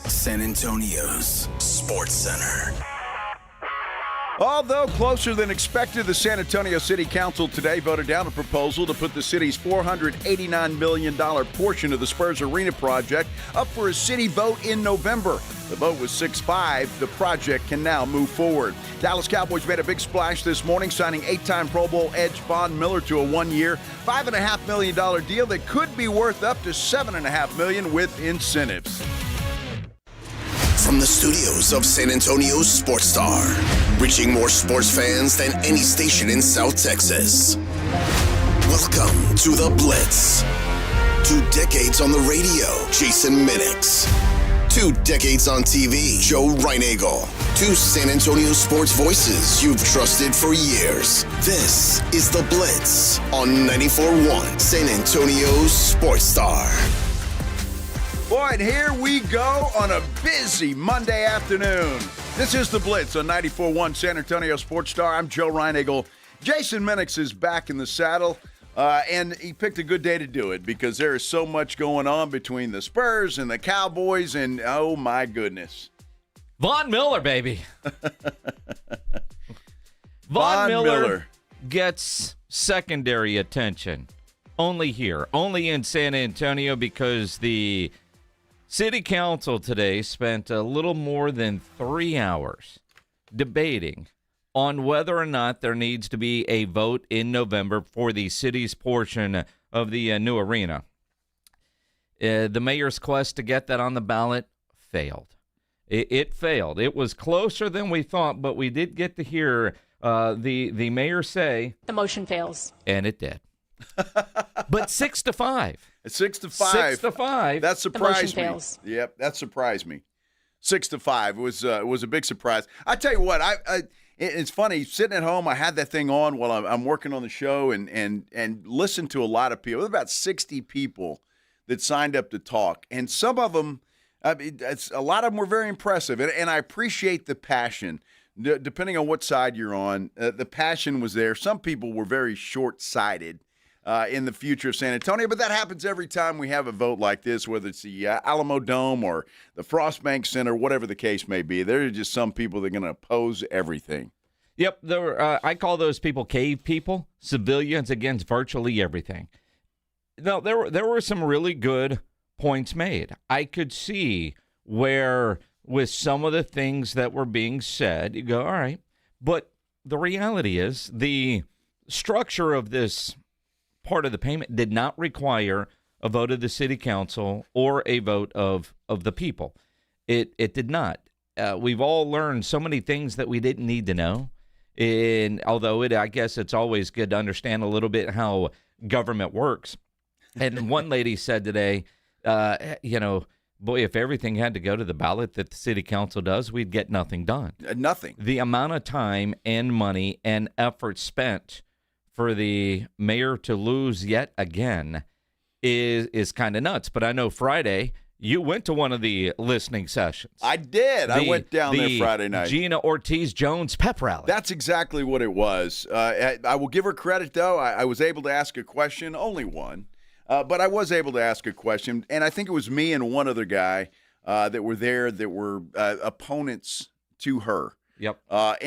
San Antonio's Sports Center. Although closer than expected, the San Antonio City Council today voted down a proposal to put the city's $489 million portion of the Spurs Arena project up for a city vote in November. The vote was 6-5. The project can now move forward. Dallas Cowboys made a big splash this morning, signing 8-time Pro Bowl edge Von Miller to a one-year, $5.5 million deal that could be worth up to $7.5 million with incentives. From the studios of San Antonio's Sports Star, reaching more sports fans than any station in South Texas. Welcome to the Blitz. 2 decades on the radio, Jason Minix. 2 decades on TV, Joe Reinagel. 2 San Antonio sports voices you've trusted for years. This is the Blitz on 94.1 San Antonio's Sports Star. Boy, and here we go on a busy Monday afternoon. This is the Blitz on 94.1 San Antonio Sports Star. I'm Joe Reinagel. Jason Minix is back in the saddle, and he picked a good day to do it because there is so much going on between the Spurs and the Cowboys, and oh my goodness. Von Miller, baby. Von Miller gets secondary attention. Only here, only in San Antonio, because the City Council today spent a little more than 3 hours debating on whether or not there needs to be a vote in November for the city's portion of the new arena. The mayor's quest to get that on the ballot failed. It failed. It was closer than we thought, but we did get to hear the mayor say, the motion fails. And it did. But 6-5. 6-5. 6-5. That surprised me. Fails. Yep, that surprised me. 6-5 was a big surprise. I tell you what, it's funny sitting at home. I had that thing on while I'm working on the show and listened to a lot of people. There were about 60 people that signed up to talk, and some of them, a lot of them were very impressive, and I appreciate the passion. Depending on what side you're on, the passion was there. Some people were very short-sighted in the future of San Antonio, but that happens every time we have a vote like this, whether it's the Alamo Dome or the Frostbank Center, whatever the case may be. There are just some people that are going to oppose everything. Yep, I call those people cave people, civilians against virtually everything. No, there were some really good points made. I could see where, with some of the things that were being said, you go, all right. But the reality is the structure of this part of the payment did not require a vote of the city council or a vote of the people. It did not. We've all learned so many things that we didn't need to know. And although I guess it's always good to understand a little bit how government works. And one lady said today, boy, if everything had to go to the ballot that the city council does, we'd get nothing done. Nothing. The amount of time and money and effort spent for the mayor to lose yet again is kind of nuts. But I know Friday you went to one of the listening sessions. I did. I went down there Friday night. Gina Ortiz-Jones pep rally. That's exactly what it was. I will give her credit, though. I was able to ask a question, only one. But I was able to ask a question, and I think it was me and one other guy that were there that were opponents to her. Yep. But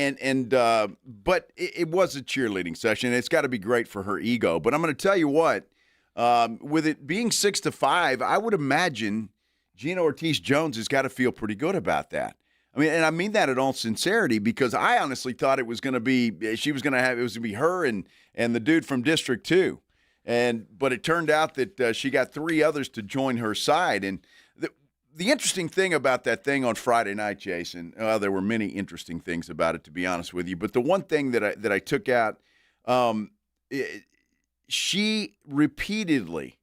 it was a cheerleading session. It's got to be great for her ego. But I'm going to tell you what, with it being 6-5, I would imagine Gina Ortiz-Jones has got to feel pretty good about that. I mean, and I mean that in all sincerity, because I honestly thought it was going to be her and the dude from District 2. But it turned out that she got 3 others to join her side. And the interesting thing about that thing on Friday night, Jason, there were many interesting things about it, to be honest with you. But the one thing that I took out, she repeatedly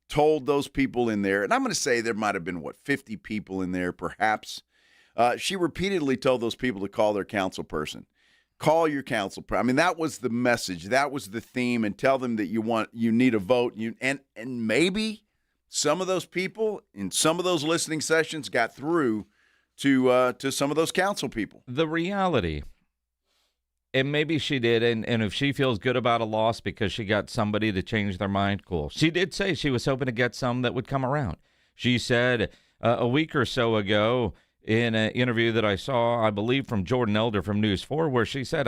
told those people in there, and I'm going to say there might have been, 50 people in there perhaps. She repeatedly told those people to call their council person. Call your council. I mean, that was the message. That was the theme, and tell them that you need a vote. And maybe some of those people in some of those listening sessions got through to some of those council people. The reality, and maybe she did, and if she feels good about a loss because she got somebody to change their mind, cool. She did say she was hoping to get some that would come around. She said a week or so ago in an interview that I saw, I believe, from Jordan Elder from News 4, where she said,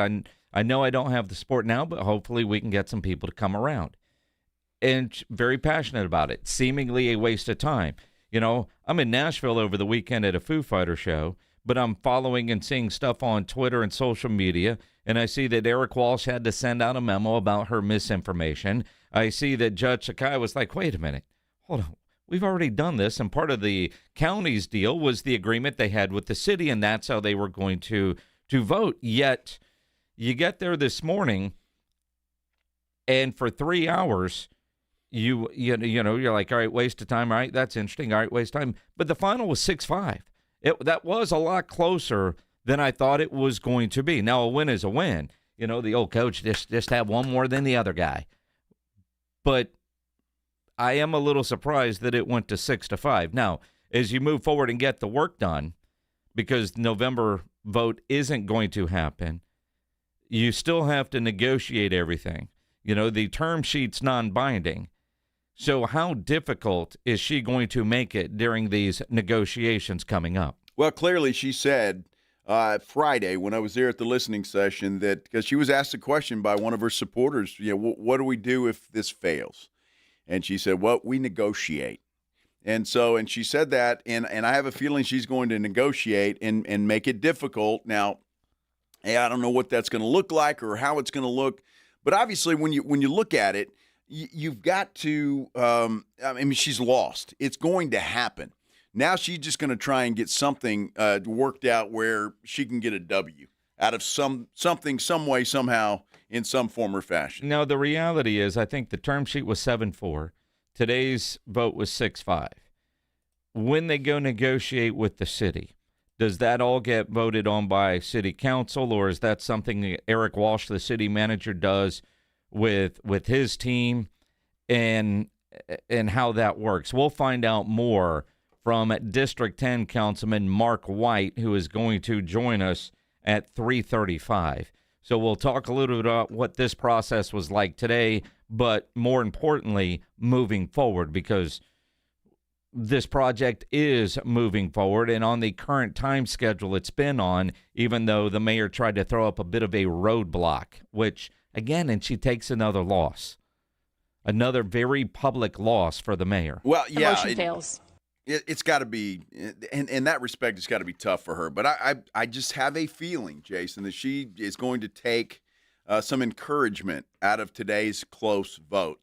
I know I don't have the support now, but hopefully we can get some people to come around. And very passionate about it, seemingly a waste of time. You know, I'm in Nashville over the weekend at a Foo Fighter show, but I'm following and seeing stuff on Twitter and social media, and I see that Eric Walsh had to send out a memo about her misinformation. I see that Judge Sakai was like, wait a minute, hold on. We've already done this, and part of the county's deal was the agreement they had with the city, and that's how they were going to vote. Yet, you get there this morning, and for 3 hours, you know, you're like, all right, waste of time. All right, that's interesting. All right, waste of time. But the final was 6-5. That was a lot closer than I thought it was going to be. Now, a win is a win. You know, the old coach just had one more than the other guy. But I am a little surprised that it went to 6-5. Now, as you move forward and get the work done, because November vote isn't going to happen, you still have to negotiate everything. You know, the term sheet's non-binding. So how difficult is she going to make it during these negotiations coming up? Well, clearly she said Friday when I was there at the listening session that because she was asked a question by one of her supporters, you know, what do we do if this fails? And she said, well, we negotiate. And she said that, and I have a feeling she's going to negotiate and make it difficult. Now, hey, I don't know what that's going to look like or how it's going to look, but obviously when you look at it, you've got to, I mean, she's lost. It's going to happen. Now she's just going to try and get something worked out where she can get a W out of something, some way, somehow, in some form or fashion. Now, the reality is I think the term sheet was 7-4. Today's vote was 6-5. When they go negotiate with the city, does that all get voted on by city council, or is that something that Eric Walsh, the city manager, does with his team and how that works? We'll find out more from District 10 Councilman Mark White, who is going to join us at 3:35. So we'll talk a little bit about what this process was like today, but more importantly, moving forward, because this project is moving forward and on the current time schedule it's been on, even though the mayor tried to throw up a bit of a roadblock, which, again, and she takes another loss. Another very public loss for the mayor. Well, yeah. The motion fails. It's got to be, in that respect, it's got to be tough for her. But I just have a feeling, Jason, that she is going to take some encouragement out of today's close vote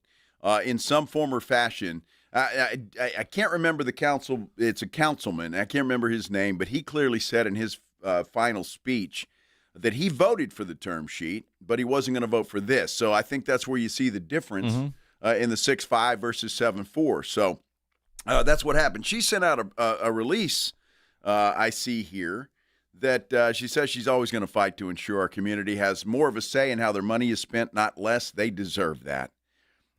in some form or fashion. I can't remember the council. It's a councilman. I can't remember his name, but he clearly said in his final speech that he voted for the term sheet, but he wasn't going to vote for this. So I think that's where you see the difference in the 6-5 versus 7-4. So that's what happened. She sent out a release, I see here, that she says she's always going to fight to ensure our community has more of a say in how their money is spent, not less. They deserve that.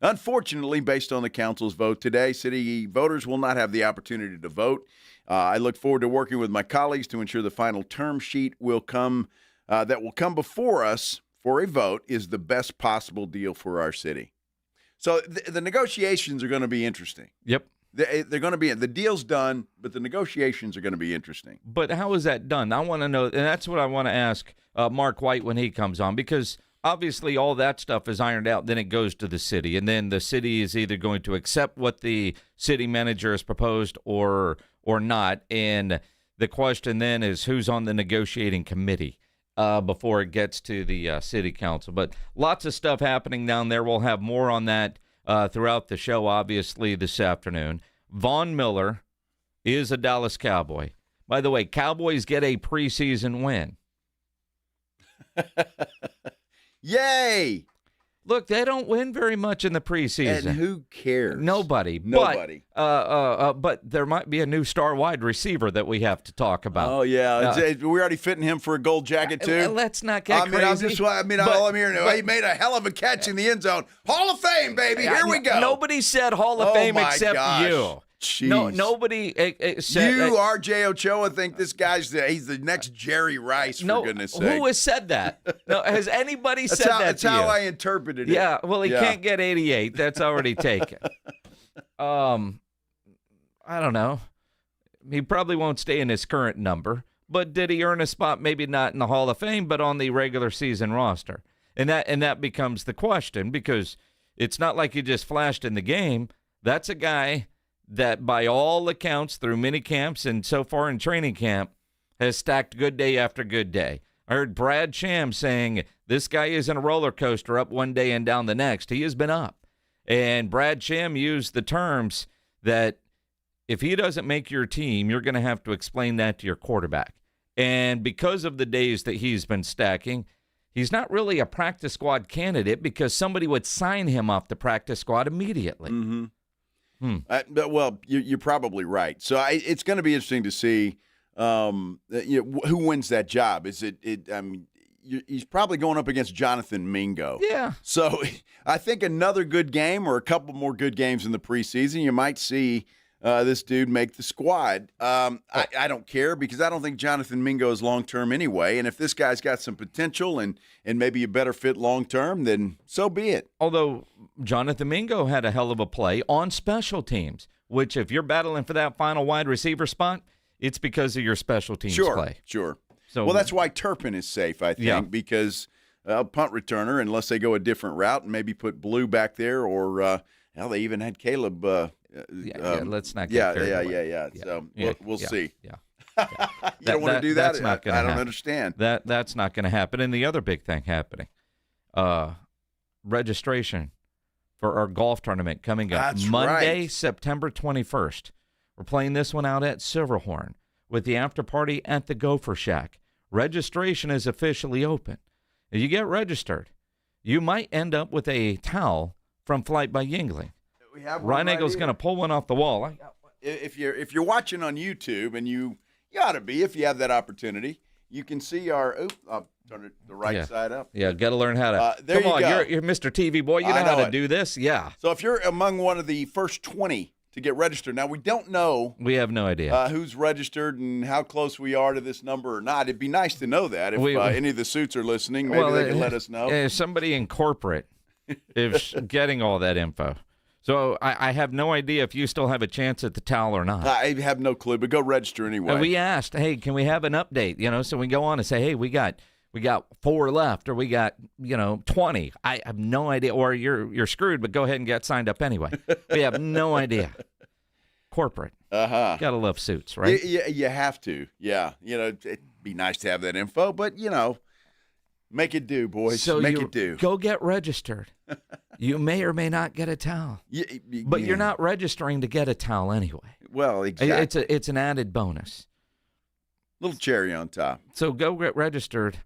Unfortunately, based on the council's vote today, city voters will not have the opportunity to vote. I look forward to working with my colleagues to ensure the final term sheet will come that will come before us for a vote is the best possible deal for our city. So the negotiations are going to be interesting. Yep. They're going to be, the deal's done, but the negotiations are going to be interesting. But how is that done? I want to know, and that's what I want to ask Mark White when he comes on, because obviously all that stuff is ironed out. Then it goes to the city, and then the city is either going to accept what the city manager has proposed or not. And the question then is who's on the negotiating committee before it gets to the city council. But lots of stuff happening down there. We'll have more on that throughout the show, obviously, this afternoon. Von Miller is a Dallas Cowboy. By the way, Cowboys get a preseason win. Yay! Look, they don't win very much in the preseason. And who cares? Nobody. Nobody. But there might be a new star wide receiver that we have to talk about. Oh, yeah. We're already fitting him for a gold jacket, too. Let's not get crazy. All I'm hearing, he made a hell of a catch in the end zone. Hall of Fame, baby. Here we go. Nobody said Hall of Fame except you. Jeez. No, nobody said. You, R.J. Ochoa, think this guy's he's the next Jerry Rice, for goodness sake. Who has said that? No, has anybody said that That's to you? how I interpreted it. Yeah, well, he can't get 88. That's already taken. I don't know. he probably won't stay in his current number, but did he earn a spot? Maybe not in the Hall of Fame, but on the regular season roster. And that becomes the question, because it's not like he just flashed in the game. That's a guy that, by all accounts, through mini camps and so far in training camp, has stacked good day after good day. I heard Brad Sham saying this guy isn't a roller coaster, up one day and down the next. He has been up. And Brad Sham used the terms that if he doesn't make your team, you're going to have to explain that to your quarterback. And because of the days that he's been stacking, he's not really a practice squad candidate, because somebody would sign him off the practice squad immediately. Mm-hmm. Well, you're probably right. So it's going to be interesting to see who wins that job. Is it he's probably going up against Jonathan Mingo. Yeah. So I think another good game or a couple more good games in the preseason, you might see this dude make the squad. I don't care, because I don't think Jonathan Mingo is long-term anyway. And if this guy's got some potential and maybe a better fit long-term, then so be it. Although Jonathan Mingo had a hell of a play on special teams, which if you're battling for that final wide receiver spot, it's because of your special teams play. Sure. So, well, that's why Turpin is safe, I think, because punt returner, unless they go a different route and maybe put Blue back there, or they even had Caleb. Let's not get carried away. Yeah. So we'll see. Yeah. You don't want to do that? That's not going to happen. happen. I don't understand. That's not going to happen. And the other big thing happening, registration for our golf tournament coming up. That's Monday, right. September 21st. We're playing this one out at Silverhorn with the after party at the Gopher Shack. Registration is officially open. If you get registered, you might end up with a towel from Flight by Yingling. We have Ryan Eagle's going to pull one off the wall. If you're watching on YouTube, and you ought to be if you have that opportunity, you can see our. I'll turn it the right side up. Yeah, got to learn how to. There come on, you go. You're Mr. TV boy. You know how to do this. Yeah. So if you're among one of the first 20 to get registered, now we don't know. We have no idea who's registered and how close we are to this number or not. It'd be nice to know that. If any of the suits are listening, maybe they can let us know. If somebody in corporate is getting all that info. So I have no idea if you still have a chance at the towel or not. I have no clue, but go register anyway. And we asked, hey, can we have an update? So we go on and say, hey, we got 4 left, or we got 20. I have no idea, or you're screwed, but go ahead and get signed up anyway. We have no idea. Corporate. Gotta love suits, right? You have to. Yeah. It'd be nice to have that info, but make it do, boys. So make it do. Go get registered. You may or may not get a towel, but you're not registering to get a towel anyway. Well, exactly. It's an added bonus. Little cherry on top. So go get registered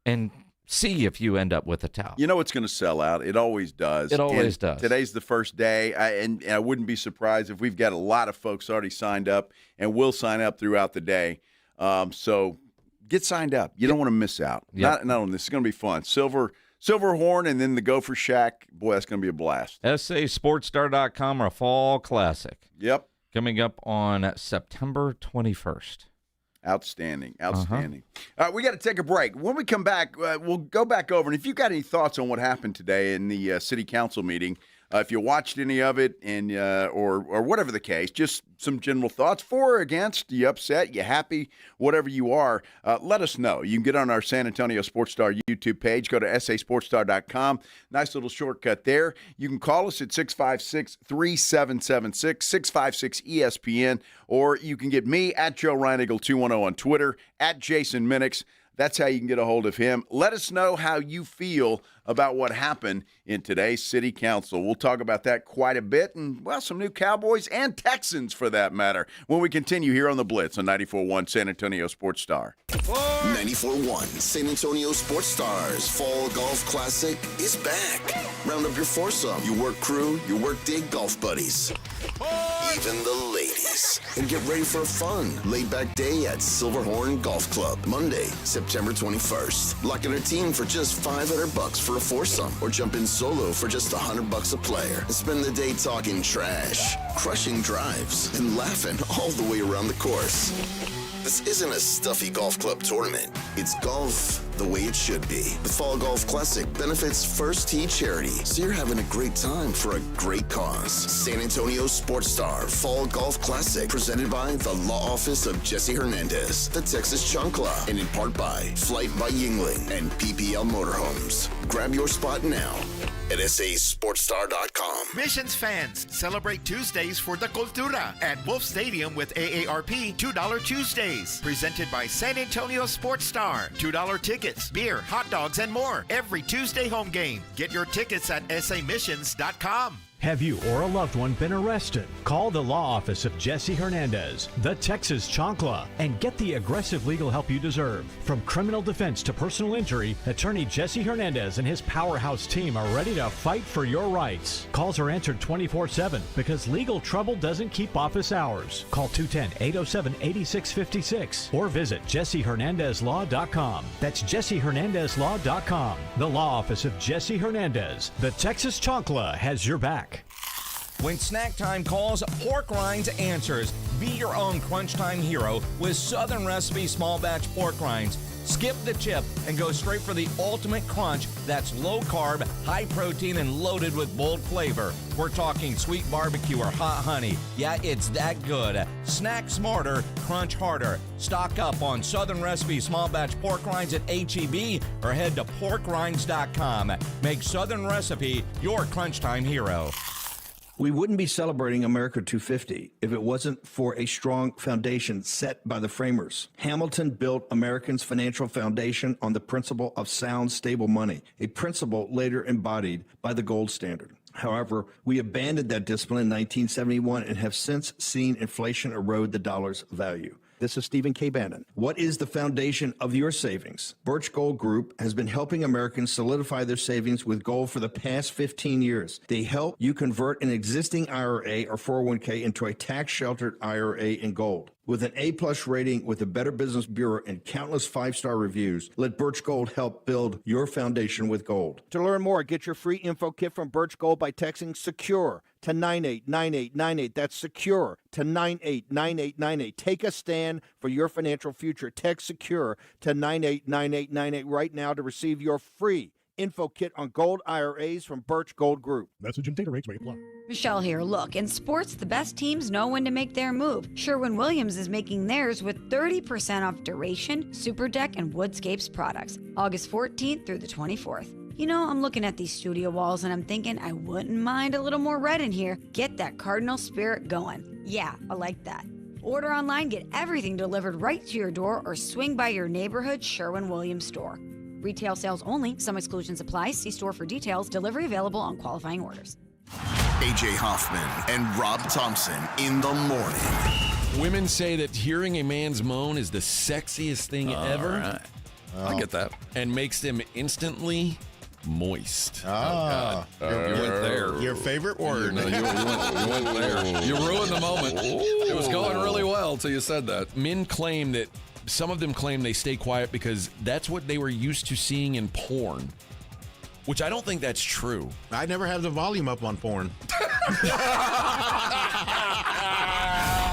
and see if you end up with a towel. You know it's going to sell out. It always does. It always does. Today's the first day, and I wouldn't be surprised if we've got a lot of folks already signed up and will sign up throughout the day. So get signed up. You don't want to miss out. Not on this. It's going to be fun. Silverhorn and then the Gopher Shack. Boy, that's going to be a blast. SASportsStar.com, our fall classic. Yep. Coming up on September 21st. Outstanding. All right, we got to take a break. When we come back, we'll go back over. And if you've got any thoughts on what happened today in the city council meeting, if you watched any of it and or whatever the case, just some general thoughts, for or against, you upset, you happy, whatever you are, let us know. You can get on our San Antonio Sports Star YouTube page. Go to sasportstar.com. Nice little shortcut there. You can call us at 656-3776, 656-ESPN, or you can get me at Joe Reinigle 210 on Twitter, at Jason Minix. That's how you can get a hold of him. Let us know how you feel about what happened in today's city council. We'll talk about that quite a bit, and, well, some new Cowboys and Texans for that matter, when we continue here on the Blitz on 94.1 San Antonio Sports Star. 94.1 San Antonio Sports Stars Fall Golf Classic is back. Round up your foursome, your work crew, your work day golf buddies, even the ladies, and get ready for a fun, laid-back day at Silverhorn Golf Club, Monday, September 21st. Lock in a team for just $500 for a foursome, or jump in solo for just $100 a player, and spend the day talking trash, crushing drives, and laughing all the way around the course. This isn't a stuffy golf club tournament. It's golf the way it should be. The Fall Golf Classic benefits First Tee Charity, so you're having a great time for a great cause. San Antonio Sports Star Fall Golf Classic, presented by the Law Office of Jesse Hernandez, the Texas Chancla, and in part by Flight by Yingling and PPL Motorhomes. Grab your spot now at sasportstar.com. Missions fans, celebrate Tuesdays for the Cultura at Wolf Stadium with AARP $2 Tuesdays. Presented by San Antonio Sports Star. $2 tickets, beer, hot dogs, and more every Tuesday home game. Get your tickets at samissions.com. Have you or a loved one been arrested? Call the law office of Jesse Hernandez, the Texas Chancla, and get the aggressive legal help you deserve. From criminal defense to personal injury, attorney Jesse Hernandez and his powerhouse team are ready to fight for your rights. Calls are answered 24/7 because legal trouble doesn't keep office hours. Call 210-807-8656 or visit jessehernandezlaw.com. That's jessehernandezlaw.com. The law office of Jesse Hernandez, the Texas Chancla, has your back. When snack time calls, Pork Rinds answers. Be your own crunch time hero with Southern Recipe small batch pork rinds. Skip the chip and go straight for the ultimate crunch that's low carb, high protein, and loaded with bold flavor. We're talking sweet barbecue or hot honey. Yeah, it's that good. Snack smarter, crunch harder. Stock up on Southern Recipe small batch pork rinds at H-E-B or head to porkrinds.com. Make Southern Recipe your crunch time hero. We wouldn't be celebrating America 250 if it wasn't for a strong foundation set by the framers. Hamilton built Americans' financial foundation on the principle of sound, stable money, a principle later embodied by the gold standard. However, we abandoned that discipline in 1971 and have since seen inflation erode the dollar's value. This is Stephen K. Bannon. What is the foundation of your savings? Birch Gold Group has been helping Americans solidify their savings with gold for the past 15 years. They help you convert an existing IRA or 401k into a tax-sheltered IRA in gold. With an A-plus rating with the Better Business Bureau and countless five-star reviews, let Birch Gold help build your foundation with gold. To learn more, get your free info kit from Birch Gold by texting SECURE to 989898. That's SECURE to 989898. Take a stand for your financial future. Text SECURE to 989898 right now to receive your free info kit on gold IRAs from Birch Gold Group. Message and data rates may apply. Michelle here. Look, in sports, the best teams know when to make their move. Sherwin-Williams is making theirs with 30% off Duration, Super Deck, and Woodscapes products. August 14th through the 24th. You know, I'm looking at these studio walls and I'm thinking I wouldn't mind a little more red in here. Get that Cardinal spirit going. Yeah, I like that. Order online, get everything delivered right to your door, or swing by your neighborhood Sherwin-Williams store. Retail sales only. Some exclusions apply. See store for details. Delivery available on qualifying orders. AJ Hoffman and Rob Thompson in the morning. Women say that hearing a man's moan is the sexiest thing ever. Right. I get that. And makes them instantly moist. Oh, you went there. Your favorite word. No, you went there. You ruined the moment. It was going really well until you said that. Men claim that, some of them claim they stay quiet because that's what they were used to seeing in porn, which I don't think that's true. I never have the volume up on porn.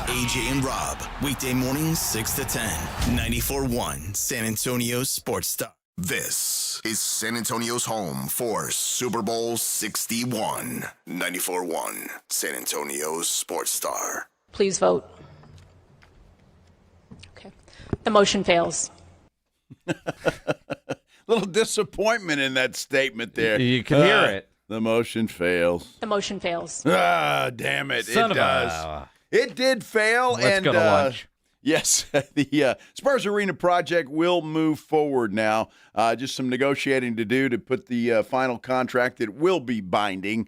AJ and Rob, weekday mornings 6 to 10, 94.1 San Antonio Sports Star. This is San Antonio's home for Super Bowl 61, 94.1 San Antonio Sports Star. Please vote. Okay. The motion fails. Little disappointment in that statement there. You can hear it. The motion fails. The motion fails. Ah, damn it. Son it of a- does. It did fail. Let's go to lunch. Yes, the Spurs Arena project will move forward now. Just some negotiating to do to put the final contract that will be binding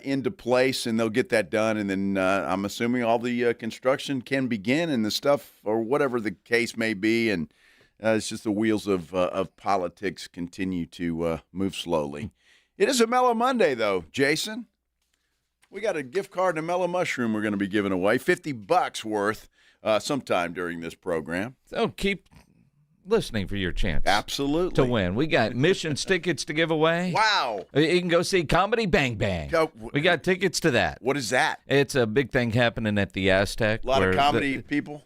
into place, and they'll get that done. And then I'm assuming all the construction can begin and the stuff, or whatever the case may be. And it's just the wheels of politics continue to move slowly. It is a Mellow Monday, though, Jason. We got a gift card and a Mellow Mushroom we're going to be giving away, $50 worth. Sometime during this program. So keep listening for your chance. Absolutely. To win. We got Missions tickets to give away. Wow. You can go see Comedy Bang Bang. We got tickets to that. What is that? It's a big thing happening at the Aztec. A lot of comedy people?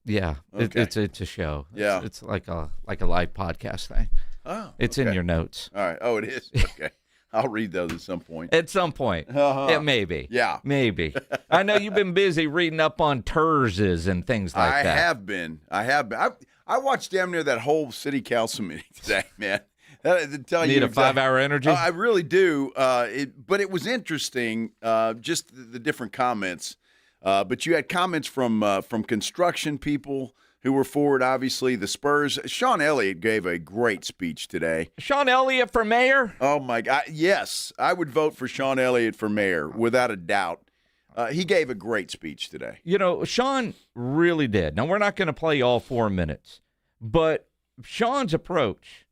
Yeah. Okay. It's a show. Yeah. It's like a live podcast thing. Oh, it's okay. in your notes. All right. Oh, it is? Okay. I'll read those at some point. At some point. It may be. Yeah. Maybe. I know you've been busy reading up on TERSs and things like that. I have been. I watched damn near that whole city council meeting today, man. To tell Need you a 5-hour energy? I really do. But it was interesting, just the different comments. But you had comments from construction people who were forward, obviously. The Spurs. Sean Elliott gave a great speech today. Sean Elliott for mayor? Oh, my God. Yes, I would vote for Sean Elliott for mayor, without a doubt. He gave a great speech today. You know, Sean really did. Now, we're not going to play all 4 minutes, but Sean's approach,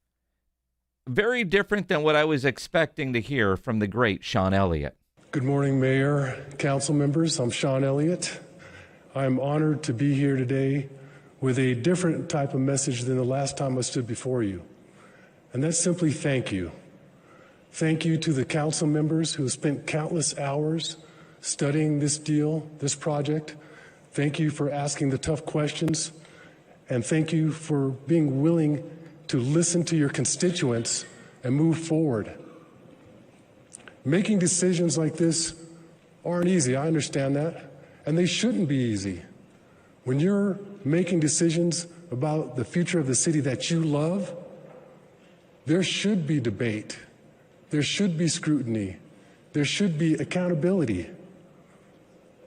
very different than what I was expecting to hear from the great Sean Elliott. Good morning, Mayor, council members. I'm Sean Elliott. I'm honored to be here today with a different type of message than the last time I stood before you. And that's simply thank you. Thank you to the council members who have spent countless hours studying this deal, this project. Thank you for asking the tough questions. And thank you for being willing to listen to your constituents and move forward. Making decisions like this aren't easy, I understand that, and they shouldn't be easy. When you're making decisions about the future of the city that you love, there should be debate, there should be scrutiny, there should be accountability.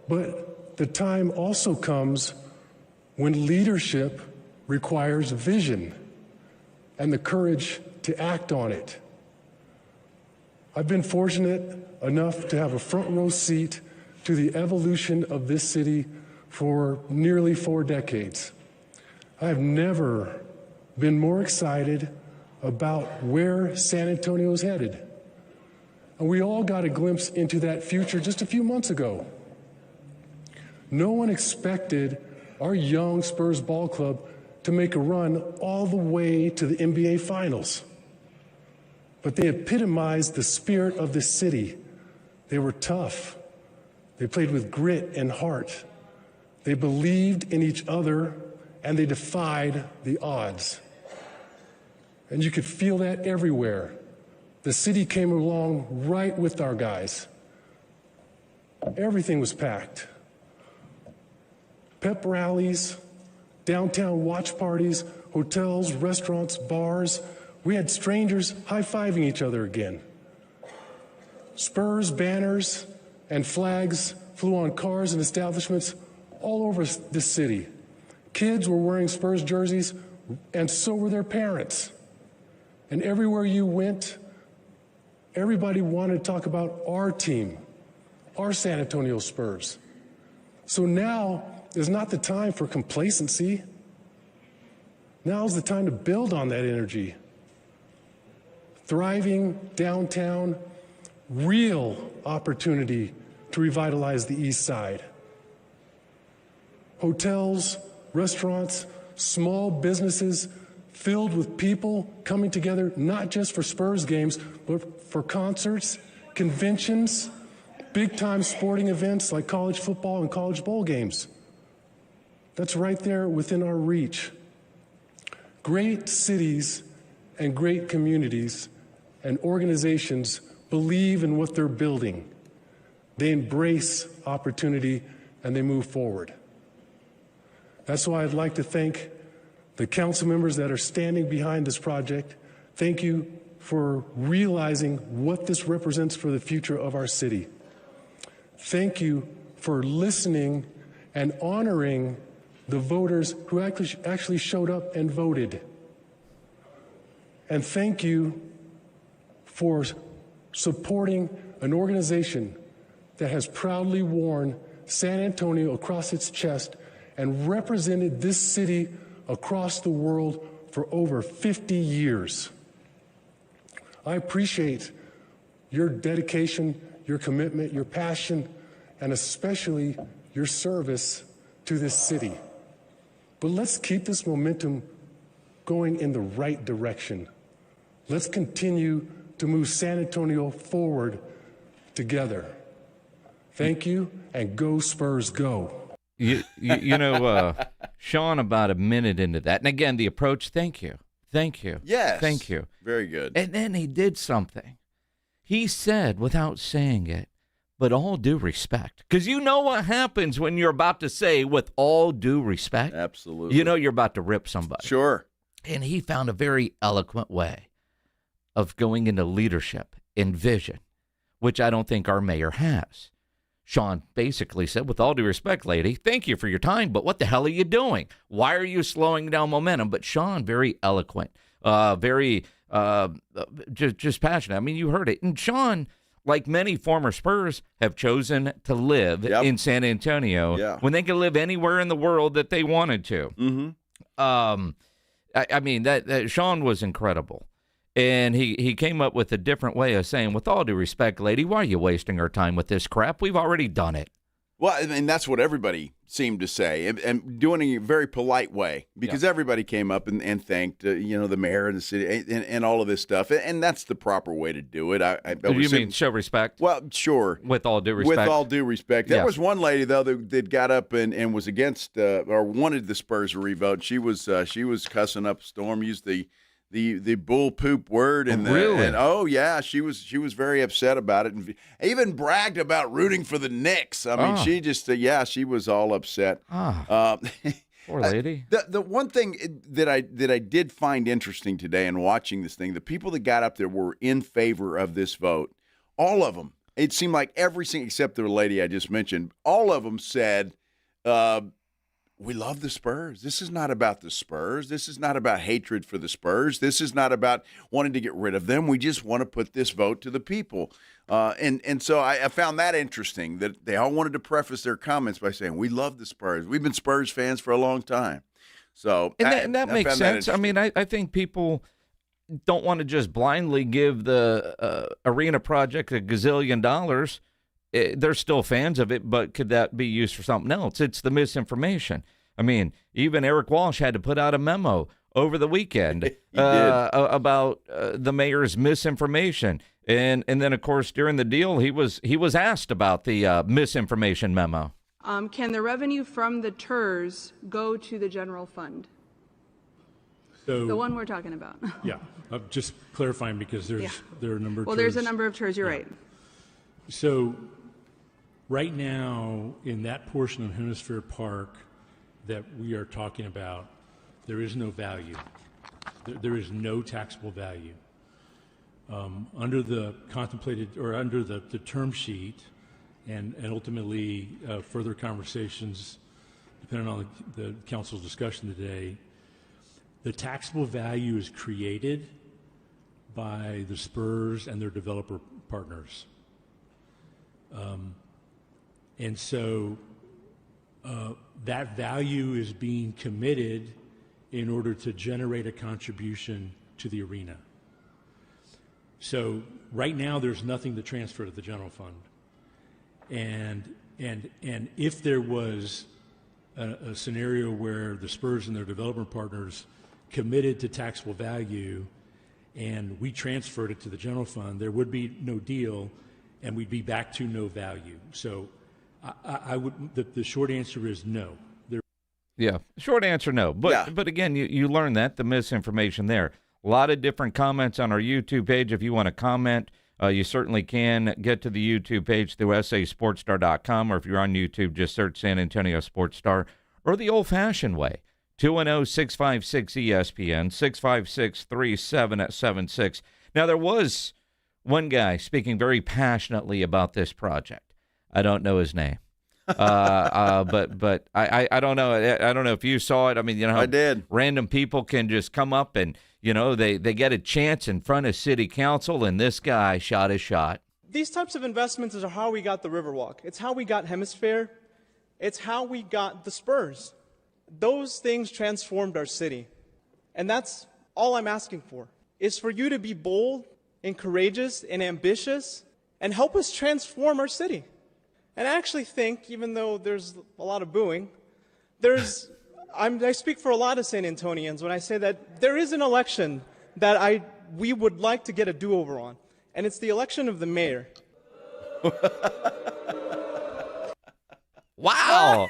But the time also comes when leadership requires vision and the courage to act on it. I've been fortunate enough to have a front row seat to the evolution of this city for nearly 4 decades. I have never been more excited about where San Antonio is headed. And we all got a glimpse into that future just a few months ago. No one expected our young Spurs ball club to make a run all the way to the NBA Finals. But they epitomized the spirit of the city. They were tough. They played with grit and heart. They believed in each other, and they defied the odds. And you could feel that everywhere. The city came along right with our guys. Everything was packed. Pep rallies, downtown watch parties, hotels, restaurants, bars. We had strangers high-fiving each other again. Spurs banners and flags flew on cars and establishments all over the city. Kids were wearing Spurs jerseys, and so were their parents. And everywhere you went, everybody wanted to talk about our team, our San Antonio Spurs. So now is not the time for complacency. Now is the time to build on that energy. Thriving downtown, real opportunity to revitalize the East Side. Hotels, restaurants, small businesses filled with people coming together, not just for Spurs games, but for concerts, conventions, big-time sporting events like college football and college bowl games. That's right there within our reach. Great cities and great communities and organizations believe in what they're building. They embrace opportunity and they move forward. That's why I'd like to thank the council members that are standing behind this project. Thank you for realizing what this represents for the future of our city. Thank you for listening and honoring the voters who actually showed up and voted. And thank you for supporting an organization that has proudly worn San Antonio across its chest and represented this city across the world for over 50 years. I appreciate your dedication, your commitment, your passion, and especially your service to this city. But let's keep this momentum going in the right direction. Let's continue to move San Antonio forward together. Thank you, and go Spurs, go. You know, Sean, about a minute into that, and again, the approach, thank you. Thank you. Yes. Thank you. Very good. And then he did something. He said, without saying it, but all due respect. Because you know what happens when you're about to say, with all due respect? Absolutely. You know you're about to rip somebody. Sure. And he found a very eloquent way of going into leadership and vision, which I don't think our mayor has. Sean basically said, with all due respect, lady, thank you for your time, but what the hell are you doing? Why are you slowing down momentum? But Sean, very eloquent, very just passionate. I mean, you heard it. And Sean, like many former Spurs, have chosen to live in San Antonio when they can live anywhere in the world that they wanted to. Mm-hmm. I mean, that Sean was incredible. And he came up with a different way of saying, with all due respect, lady, why are you wasting our time with this crap? We've already done it. Well, and that's what everybody seemed to say, and doing it in a very polite way, because everybody came up and thanked, the mayor and the city and all of this stuff, and that's the proper way to do it. You mean show respect? Well, sure. With all due respect. With all due respect. There was one lady, though, that got up and was against or wanted the Spurs to revote. She was cussing up a storm, used the bull poop word and she was very upset about it, and even bragged about rooting for the Knicks. I mean, she just she was all upset. Poor lady. The one thing that I did find interesting today in watching this thing, the people that got up there were in favor of this vote. All of them. It seemed like every single, except the lady I just mentioned, all of them said, we love the Spurs. This is not about the Spurs. This is not about hatred for the Spurs. This is not about wanting to get rid of them. We just want to put this vote to the people. And so I found that interesting, that they all wanted to preface their comments by saying, we love the Spurs. We've been Spurs fans for a long time. So and that makes sense. I mean, I think people don't want to just blindly give the arena project a gazillion dollars. They're still fans of it, but could that be used for something else? It's the misinformation. I mean, even Eric Walsh had to put out a memo over the weekend about the mayor's misinformation, and then of course during the deal he was asked about the misinformation memo. Can the revenue from the TERS go to the general fund? So, the one we're talking about. Yeah, I'm just clarifying because there are a number of TERS. Well, there's a number of TERS, you're right. So right now, in that portion of Hemisphere Park that we are talking about, there is no value. There is no taxable value. Under the contemplated, or under the term sheet, and ultimately further conversations, depending on the council's discussion today, the taxable value is created by the Spurs and their developer partners. And so that value is being committed in order to generate a contribution to the arena. So right now there's nothing to transfer to the general fund. And if there was a scenario where the Spurs and their developer partners committed to taxable value and we transferred it to the general fund, there would be no deal and we'd be back to no value. So I would. The short answer is no. Short answer, no. But again, you learn that, the misinformation there. A lot of different comments on our YouTube page. If you want to comment, you certainly can get to the YouTube page through sasportstar.com, or if you're on YouTube, just search San Antonio Sports Star, or the old-fashioned way, 210-656-ESPN, 656-3776. Now, there was one guy speaking very passionately about this project. I don't know his name, but I don't know. I don't know if you saw it. I mean, I did. Random people can just come up and they get a chance in front of city council, and this guy shot his shot. These types of investments are how we got the Riverwalk. It's how we got Hemisphere. It's how we got the Spurs. Those things transformed our city, and that's all I'm asking for, is for you to be bold and courageous and ambitious and help us transform our city. And I actually think, even though there's a lot of booing, I speak for a lot of San Antonians when I say that there is an election that we would like to get a do-over on, and it's the election of the mayor. Wow.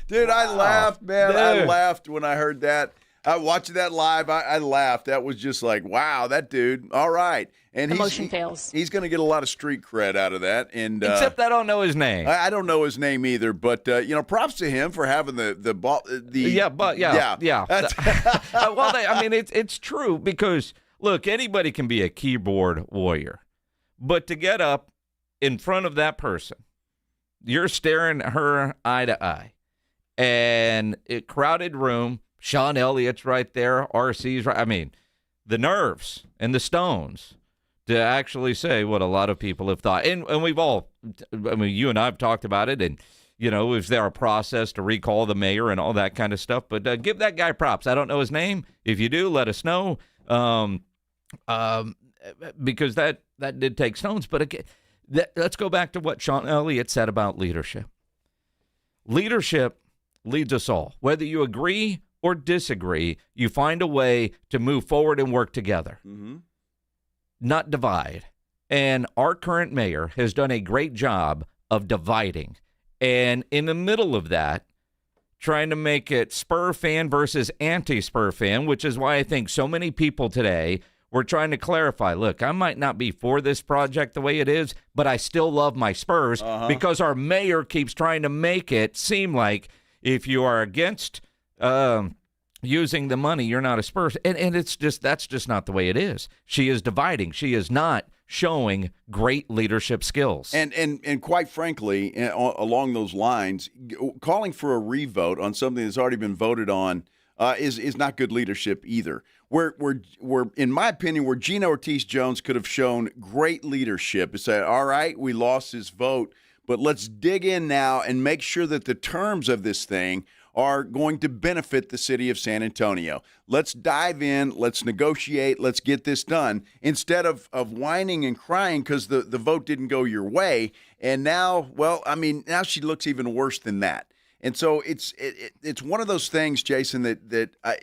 Dude, I laughed, man. Dude. I laughed when I heard that. Watching that live, I laughed. That was just like, wow, that dude. All right, and The motion fails. He's going to get a lot of street cred out of that. And Except I don't know his name. I don't know his name either. But props to him for having the ball. Yeah. Well, it's true because look, anybody can be a keyboard warrior, but to get up in front of that person, you're staring her eye to eye, and a crowded room. Sean Elliott's right there. RC's right. I mean, the nerves and the stones to actually say what a lot of people have thought. And we've all, you and I have talked about it. And, is there a process to recall the mayor and all that kind of stuff? But give that guy props. I don't know his name. If you do, let us know. Because that did take stones. But again, let's go back to what Sean Elliott said about leadership. Leadership leads us all. Whether you agree or disagree, you find a way to move forward and work together, not divide. And our current mayor has done a great job of dividing. And in the middle of that, trying to make it Spur fan versus anti-Spur fan, which is why I think so many people today were trying to clarify, look, I might not be for this project the way it is, but I still love my Spurs because our mayor keeps trying to make it seem like if you are against using the money, you're not a Spurs. And that's just not the way it is. She is dividing. She is not showing great leadership skills. And quite frankly, along those lines, calling for a revote on something that's already been voted on is not good leadership either. Where in my opinion, where Gina Ortiz-Jones could have shown great leadership and said, all right, we lost this vote, but let's dig in now and make sure that the terms of this thing are going to benefit the city of San Antonio. Let's dive in, let's negotiate, let's get this done, instead of whining and crying because the vote didn't go your way. And now, now she looks even worse than that. And so it's one of those things, Jason, that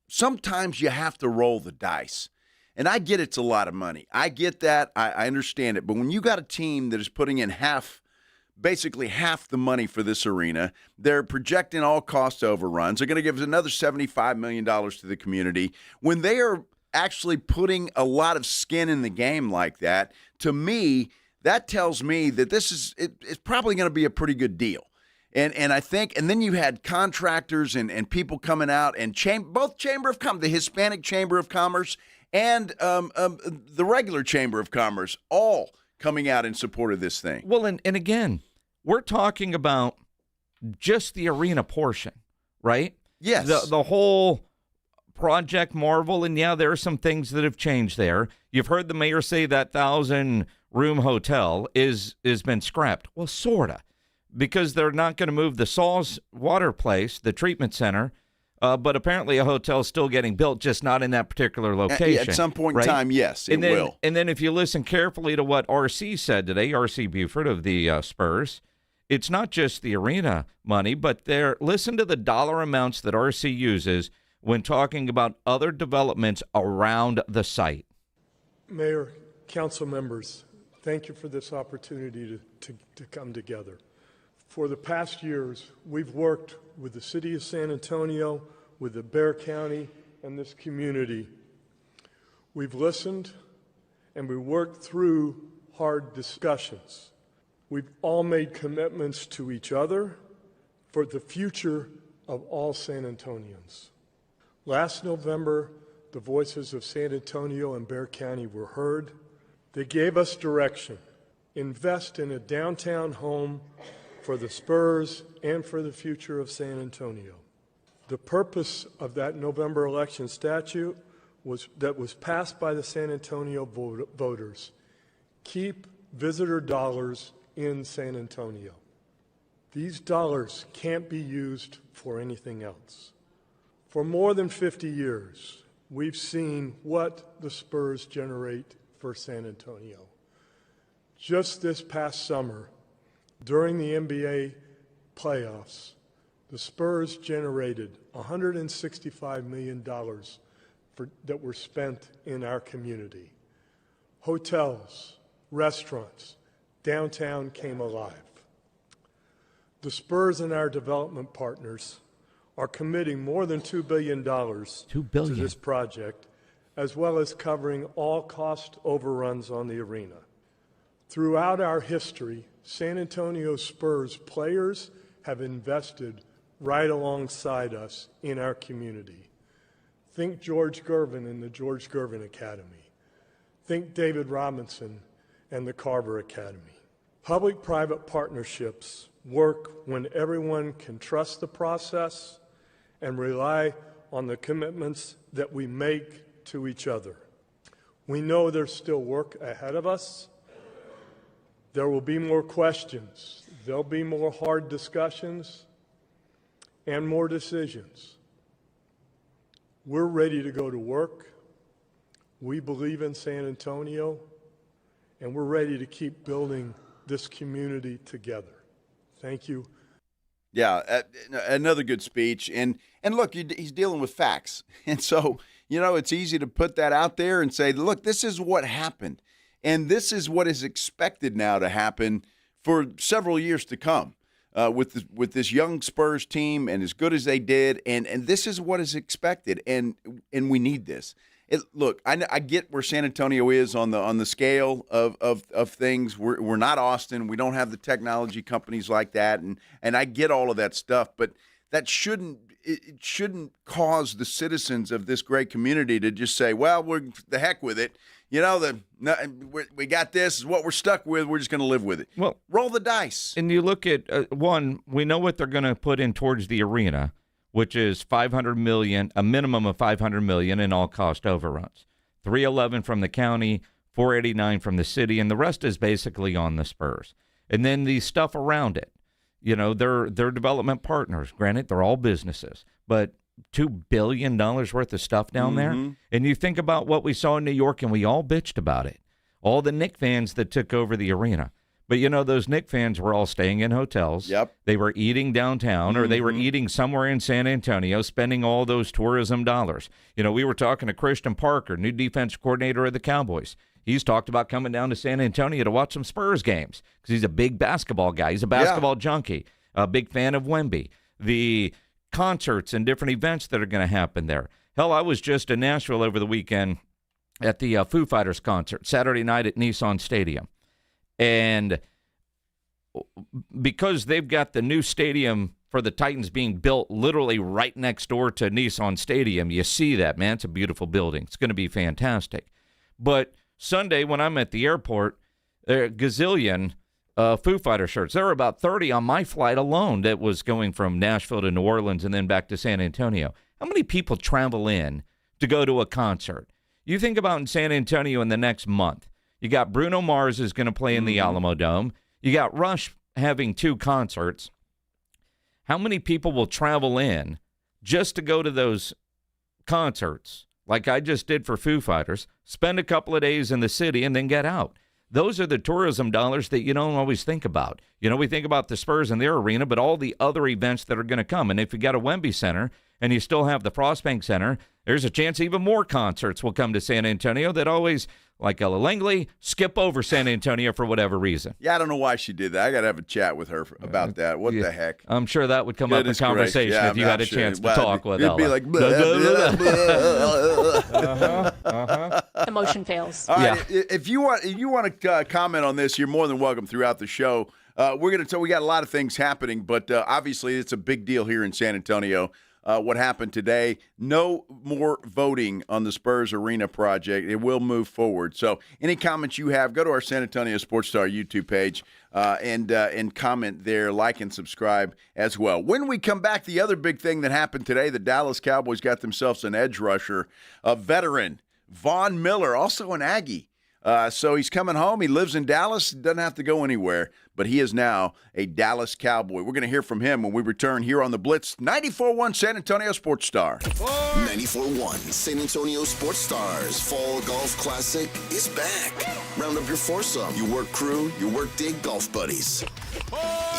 sometimes you have to roll the dice. And I get it's a lot of money. I get that. I understand it. But when you got a team that is putting in basically half the money for this arena, they're projecting all cost overruns. They're going to give us another $75 million to the community. When they are actually putting a lot of skin in the game like that, to me, that tells me that it's probably going to be a pretty good deal. And I think, and then you had contractors and people coming out, and both Chamber of Commerce, the Hispanic Chamber of Commerce and the regular Chamber of Commerce, all coming out in support of this thing. Well, and again, we're talking about just the arena portion, right? Yes. The whole Project Marvel, and yeah, there are some things that have changed there. You've heard the mayor say that 1,000-room hotel is been scrapped. Well, sorta, because they're not going to move the Saws Water Place, the treatment center, but apparently a hotel is still getting built, just not in that particular location. At some point right? in time, yes, it will. And then if you listen carefully to what RC said today, RC Buford of the Spurs, it's not just the arena money, but listen to the dollar amounts that RC uses when talking about other developments around the site. Mayor, council members, thank you for this opportunity to come together. For the past years, we've worked with the city of San Antonio, with the Bexar County, and this community. We've listened and we worked through hard discussions. We've all made commitments to each other for the future of all San Antonians. Last November, the voices of San Antonio and Bexar County were heard. They gave us direction. Invest in a downtown home for the Spurs and for the future of San Antonio. The purpose of that November election statute was passed by the San Antonio voters. Keep visitor dollars in San Antonio. These dollars can't be used for anything else. For more than 50 years, we've seen what the Spurs generate for San Antonio. Just this past summer, during the NBA playoffs, the Spurs generated $165 million that were spent in our community. Hotels, restaurants, downtown came alive. The Spurs and our development partners are committing more than $2 billion to this project, as well as covering all cost overruns on the arena. Throughout our history, San Antonio Spurs players have invested right alongside us in our community. Think George Gervin and the George Gervin Academy. Think David Robinson and the Carver Academy. Public-private partnerships work when everyone can trust the process and rely on the commitments that we make to each other. We know there's still work ahead of us. There will be more questions. There'll be more hard discussions and more decisions. We're ready to go to work. We believe in San Antonio, and we're ready to keep building this community together. Thank you. Yeah, another good speech. And look, he's dealing with facts. And so, it's easy to put that out there and say, look, this is what happened. And this is what is expected now to happen for several years to come with this young Spurs team and as good as they did. And this is what is expected. And we need this. Look, I get where San Antonio is on the scale of things. We're not Austin. We don't have the technology companies like that, and I get all of that stuff. But that shouldn't cause the citizens of this great community to just say, "Well, we're the heck with it." We got this is what we're stuck with. We're just going to live with it. Well, roll the dice. And you look at one. We know what they're going to put in towards the arena, which is $500 million, a minimum of $500 million in all cost overruns. $311 from the county, $489 from the city, and the rest is basically on the Spurs. And then the stuff around it, they're development partners. Granted, they're all businesses, but $2 billion worth of stuff down there. And you think about what we saw in New York, and we all bitched about it. All the Knicks fans that took over the arena. But, those Knicks fans were all staying in hotels. Yep. They were eating downtown or they were eating somewhere in San Antonio, spending all those tourism dollars. We were talking to Christian Parker, new defense coordinator of the Cowboys. He's talked about coming down to San Antonio to watch some Spurs games because he's a big basketball guy. He's a basketball junkie, a big fan of Wemby. The concerts and different events that are going to happen there. Hell, I was just in Nashville over the weekend at the Foo Fighters concert, Saturday night at Nissan Stadium. And because they've got the new stadium for the Titans being built literally right next door to Nissan Stadium, you see that, man. It's a beautiful building. It's going to be fantastic. But Sunday when I'm at the airport, there are a gazillion Foo Fighter shirts. There were about 30 on my flight alone that was going from Nashville to New Orleans and then back to San Antonio. How many people travel in to go to a concert? You think about in San Antonio in the next month. You got Bruno Mars is going to play in the Alamo Dome. You got Rush having 2 concerts. How many people will travel in just to go to those concerts, like I just did for Foo Fighters, spend a couple of days in the city, and then get out? Those are the tourism dollars that you don't always think about. We think about the Spurs and their arena, but all the other events that are going to come. And if you got a Wemby Center and you still have the Frost Bank Center, there's a chance even more concerts will come to San Antonio that always, like Ella Langley, skip over San Antonio for whatever reason. Yeah, I don't know why she did that. I got to have a chat with her about that. What the heck? I'm sure that would come up in conversation if you had a chance to talk with Ella. It'd be like, blah, blah, blah. The motion fails. All right, if you want to comment on this, you're more than welcome throughout the show. We got a lot of things happening, but obviously it's a big deal here in San Antonio. What happened today, no more voting on the Spurs Arena project. It will move forward. So any comments you have, go to our San Antonio Sports Star YouTube page and comment there, like and subscribe as well. When we come back, the other big thing that happened today, the Dallas Cowboys got themselves an edge rusher, a veteran, Von Miller, also an Aggie. So he's coming home. He lives in Dallas. Doesn't have to go anywhere, but he is now a Dallas Cowboy. We're going to hear from him when we return here on the Blitz 94.1 San Antonio Sports Star. 94.1 San Antonio Sports Stars Fall Golf Classic is back. Round up your foursome, your work crew, your work day golf buddies,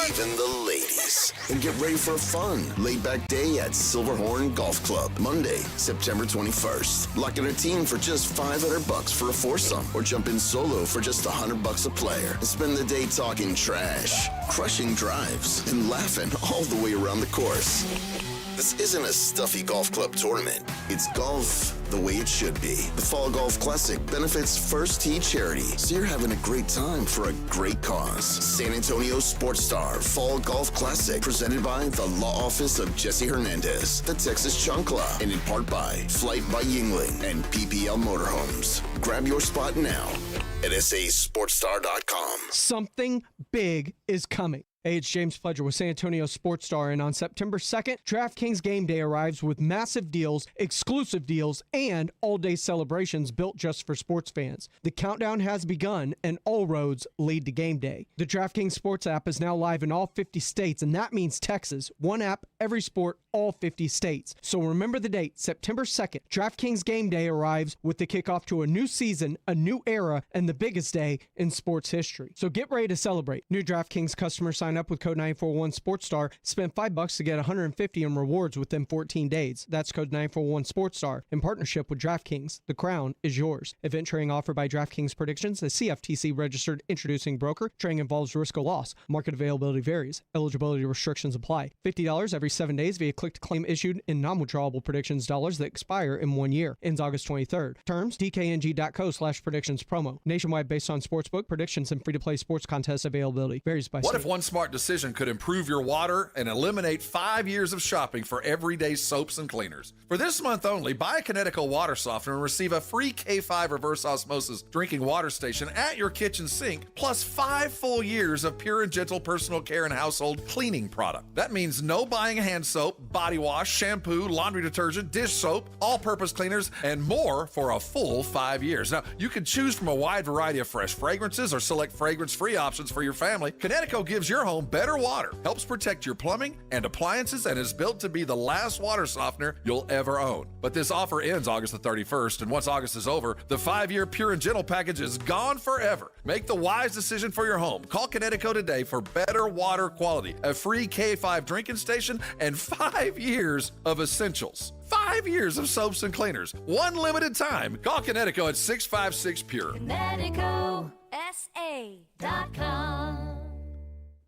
even the ladies, and get ready for a fun, laid-back day at Silverhorn Golf Club, Monday, September 21st. Lock in a team for just $500 for a foursome, or jump in solo for just $100 a player, and spend the day talking trash, crushing drives, and laughing all the way around the course. This isn't a stuffy golf club tournament. It's golf the way it should be. The Fall Golf Classic benefits First Tee Charity, so you're having a great time for a great cause. San Antonio Sports Star Fall Golf Classic, presented by the Law Office of Jesse Hernandez, the Texas Chancla, and in part by Flight by Yingling and PPL Motorhomes. Grab your spot now at sasportstar.com. Something big is coming. Hey, it's James Pledger with San Antonio Sports Star, and on September 2nd, DraftKings Game Day arrives with massive deals, exclusive deals, and all-day celebrations built just for sports fans. The countdown has begun, and all roads lead to Game Day. The DraftKings Sports app is now live in all 50 states, and that means Texas. One app, every sport, all 50 states. So remember the date, September 2nd. DraftKings Game Day arrives with the kickoff to a new season, a new era, and the biggest day in sports history. So get ready to celebrate. New DraftKings customers sign up with code 941-SPORTSTAR. Spend $5 to get $150 in rewards within 14 days. That's code 941-SPORTSTAR in partnership with DraftKings. The crown is yours. Event trading offered by DraftKings Predictions, a CFTC registered introducing broker. Trading involves risk of loss. Market availability varies. Eligibility restrictions apply. $50 every 7 days via click-to-claim issued in non-withdrawable predictions dollars that expire in 1 year. Ends August 23rd. Terms, dkng.co/predictions promo. Nationwide based on sportsbook, predictions, and free-to-play sports contest availability. Varies by What state. if one smart decision could improve your water and eliminate 5 years of shopping for everyday soaps and cleaners? For this month only, buy a Connecticut water softener and receive a free K5 reverse osmosis drinking water station at your kitchen sink, plus 5 full years of pure and gentle personal care and household cleaning product. That means no buying hand soap, body wash, shampoo, laundry detergent, dish soap, all-purpose cleaners, and more for a full 5 years. Now, you can choose from a wide variety of fresh fragrances or select fragrance-free options for your family. Connecticut gives your home better water, helps protect your plumbing and appliances, and is built to be the last water softener you'll ever own. But this offer ends August the 31st, and once August is over, the 5-year Pure and Gentle package is gone forever. Make the wise decision for your home. Call Connecticut today for better water quality, a free K5 drinking station, and 5 years of essentials. 5 years of soaps and cleaners. One limited time. Call Connecticut at 656-PURE. ConnecticutSA.com.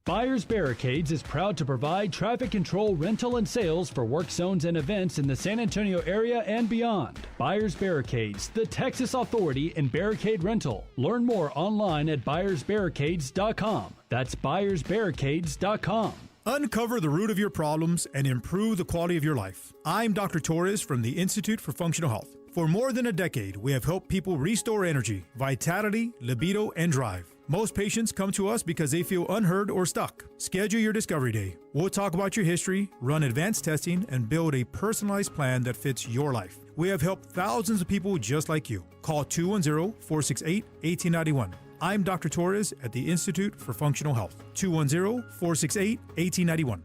Buyers Barricades is proud to provide traffic control, rental, and sales for work zones and events in the San Antonio area and beyond. Buyers Barricades, the Texas authority in barricade rental. Learn more online at buyersbarricades.com. That's buyersbarricades.com. Uncover the root of your problems and improve the quality of your life. I'm Dr. Torres from the Institute for Functional Health. For more than a decade, we have helped people restore energy, vitality, libido, and drive. Most patients come to us because they feel unheard or stuck. Schedule your discovery day. We'll talk about your history, run advanced testing, and build a personalized plan that fits your life. We have helped thousands of people just like you. Call 210-468-1891. I'm Dr. Torres at the Institute for Functional Health. 210-468-1891.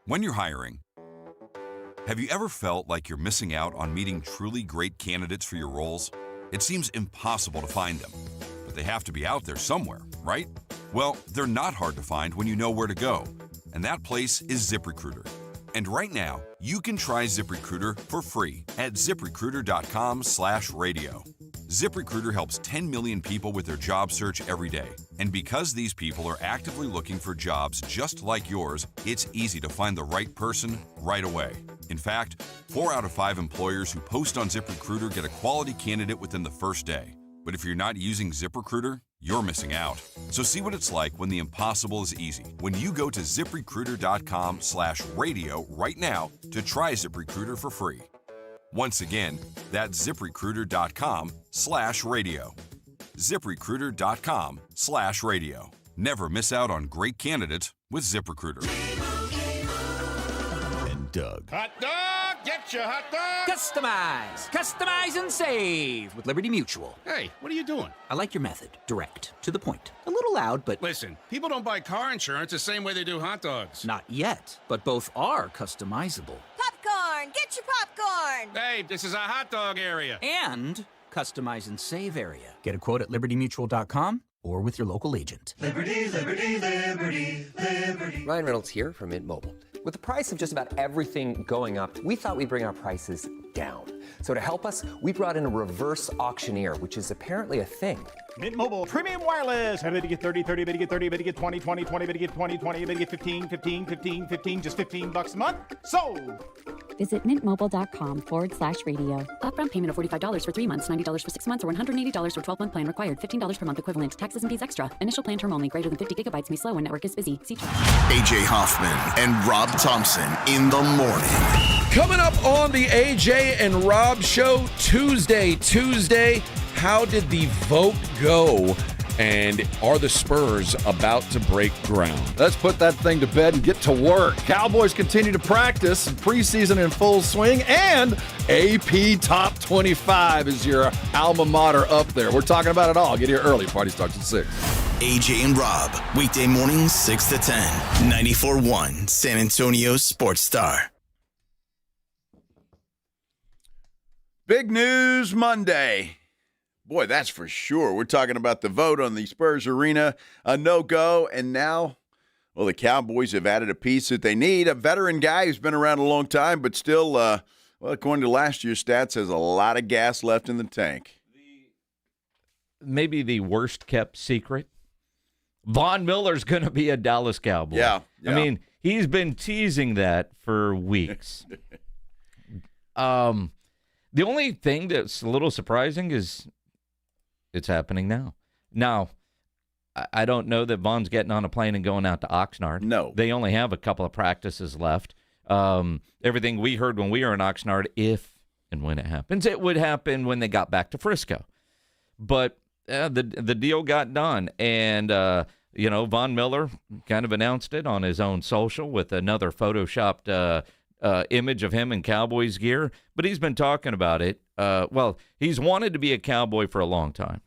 When you're hiring, have you ever felt like you're missing out on meeting truly great candidates for your roles? It seems impossible to find them, but they have to be out there somewhere, right? Well, they're not hard to find when you know where to go, and that place is ZipRecruiter. And right now, you can try ZipRecruiter for free at ZipRecruiter.com/radio. ZipRecruiter helps 10 million people with their job search every day. And because these people are actively looking for jobs just like yours, it's easy to find the right person right away. In fact, 4 out of 5 employers who post on ZipRecruiter get a quality candidate within the first day. But if you're not using ZipRecruiter, you're missing out. So see what it's like when the impossible is easy. When you go to ZipRecruiter.com/radio right now to try ZipRecruiter for free. Once again, that's ZipRecruiter.com/radio. ZipRecruiter.com/radio. Never miss out on great candidates with ZipRecruiter. And Doug. Hot dog! Get your hot dog! Customize and save with Liberty Mutual. Hey, what are you doing? I like your method. Direct, to the point. A little loud, but... Listen, people don't buy car insurance the same way they do hot dogs. Not yet, but both are customizable. Popcorn! Get your popcorn! Hey, this is a hot dog area. And customize and save area. Get a quote at libertymutual.com or with your local agent. Liberty, liberty, liberty, liberty. Ryan Reynolds here from Mint Mobile. With the price of just about everything going up, we thought we'd bring our prices down. So to help us, we brought in a reverse auctioneer, which is apparently a thing. Mint Mobile Premium Wireless. How to get 30, 30, bit to get 30, bit to get 20, 20, 20, bit to get 20, 20, bit to get 15, 15, 15, 15, just $15 a month? Sold! Visit mintmobile.com/radio. Upfront payment of $45 for 3 months, $90 for 6 months, or $180 for 12-month plan required. $15 per month equivalent. Taxes and fees extra. Initial plan term only. Greater than 50 gigabytes may slow when network is busy. See terms. AJ Hoffman and Rob Thompson in the morning. Coming up on the AJ and Rob Show Tuesday. How did the vote go? And are the Spurs about to break ground? Let's put that thing to bed and get to work. Cowboys continue to practice, preseason in full swing, and AP Top 25 is your alma mater up there. We're talking about it all. Get here early. Party starts at 6. AJ and Rob, weekday mornings 6 to 10, 94.1 San Antonio Sports Star. Big news Monday. Boy, that's for sure. We're talking about the vote on the Spurs Arena, a no-go, and now, well, the Cowboys have added a piece that they need, a veteran guy who's been around a long time, but still, well, according to last year's stats, has a lot of gas left in the tank. Maybe the worst-kept secret. Von Miller's going to be a Dallas Cowboy. Yeah. I mean, he's been teasing that for weeks. The only thing that's a little surprising is it's happening now. Now, I don't know that Von's getting on a plane and going out to Oxnard. No. They only have a couple of practices left. Everything we heard when we were in Oxnard, if and when it happens, it would happen when they got back to Frisco. But the deal got done. And, Von Miller kind of announced it on his own social with another Photoshopped image of him in Cowboys gear, but he's been talking about it. He's wanted to be a Cowboy for a long time.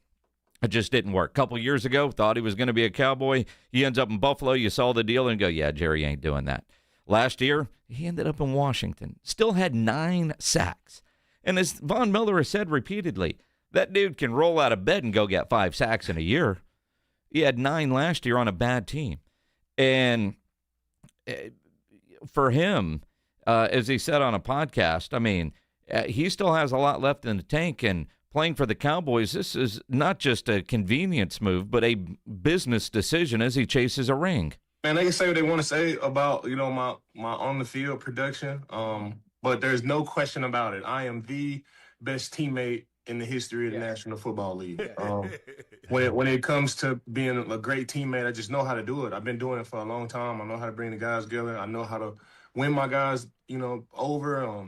It just didn't work. A couple years ago, thought he was going to be a Cowboy. He ends up in Buffalo. You saw the deal and go, yeah, Jerry ain't doing that. Last year, he ended up in Washington. Still had 9 sacks. And as Von Miller has said repeatedly, that dude can roll out of bed and go get 5 sacks in a year. He had 9 last year on a bad team. And for him, as he said on a podcast, I mean, he still has a lot left in the tank, and playing for the Cowboys, this is not just a convenience move, but a business decision as he chases a ring. Man, they can say what they want to say about, my on-the-field production, but there's no question about it. I am the best teammate in the history of the National Football League. When it comes to being a great teammate, I just know how to do it. I've been doing it for a long time. I know how to bring the guys together. I know how to win my guys, over.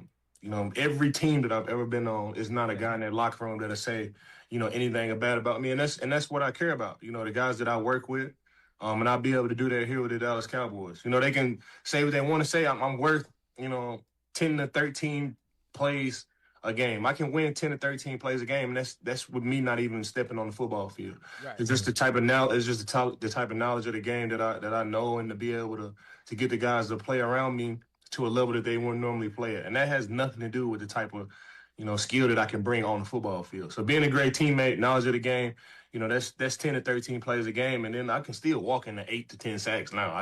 Every team that I've ever been on is not a guy in that locker room that'll say, anything bad about me. And that's what I care about. The guys that I work with, and I'll be able to do that here with the Dallas Cowboys. They can say what they want to say. I'm worth, 10 to 13 plays a game. I can win 10 to 13 plays a game, and that's with me not even stepping on the football field. Right. It's just the type of knowledge. It's just the type of knowledge of the game that I know, and to be able to get the guys to play around me to a level that they wouldn't normally play at. And that has nothing to do with the type of, skill that I can bring on the football field. So being a great teammate, knowledge of the game, that's 10 to 13 plays a game. And then I can still walk into 8 to 10 sacks now.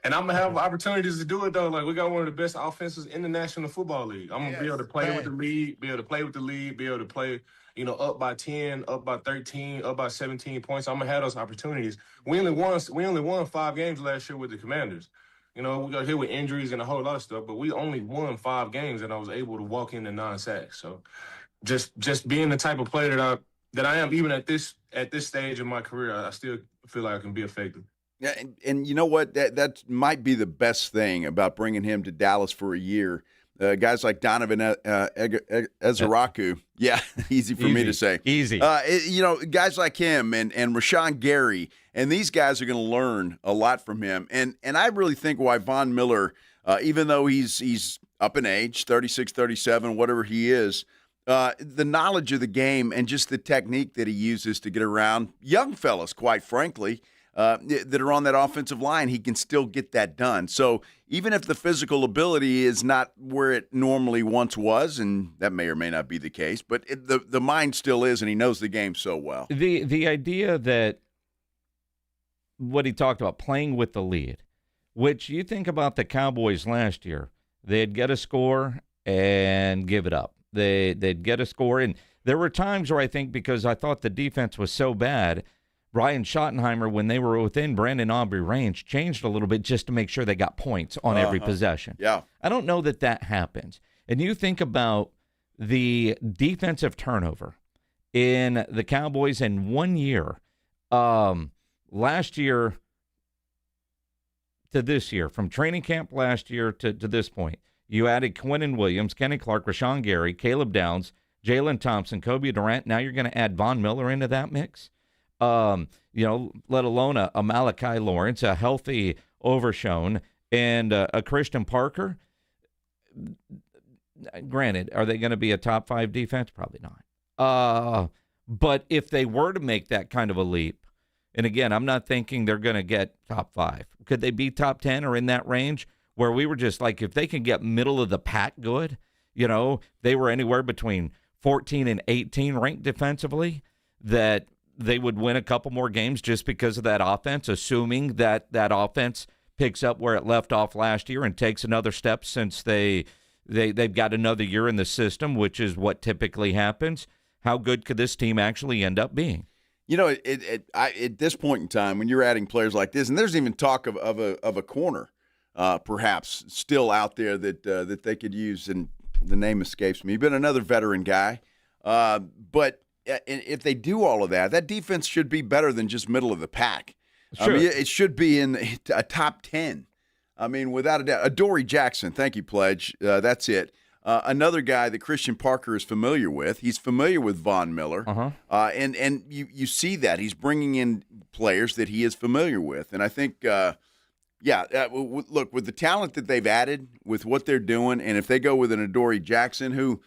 And I'm going to have opportunities to do it, though. Like, we got one of the best offenses in the National Football League. I'm going to be able to play with the lead, be able to play, up by 10, up by 13, up by 17 points. I'm going to have those opportunities. We only won 5 games last year with the Commanders. We got hit with injuries and a whole lot of stuff, but we only won 5 games, and I was able to walk into 9 sacks. So just being the type of player that I am, even at this stage of my career, I still feel like I can be effective. Yeah, and you know what? That might be the best thing about bringing him to Dallas for a year. Guys like Donovan Ezeraku, yeah, easy for me to say. Easy. Guys like him and Rashawn Gary, and these guys are going to learn a lot from him. And I really think why Von Miller, even though he's up in age, 36, 37, whatever he is, the knowledge of the game and just the technique that he uses to get around young fellas, quite frankly, that are on that offensive line, he can still get that done. So even if the physical ability is not where it normally once was, and that may or may not be the case, but the mind still is, and he knows the game so well. The idea that what he talked about, playing with the lead, which you think about the Cowboys last year, they'd get a score and give it up. They'd get a score. And there were times where I think because I thought the defense was so bad, Brian Schottenheimer, when they were within Brandon Aubrey range, changed a little bit just to make sure they got points on every possession. Yeah. I don't know that happens. And you think about the defensive turnover in the Cowboys in 1 year, last year to this year, from training camp last year to this point, you added Quinnen Williams, Kenny Clark, Rashawn Gary, Caleb Downs, Jalen Thompson, Kobe Durant. Now you're going to add Von Miller into that mix. Let alone a Malachi Lawrence, a healthy Overshown, and a Christian Parker. Granted, are they going to be a top 5 defense? Probably not. But if they were to make that kind of a leap, and again, I'm not thinking they're going to get top 5. Could they be top 10 or in that range where we were just like, if they can get middle of the pack good, they were anywhere between 14 and 18 ranked defensively, that they would win a couple more games just because of that offense, assuming that offense picks up where it left off last year and takes another step since they've got another year in the system, which is what typically happens. How good could this team actually end up being? At this point in time, when you're adding players like this, and there's even talk of a corner, perhaps still out there that they could use, and the name escapes me, but another veteran guy. But if they do all of that, that defense should be better than just middle of the pack. Sure. I mean, it should be in a top 10. I mean, without a doubt. Adoree Jackson, thank you, Pledge. That's it. Another guy that Christian Parker is familiar with. He's familiar with Von Miller. And you see that. He's bringing in players that he is familiar with. And I think, look, with the talent that they've added, with what they're doing, and if they go with an Adoree Jackson, who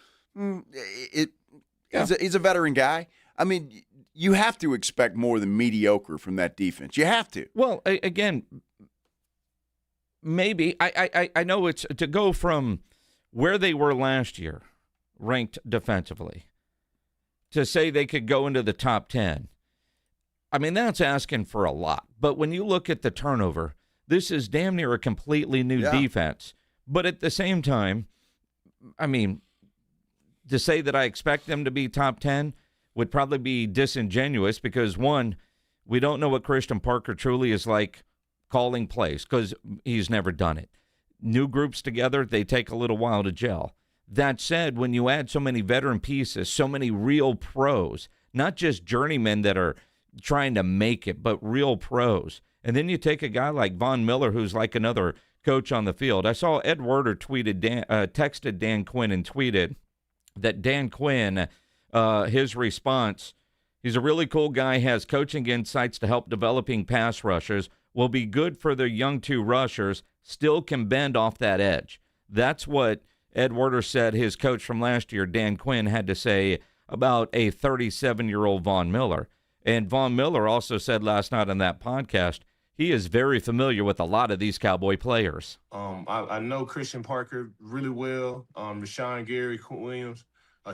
he's a veteran guy, I mean, you have to expect more than mediocre from that defense. You have to. Well, again, maybe. I know it's to go from where they were last year, ranked defensively, to say they could go into the top 10. I mean, that's asking for a lot. But when you look at the turnover, this is damn near a completely new defense. But at the same time, I mean, to say that I expect them to be top 10 would probably be disingenuous because, one, we don't know what Christian Parker truly is like calling plays because he's never done it. New groups together, they take a little while to gel. That said, when you add so many veteran pieces, so many real pros, not just journeymen that are trying to make it, but real pros, and then you take a guy like Von Miller, who's like another coach on the field. I saw Ed Werder texted Dan Quinn and tweeted that Dan Quinn, his response, he's a really cool guy, has coaching insights to help developing pass rushers, will be good for their young 2 rushers, still can bend off that edge. That's what Ed Werder said his coach from last year, Dan Quinn, had to say about a 37-year-old Von Miller. And Von Miller also said last night on that podcast, he is very familiar with a lot of these Cowboy players. I know Christian Parker really well, Rashawn Gary, Quinn Williams,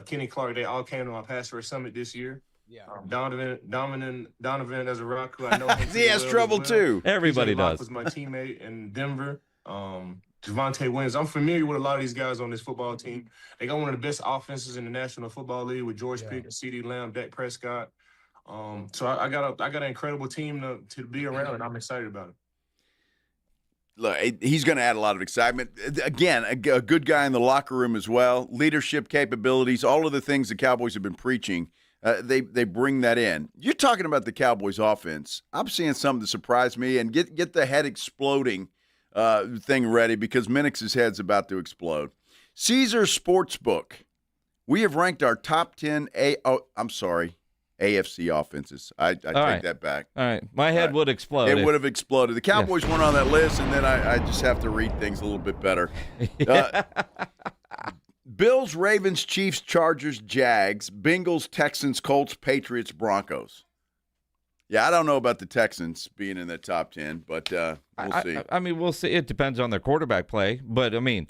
Kenny Clark. They all came to my Pass Rush Summit this year. Yeah, Donovan as a rock, who I know he has trouble too. Everybody does. Was my teammate in Denver. Javonte Williams. I'm familiar with a lot of these guys on this football team. They got one of the best offenses in the National Football League with George Pickens, CeeDee Lamb, Dak Prescott. So I got an incredible team to be around, and I'm excited about it. Look, he's going to add a lot of excitement. Again, a good guy in the locker room as well. Leadership capabilities, all of the things the Cowboys have been preaching. They bring that in. You're talking about the Cowboys offense. I'm seeing something to surprise me, and get the head exploding thing ready because Minix's head's about to explode. Caesar Sportsbook. We have ranked our top 10 AFC offenses. I take that back. All right. My head would explode. It would have exploded. The Cowboys weren't on that list, and then I just have to read things a little bit better. Bills, Ravens, Chiefs, Chargers, Jags, Bengals, Texans, Colts, Patriots, Broncos. Yeah, I don't know about the Texans being in the top 10, but we'll see. I mean, we'll see. It depends on their quarterback play, but, I mean,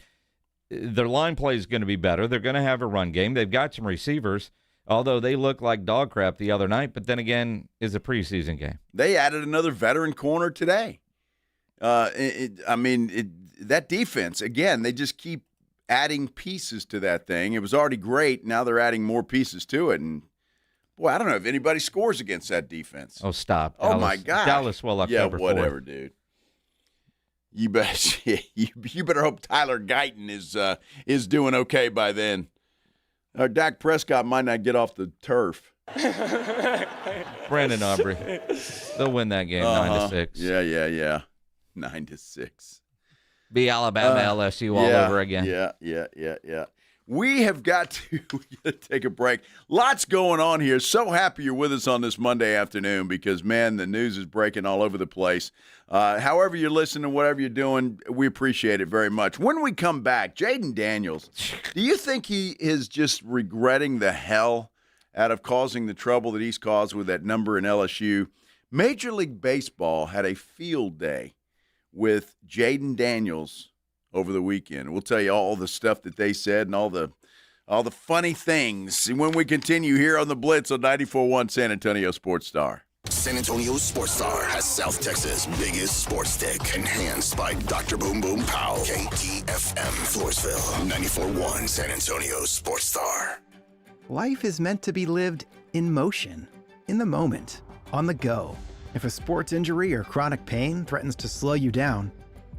their line play is going to be better. They're going to have a run game. They've got some receivers, although they looked like dog crap the other night, but then again, it's a preseason game. They added another veteran corner today. That defense, again, they just keep adding pieces to that thing. It was already great. Now they're adding more pieces to it. And, boy, I don't know if anybody scores against that defense. Oh, stop. Oh, my God. Dallas will October 4th. Yeah, whatever, dude. You better hope Tyler Guyton is doing okay by then. Dak Prescott might not get off the turf. Brandon Aubrey. They'll win that game 9-6. Yeah. 9-6. Be Alabama, LSU all over again. Yeah. We have got to take a break. Lots going on here. So happy you're with us on this Monday afternoon because, man, the news is breaking all over the place. However you're listening, whatever you're doing, we appreciate it very much. When we come back, Jaden Daniels, do you think he is just regretting the hell out of causing the trouble that he's caused with that number in LSU? Major League Baseball had a field day with Jaden Daniels over the weekend. We'll tell you all the stuff that they said and all the funny things when we continue here on the Blitz on 94.1 San Antonio Sports Star. San Antonio Sports Star has South Texas' biggest sports stick, enhanced by Dr. Boom Boom Pow. KTFM Floresville, 94.1 San Antonio Sports Star. Life is meant to be lived in motion, in the moment, on the go. If a sports injury or chronic pain threatens to slow you down,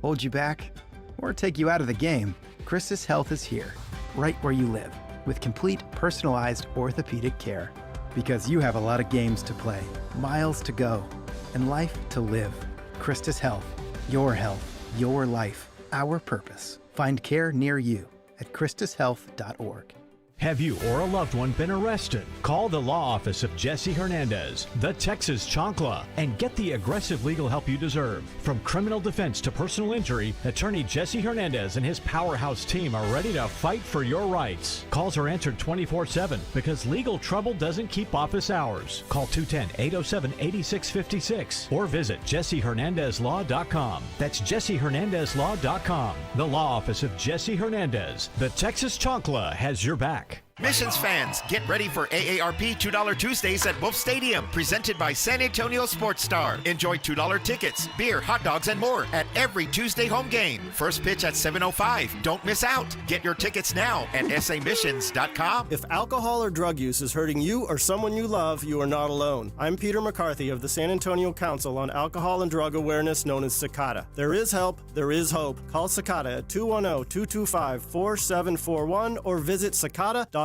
hold you back, or take you out of the game, Christus Health is here, right where you live, with complete personalized orthopedic care. Because you have a lot of games to play, miles to go, and life to live. Christus Health, your life, our purpose. Find care near you at christushealth.org. Have you or a loved one been arrested? Call the law office of Jesse Hernandez, the Texas Chancla, and get the aggressive legal help you deserve. From criminal defense to personal injury, attorney Jesse Hernandez and his powerhouse team are ready to fight for your rights. Calls are answered 24/7 because legal trouble doesn't keep office hours. Call 210-807-8656 or visit jessehernandezlaw.com. That's jessehernandezlaw.com. The law office of Jesse Hernandez, the Texas Chancla, has your back. Missions fans, get ready for AARP $2 Tuesdays at Wolf Stadium, presented by San Antonio Sports Star. Enjoy $2 tickets, beer, hot dogs, and more at every Tuesday home game. First pitch at 7:05. Don't miss out. Get your tickets now at samissions.com. If alcohol or drug use is hurting you or someone you love, you are not alone. I'm Peter McCarthy of the San Antonio Council on Alcohol and Drug Awareness, known as CICADA. There is help, there is hope. Call CICADA at 210-225-4741 or visit CICADA.org.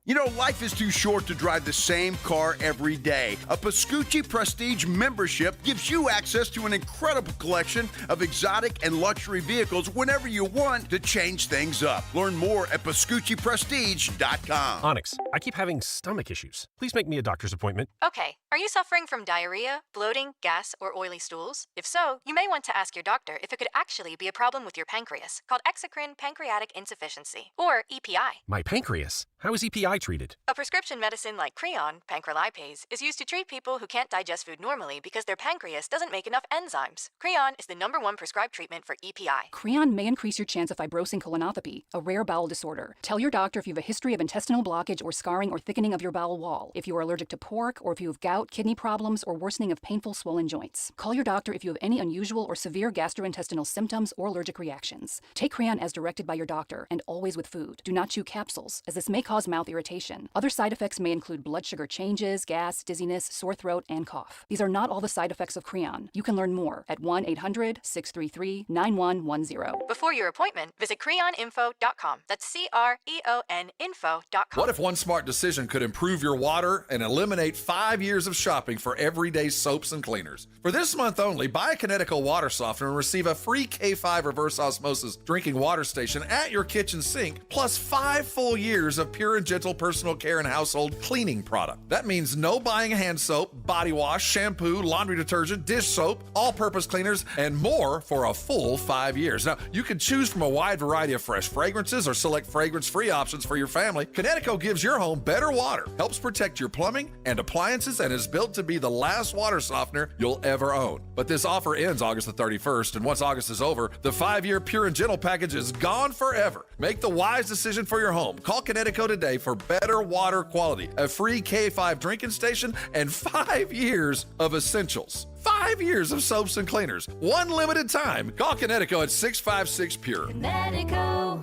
You know, life is too short to drive the same car every day. A Pascucci Prestige membership gives you access to an incredible collection of exotic and luxury vehicles whenever you want to change things up. Learn more at PascucciPrestige.com. Onyx, I keep having stomach issues. Please make me a doctor's appointment. Okay, are you suffering from diarrhea, bloating, gas, or oily stools? If so, you may want to ask your doctor if it could actually be a problem with your pancreas, called exocrine pancreatic insufficiency, or EPI. My pancreas? How is EPI treated? A prescription medicine like Creon, pancrelipase, is used to treat people who can't digest food normally because their pancreas doesn't make enough enzymes. Creon is the #1 prescribed treatment for EPI. Creon may increase your chance of fibrosing colonopathy, a rare bowel disorder. Tell your doctor if you have a history of intestinal blockage or scarring or thickening of your bowel wall, if you are allergic to pork, or if you have gout, kidney problems, or worsening of painful swollen joints. Call your doctor if you have any unusual or severe gastrointestinal symptoms or allergic reactions. Take Creon as directed by your doctor and always with food. Do not chew capsules, as this may cause mouth irritation. Other side effects may include blood sugar changes, gas, dizziness, sore throat, and cough. These are not all the side effects of Creon. You can learn more at 1-800-633-9110. Before your appointment, visit creoninfo.com. That's CREON info.com. What if one smart decision could improve your water and eliminate 5 years of shopping for everyday soaps and cleaners? For this month only, buy a Connecticut water softener and receive a free K5 reverse osmosis drinking water station at your kitchen sink, plus 5 full years of pure and gentle personal care and household cleaning product. That means no buying hand soap, body wash, shampoo, laundry detergent, dish soap, all-purpose cleaners, and more for a full 5 years. Now, you can choose from a wide variety of fresh fragrances or select fragrance-free options for your family. Connecticut gives your home better water, helps protect your plumbing and appliances, and is built to be the last water softener you'll ever own. But this offer ends August the 31st, and once August is over, the 5-year Pure and Gentle package is gone forever. Make the wise decision for your home. Call Connecticut today for better water quality, a free K5 drinking station, and 5 years of essentials. 5 years of soaps and cleaners. One limited time. Call Connecticut at 656-PURE. Connecticut.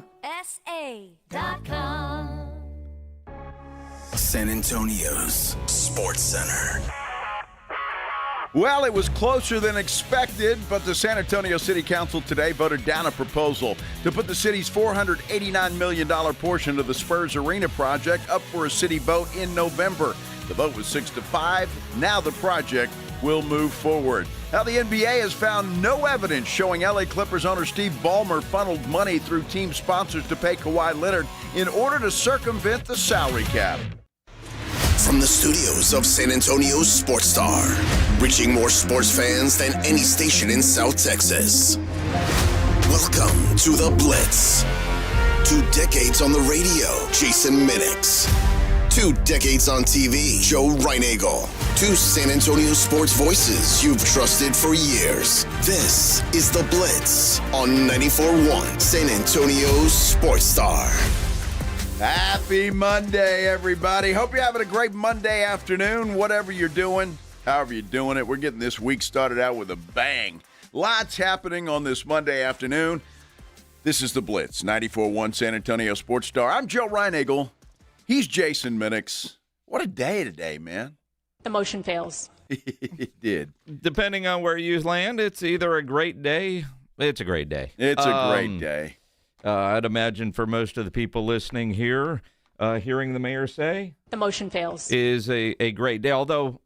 San Antonio's Sports Center. Well, it was closer than expected, but the San Antonio City Council today voted down a proposal to put the city's $489 million portion of the Spurs Arena project up for a city vote in November. The vote was 6-5. Now the project will move forward. Now, the NBA has found no evidence showing LA Clippers owner Steve Ballmer funneled money through team sponsors to pay Kawhi Leonard in order to circumvent the salary cap. From the studios of San Antonio's Sports Star, reaching more sports fans than any station in South Texas. Welcome to the Blitz. 2 decades on the radio, Jason Minix. 2 decades on TV, Joe Reinagel. 2 San Antonio sports voices you've trusted for years. This is the Blitz on 94.1 San Antonio's Sports Star. Happy Monday, everybody. Hope you're having a great Monday afternoon, whatever you're doing, however you're doing it. We're getting this week started out with a bang. Lots happening on this Monday afternoon. This is the Blitz, 94.1 San Antonio Sports Star. I'm Joe Reinagel. He's Jason Minix. What a day today, man. The motion fails. It did. Depending on where you land, it's either a great day. It's a great day. It's a great day. I'd imagine for most of the people listening here, hearing the mayor say, the motion fails, is a great day, although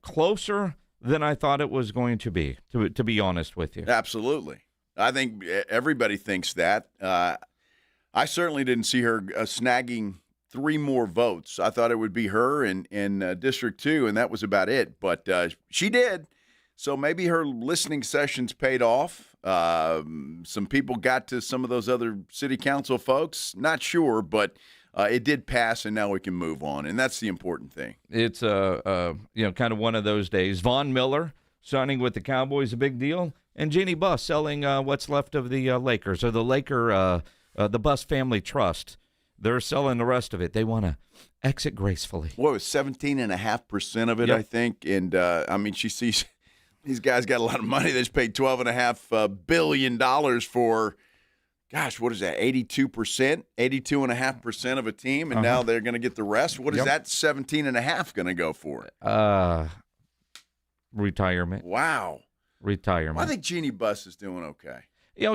closer than I thought it was going to be honest with you. Absolutely. I think everybody thinks that. I certainly didn't see her snagging 3 more votes. I thought it would be her in District 2, and that was about it. But she did. So maybe her listening sessions paid off. Some people got to some of those other city council folks. Not sure, but it did pass, and now we can move on, and that's the important thing. It's kind of one of those days. Von Miller signing with the Cowboys, a big deal, and Jeannie Buss selling what's left of the Lakers, or the Buss Family Trust. They're selling the rest of it. They want to exit gracefully. What was 17.5% of it, yep. I think, and I mean, she sees. These guys got a lot of money. They just paid $12.5 billion for, gosh, what is that, 82%? 82.5% of a team, and now they're going to get the rest? What is that 17.5 going to go for? Retirement. Wow. Retirement. Well, I think Jeannie Buss is doing okay.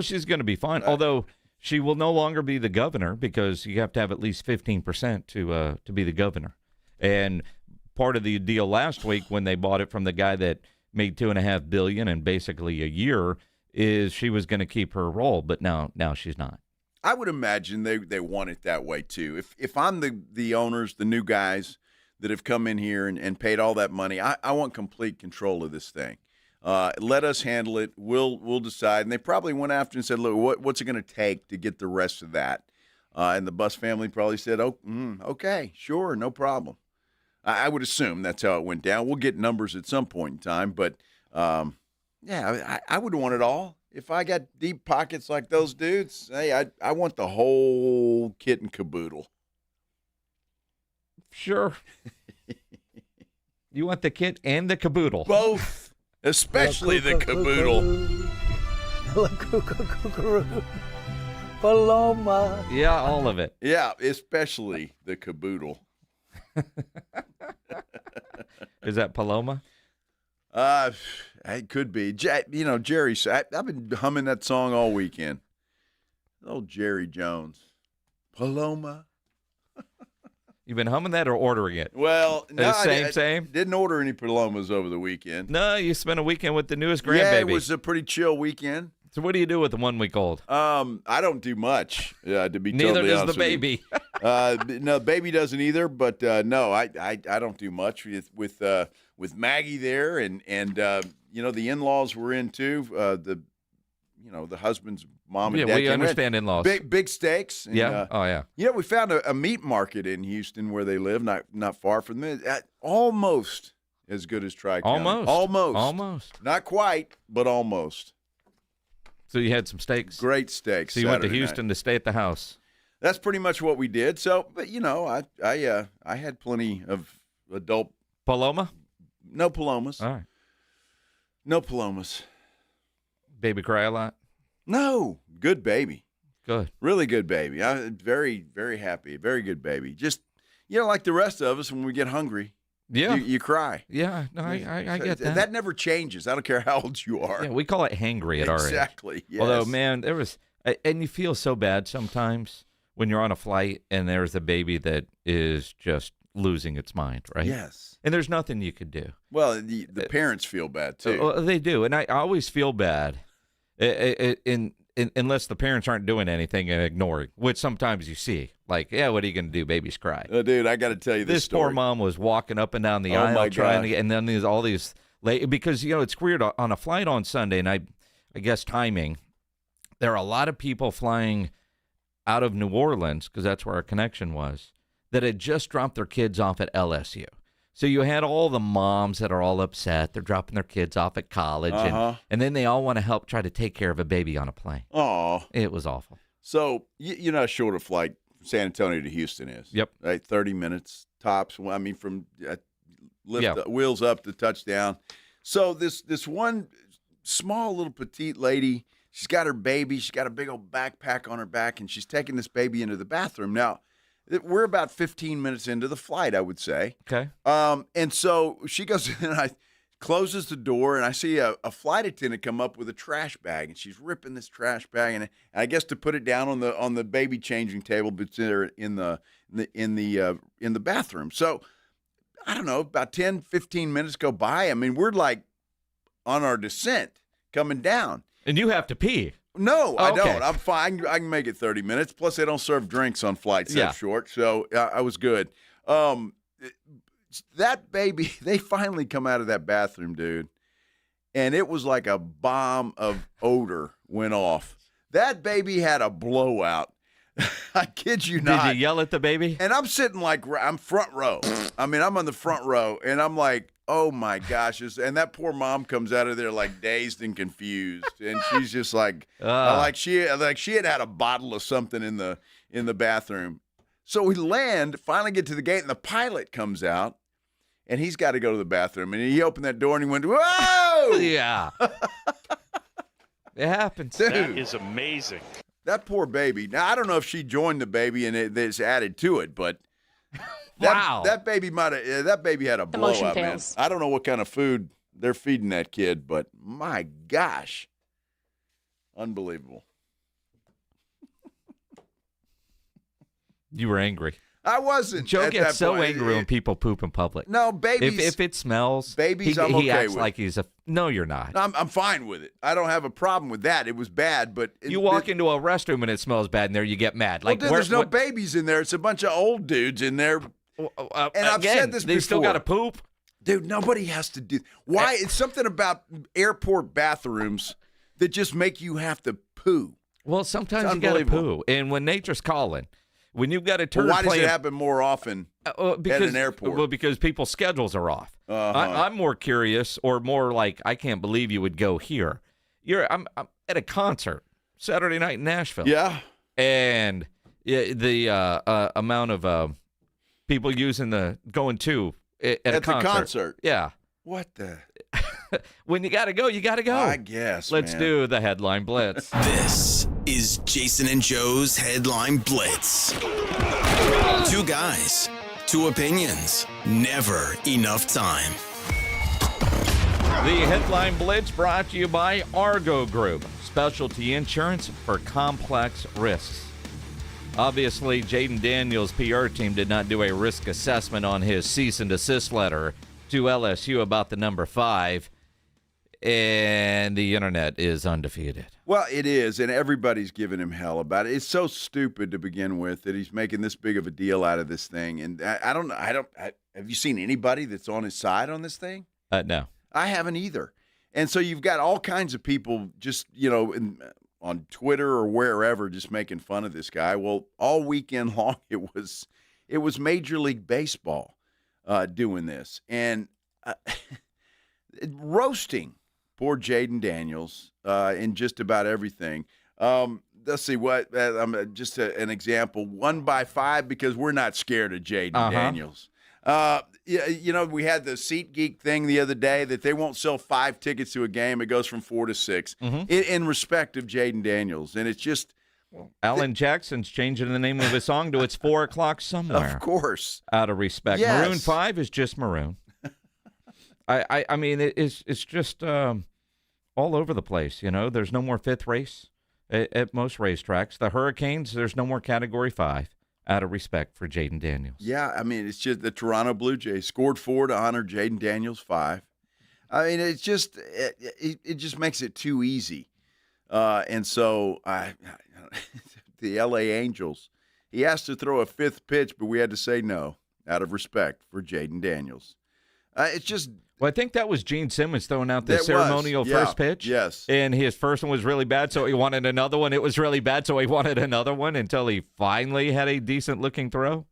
She's going to be fine, although she will no longer be the governor because you have to have at least 15% to be the governor. And part of the deal last week when they bought it from the guy that made $2.5 billion in basically a year, is she was going to keep her role, but now she's not. I would imagine they want it that way too. If I'm the owners, the new guys that have come in here and paid all that money, I want complete control of this thing. Let us handle it. We'll decide. And they probably went after and said, look, what's it going to take to get the rest of that? And the Buss family probably said, okay, sure, no problem. I would assume that's how it went down. We'll get numbers at some point in time, but I would want it all. If I got deep pockets like those dudes, hey, I want the whole kit and caboodle. Sure. You want the kit and the caboodle. Both, especially the caboodle. Paloma. Yeah, all of it. Yeah, especially the caboodle. Is that Paloma? It could be. Jerry, I've been humming that song all weekend. Old Jerry Jones. Paloma. You've been humming that or ordering it? Well, no, same. Didn't order any Palomas over the weekend. No, you spent a weekend with the newest grandbaby. Yeah, it was a pretty chill weekend. So what do you do with the 1 week old? I don't do much. To be neither totally does honest the baby. No, baby doesn't either. But no, I don't do much with Maggie there, and the in-laws were in too. The husband's mom and dad. Yeah, we understand in-laws. Big steaks. And, yeah. We found a meat market in Houston where they live, not far from them. Almost as good as Tri-County. Almost. Not quite, but almost. So you had some steaks? Great steaks. So you went to Houston to stay at the house? That's pretty much what we did. So, but I had plenty of adult Paloma. No Palomas. All right. No Palomas. Baby cry a lot? No. Good baby. Good. Really good baby. I'm very, very happy. Very good baby. Just, like the rest of us, when we get hungry, you cry. Yeah, no, I get that. That never changes. I don't care how old you are. Yeah, we call it hangry at our age. Exactly, yes. Although, man, and you feel so bad sometimes when you're on a flight and there's a baby that is just losing its mind, right? Yes. And there's nothing you could do. Well, the parents feel bad, too. They do, and I always feel bad unless the parents aren't doing anything and ignoring, which sometimes you see. Like, yeah, what are you going to do? Babies cry. Dude, I got to tell you this story. Poor mom was walking up and down the aisle trying to, and then there's all these, because, it's weird on a flight on Sunday, and I guess timing, there are a lot of people flying out of New Orleans, because that's where our connection was, that had just dropped their kids off at LSU. So you had all the moms that are all upset. They're dropping their kids off at college, and then they all want to help try to take care of a baby on a plane. Oh, it was awful. So you know how short a flight San Antonio to Houston is? Yep. Right, 30 minutes tops. I mean, from wheels up to touchdown. So this one small little petite lady, she's got her baby. She's got a big old backpack on her back, and she's taking this baby into the bathroom. Now, we're about 15 minutes into the flight, I would say. Okay. And so she goes in and closes the door, and I see a flight attendant come up with a trash bag, and she's ripping this trash bag, and I guess to put it down on the baby changing table, but in the bathroom. So I don't know, about 10, 15 minutes go by. I mean, we're like on our descent coming down, and you have to pee. No, I don't. I'm fine. I can make it 30 minutes. Plus, they don't serve drinks on flights that short, so I was good. That baby, they finally come out of that bathroom, dude, and it was like a bomb of odor went off. That baby had a blowout. I kid you not. Did you yell at the baby? And I'm sitting I'm front row. I mean, I'm on the front row, and I'm like, oh my gosh! And that poor mom comes out of there like dazed and confused, and she's just like she had a bottle of something in the bathroom. So we finally get to the gate, and the pilot comes out, and he's got to go to the bathroom, and he opened that door and he went, whoa! Yeah, it happens. Dude, that is amazing. That poor baby. Now I don't know if she joined the baby and it's added to it, but. Wow. That baby had a blowout, man. I don't know what kind of food they're feeding that kid, but my gosh. Unbelievable. You were angry. I wasn't. Joe gets so angry when people poop in public. No, babies. If it smells, babies, he acts like he's no, you're not. I'm fine with it. I don't have a problem with that. It was bad, but you walk into a restroom and it smells bad in there, you get mad. Like, well, there's no babies in there. It's a bunch of old dudes in there. And I've said this before. They still got to poop? Dude, nobody has to do. Why? It's something about airport bathrooms that just make you have to poo. Well, sometimes you got to poo. And when nature's calling, when you've got a turd why does it happen more often at an airport? Well, because people's schedules are off. I'm more curious, or more like, I can't believe you would go here. I'm at a concert Saturday night in Nashville. Yeah. And the amount of people going to at a concert. The concert. Yeah. What the? When you got to go, you got to go. I guess. Let's do the Headline Blitz. This is Jason and Joe's Headline Blitz. Two guys, two opinions, never enough time. The Headline Blitz brought to you by Argo Group, specialty insurance for complex risks. Obviously, Jaden Daniels' PR team did not do a risk assessment on his cease and desist letter to LSU about the number 5, and the internet is undefeated. Well, it is, and everybody's giving him hell about it. It's so stupid to begin with that he's making this big of a deal out of this thing. And I don't know. Have you seen anybody that's on his side on this thing? No. I haven't either. And so you've got all kinds of people just, on Twitter or wherever just making fun of this guy. Well, all weekend long it was Major League Baseball doing this and roasting poor Jaden Daniels in just about everything. Let's see what just an example. 1x5 because we're not scared of Jaden Daniels. We had the SeatGeek thing the other day that they won't sell 5 tickets to a game. It goes from 4 to 6 in respect of Jaden Daniels. And it's just, Alan Jackson's changing the name of his song to It's 4 O'Clock Somewhere. Of course. Out of respect. Yes. Maroon 5 is just Maroon. I mean, it's just all over the place, you know. There's no more fifth race at most racetracks. The Hurricanes, there's no more Category 5 out of respect for Jaden Daniels. Yeah, I mean, it's just the Toronto Blue Jays scored 4 to honor Jaden Daniels 5. I mean, it's just it just makes it too easy. And so the L.A. Angels, he asked to throw a fifth pitch, but we had to say no out of respect for Jaden Daniels. It's just – well, I think that was Gene Simmons throwing out the ceremonial first pitch. Yes. And his first one was really bad, so he wanted another one. It was really bad, so he wanted another one until he finally had a decent-looking throw.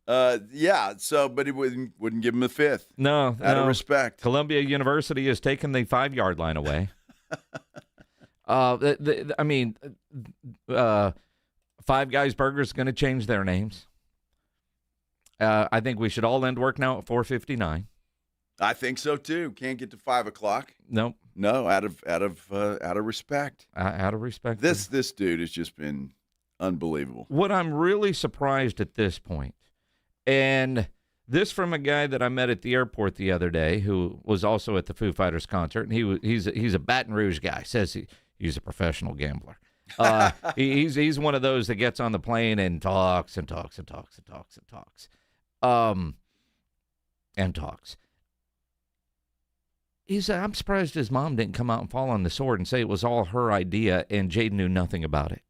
Yeah, so but he wouldn't give him a fifth. No. Out of respect. Columbia University has taken the 5-yard line away. I mean, Five Guys Burgers is going to change their names. I think we should all end work now at 4:59. I think so too. Can't get to 5 o'clock. Nope. No, out of respect. Out of respect. This dude has just been unbelievable. What I'm really surprised at this point, and this from a guy that I met at the airport the other day, who was also at the Foo Fighters concert, and he's a Baton Rouge guy. Says he's a professional gambler. He's one of those that gets on the plane and talks and talks and talks and talks and talks, and talks. He said, I'm surprised his mom didn't come out and fall on the sword and say it was all her idea and Jaden knew nothing about it.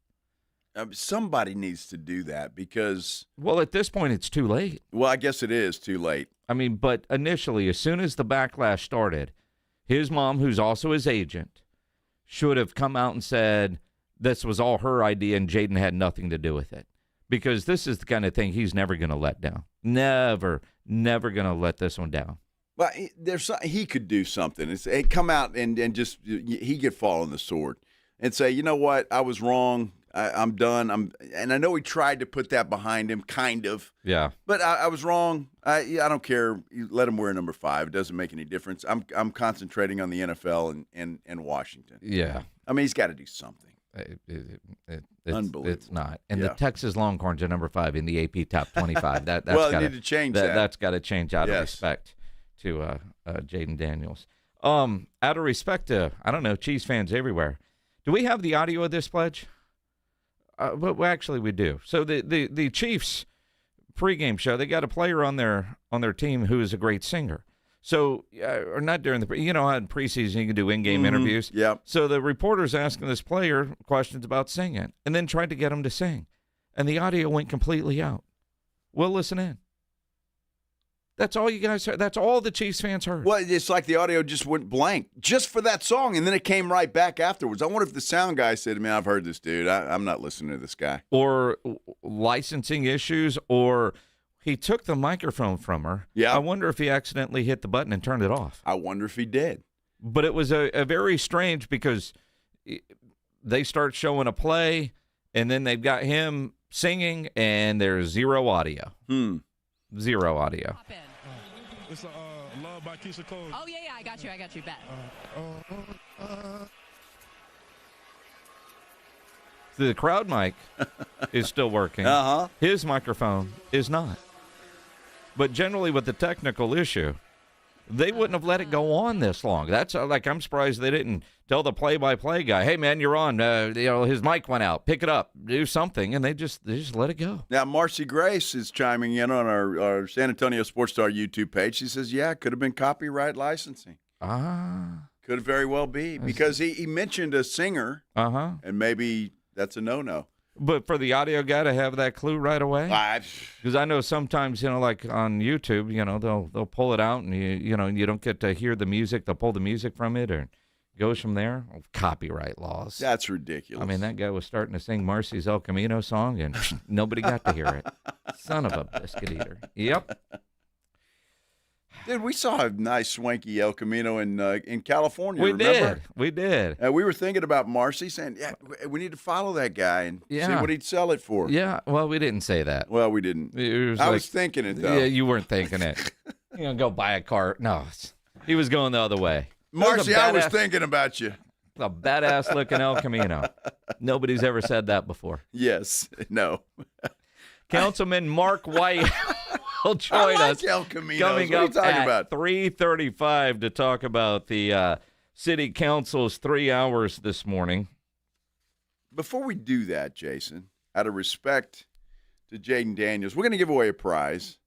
Somebody needs to do that because... Well, at this point, it's too late. Well, I guess it is too late. I mean, but initially, as soon as the backlash started, his mom, who's also his agent, should have come out and said this was all her idea and Jaden had nothing to do with it. Because this is the kind of thing he's never going to let down. Never going to let this one down. Well, he could do something. Come out and just he could fall on the sword and say, you know what, I was wrong. I'm done. And I know he tried to put that behind him, kind of. Yeah. But I was wrong. I don't care. You let him wear number 5. It doesn't make any difference. I'm concentrating on the NFL and Washington. Yeah. I mean, he's got to do something. It's unbelievable. It's not. And the Texas Longhorns are number 5 in the AP Top 25. That's well, gotta, need to change that. That's got to change out of respect to Jaden Daniels. Out of respect to, I don't know, Chiefs fans everywhere. Do we have the audio of this pledge? But actually, we do. So the Chiefs pregame show, they got a player on their team who is a great singer. So, or not during the, you know how in preseason you can do in-game interviews? Yeah. So the reporter's asking this player questions about singing and then tried to get him to sing. And the audio went completely out. We'll listen in. That's all you guys heard. That's all the Chiefs fans heard. Well, it's like the audio just went blank just for that song, and then it came right back afterwards. I wonder if the sound guy said, man, I've heard this dude. I'm not listening to this guy. Or licensing issues, or he took the microphone from her. Yeah. I wonder if he accidentally hit the button and turned it off. I wonder if he did. But it was a very strange because they start showing a play, and then they've got him singing, and there's zero audio. Zero audio. It's Love by Keisha Cole. Oh, yeah, I got you, bet. The crowd mic is still working. His microphone is not. But generally with the technical issue, they wouldn't have let it go on this long. That's like, I'm surprised they didn't tell the play-by-play guy, hey, man, you're on. His mic went out. Pick it up. Do something. And they just let it go. Now, Marcy Grace is chiming in on our San Antonio Sports Star YouTube page. She says, yeah, it could have been copyright licensing. Could very well be. Because he mentioned a singer. And maybe that's a no-no. But for the audio guy to have that clue right away, because I know sometimes, like on YouTube, they'll pull it out and you don't get to hear the music. They'll pull the music from it or it goes from there. Copyright laws. That's ridiculous. I mean, that guy was starting to sing Marcy's El Camino song and nobody got to hear it. Son of a biscuit eater. Yep. Dude, we saw a nice swanky El Camino in California. We remember? We did. We were thinking about Marcy saying, yeah, we need to follow that guy and see what he'd sell it for. Yeah, well, we didn't say that. Well, we didn't. I was thinking it, though. Yeah, you weren't thinking it. Go buy a car. No, he was going the other way. Marcy, I was thinking about you. A badass-looking El Camino. Nobody's ever said that before. Yes. No. Councilman Mark White will join us El Caminos. coming What are you up talking at about? 3:35 to talk about the City Council's 3 hours this morning. Before we do that, Jason, out of respect to Jaden Daniels, we're going to give away a prize,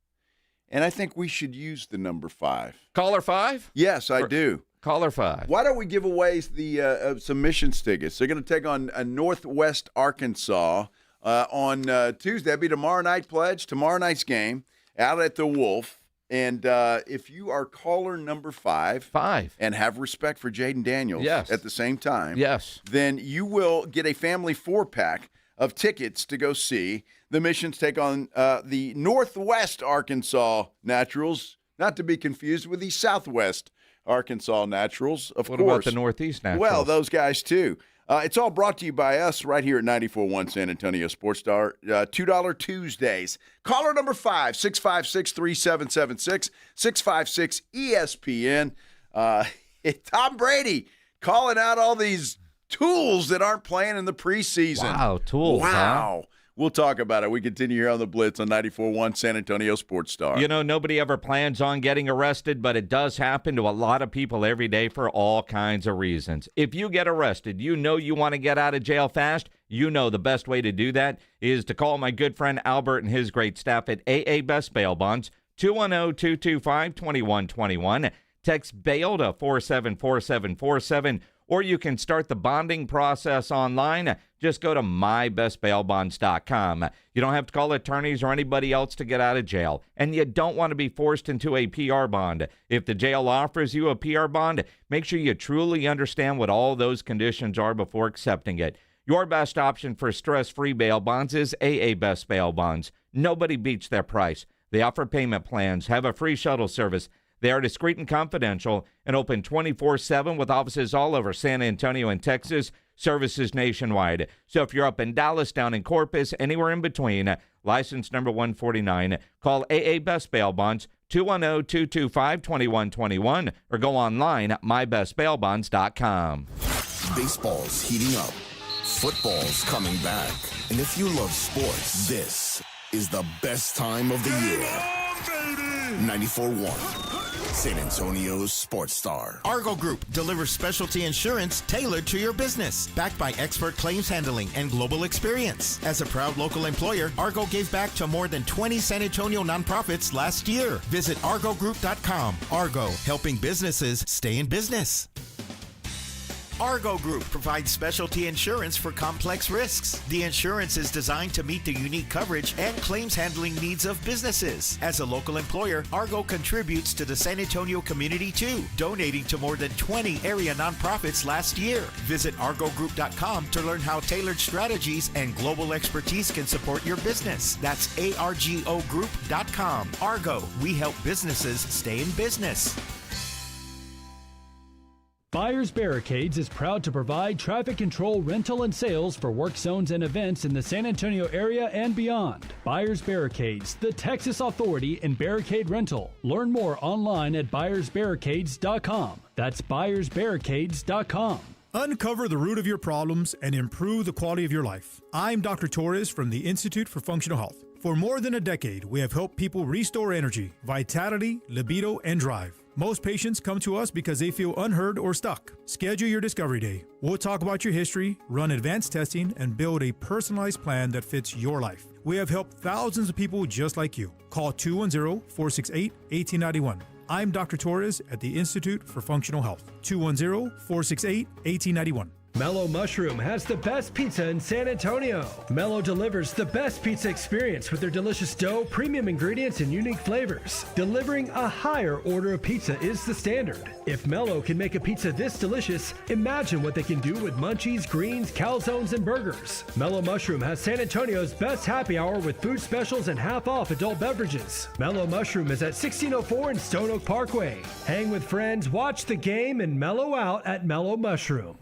and I think we should use the number 5. Caller 5? Yes, I do. Caller 5. Why don't we give away the submissions tickets? They're going to take on Northwest Arkansas on Tuesday. That'll be tomorrow night pledge, tomorrow night's game out at the Wolf. And if you are caller number 5 and have respect for Jaden Daniels at the same time, then you will get a family 4-pack of tickets to go see the Missions take on the Northwest Arkansas Naturals, not to be confused with the Southwest Arkansas Naturals, of course. What about the Northeast Naturals? Well, those guys too. It's all brought to you by us right here at 94.1 San Antonio Sports Star. $2 Tuesdays. Caller number 5, 656-3776, 656-ESPN. Tom Brady calling out all these tools that aren't playing in the preseason. Wow, tools. Wow. Huh? We'll talk about it. We continue here on the Blitz on 94.1 San Antonio Sports Star. You know, nobody ever plans on getting arrested, but it does happen to a lot of people every day for all kinds of reasons. If you get arrested, you know you want to get out of jail fast. You know the best way to do that is to call my good friend Albert and his great staff at AA Best Bail Bonds, 210-225-2121. Text bail to 474747. Or you can start the bonding process online. Just go to mybestbailbonds.com. You don't have to call attorneys or anybody else to get out of jail. And you don't want to be forced into a PR bond. If the jail offers you a PR bond, make sure you truly understand what all those conditions are before accepting it. Your best option for stress-free bail bonds is AA Best Bail Bonds. Nobody beats their price. They offer payment plans, have a free shuttle service. They are discreet and confidential and open 24/7 with offices all over San Antonio and Texas, services nationwide. So if you're up in Dallas, down in Corpus, anywhere in between, license number 149, call AA Best Bail Bonds, 210-225-2121, or go online at mybestbailbonds.com. Baseball's heating up. Football's coming back. And if you love sports, this is the best time of the year. 94.1. San Antonio's Sports Star. Argo Group delivers specialty insurance tailored to your business, backed by expert claims handling and global experience. As a proud local employer, Argo gave back to more than 20 San Antonio nonprofits last year. Visit argogroup.com. Argo, helping businesses stay in business. Argo Group provides specialty insurance for complex risks. The insurance is designed to meet the unique coverage and claims handling needs of businesses. As a local employer, Argo contributes to the San Antonio community too, donating to more than 20 area nonprofits last year. Visit argogroup.com to learn how tailored strategies and global expertise can support your business. That's argogroup.com. Argo, we help businesses stay in business. Buyers Barricades is proud to provide traffic control, rental, and sales for work zones and events in the San Antonio area and beyond. Buyers Barricades, the Texas authority in barricade rental. Learn more online at buyersbarricades.com. That's buyersbarricades.com. Uncover the root of your problems and improve the quality of your life. I'm Dr. Torres from the Institute for Functional Health. For more than a decade, we have helped people restore energy, vitality, libido, and drive. Most patients come to us because they feel unheard or stuck. Schedule your Discovery Day. We'll talk about your history, run advanced testing, and build a personalized plan that fits your life. We have helped thousands of people just like you. Call 210-468-1891. I'm Dr. Torres at the Institute for Functional Health. 210-468-1891. Mellow Mushroom has the best pizza in San Antonio. Mellow delivers the best pizza experience with their delicious dough, premium ingredients, and unique flavors. Delivering a higher order of pizza is the standard. If Mellow can make a pizza this delicious, imagine what they can do with munchies, greens, calzones, and burgers. Mellow Mushroom has San Antonio's best happy hour with food specials and half-off adult beverages. Mellow Mushroom is at 1604 in Stone Oak Parkway. Hang with friends, watch the game, and mellow out at Mellow Mushroom.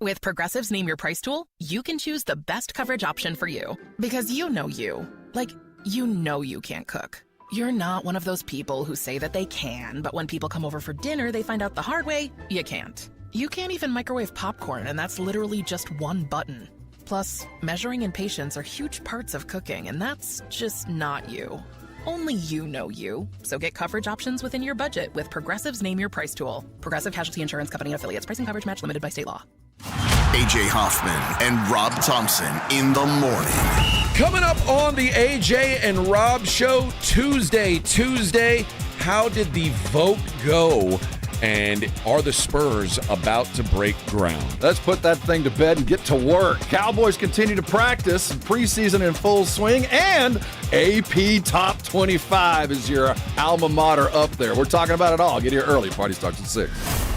With Progressive's Name Your Price tool, you can choose the best coverage option for you. Because you know you. Like, you know you can't cook. You're not one of those people who say that they can, but when people come over for dinner, they find out the hard way, you can't. You can't even microwave popcorn, and that's literally just one button. Plus, measuring and patience are huge parts of cooking, and that's just not you. Only you know you. So get coverage options within your budget with Progressive's Name Your Price tool. Progressive Casualty Insurance Company and affiliates. Price and coverage match limited by state law. AJ Hoffman and Rob Thompson in the morning. Coming up on the AJ and Rob Show Tuesday, how did the vote go? And are the Spurs about to break ground? Let's put that thing to bed and get to work. Cowboys continue to practice, preseason in full swing, and AP Top 25 is your alma mater up there. We're talking about it all. Get here early. Party starts at 6.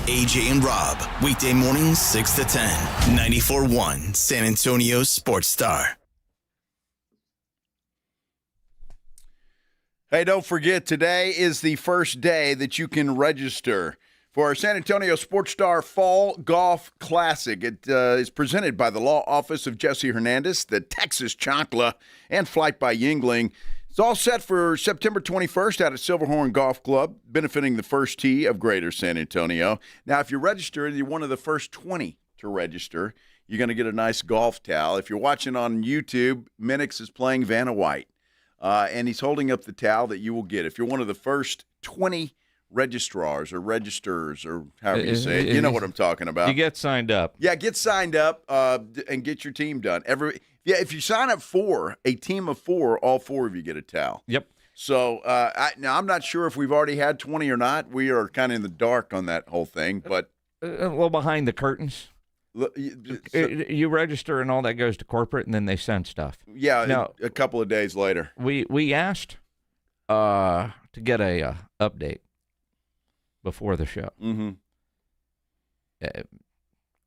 AJ and Rob, weekday mornings 6 to 10, 94.1 San Antonio Sports Star. Hey, don't forget, today is the first day that you can register for our San Antonio Sports Star Fall Golf Classic. It is presented by the law office of Jesse Hernandez, the Texas Chancla, and Flight by Yingling. It's all set for September 21st out at Silverhorn Golf Club, benefiting the First Tee of Greater San Antonio. Now, if you're registered, you're one of the first 20 to register. You're going to get a nice golf towel. If you're watching on YouTube, Minix is playing Vanna White, and he's holding up the towel that you will get. If you're one of the first 20 registrars or registers or however you say it, you know what I'm talking about. You get signed up. Yeah, get signed up and get your team done. If you sign up for a team of 4, all 4 of you get a towel. Yep. So now I'm not sure if we've already had 20 or not. We are kind of in the dark on that whole thing, but well, behind the curtains. You register and all that goes to corporate, and then they send stuff. Yeah, now, a couple of days later. We asked to get a update before the show. Mm-hmm.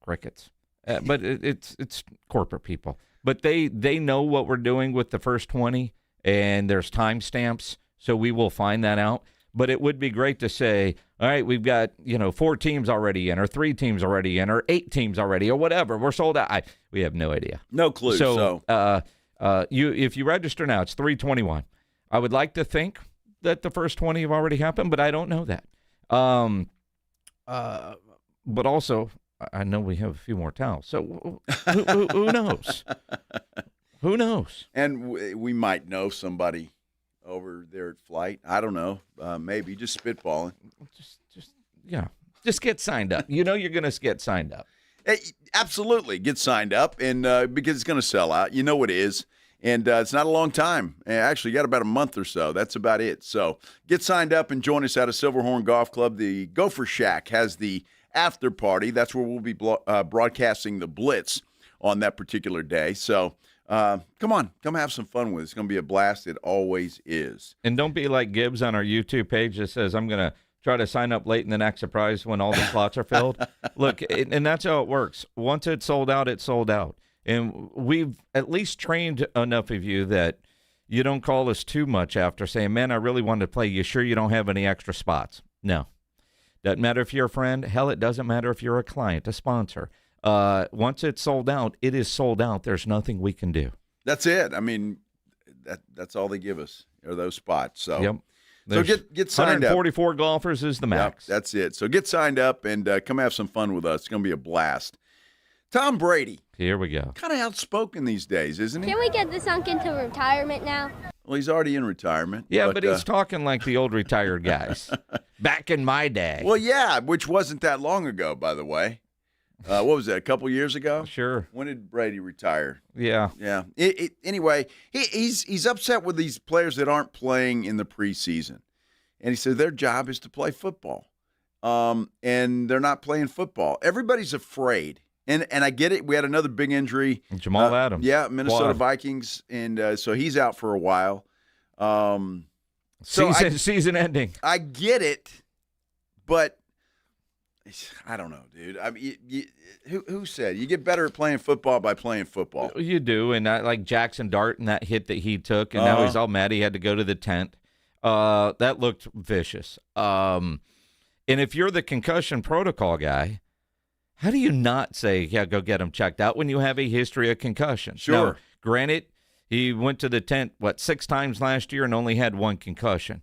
Crickets. But it's corporate people. But they know what we're doing with the first 20, and there's timestamps, so we will find that out. But it would be great to say, all right, we've got 4 teams already in, or 3 teams already in, or 8 teams already, or whatever. We're sold out. We have no idea. No clue. So if you register now, it's 3/21. I would like to think that the first 20 have already happened, but I don't know that. But also, I know we have a few more towels. So who knows? Who knows? And we might know somebody over there at Flight. I don't know. Maybe just spitballing. Just get signed up. You're going to get signed up. Hey, absolutely, get signed up, and because it's going to sell out. You know it is. And it's not a long time. Actually, you got about a month or so. That's about it. So get signed up and join us out of Silverhorn Golf Club. The Gopher Shack has the after party. That's where we'll be broadcasting the Blitz on that particular day. So come on. Come have some fun with it. It's going to be a blast. It always is. And don't be like Gibbs on our YouTube page that says, I'm going to try to sign up late and then act surprised when all the slots are filled. Look, and that's how it works. Once it's sold out, it's sold out. And we've at least trained enough of you that you don't call us too much after saying, man, I really wanted to play. You sure you don't have any extra spots? No. Doesn't matter if you're a friend. Hell, it doesn't matter if you're a client, a sponsor. Once it's sold out, it is sold out. There's nothing we can do. That's it. I mean, that's all they give us are those spots. So, yep. So get signed up. 144 golfers is the max. Yep, that's it. So get signed up and come have some fun with us. It's going to be a blast. Tom Brady. Here we go. Kind of outspoken these days, isn't he? Can we get this sunk into retirement now? Well, he's already in retirement. Yeah, but he's talking like the old retired guys. Back in my day. Well, yeah, which wasn't that long ago, by the way. What was that, a couple years ago? Sure. When did Brady retire? Yeah. Yeah. Anyway, he's upset with these players that aren't playing in the preseason. And he said their job is to play football. And they're not playing football. Everybody's afraid. And I get it. We had another big injury. Jamal Adams. Yeah, Minnesota Vikings. And so he's out for a while. Season ending. I get it, but I don't know, dude. I mean, who said you get better at playing football by playing football? You do, and like Jackson Dart and that hit that he took, and now he's all mad he had to go to the tent. That looked vicious. And if you're the concussion protocol guy, how do you not say, yeah, go get him checked out when you have a history of concussion? Sure. Now, granted, he went to the tent, 6 times last year and only had 1 concussion.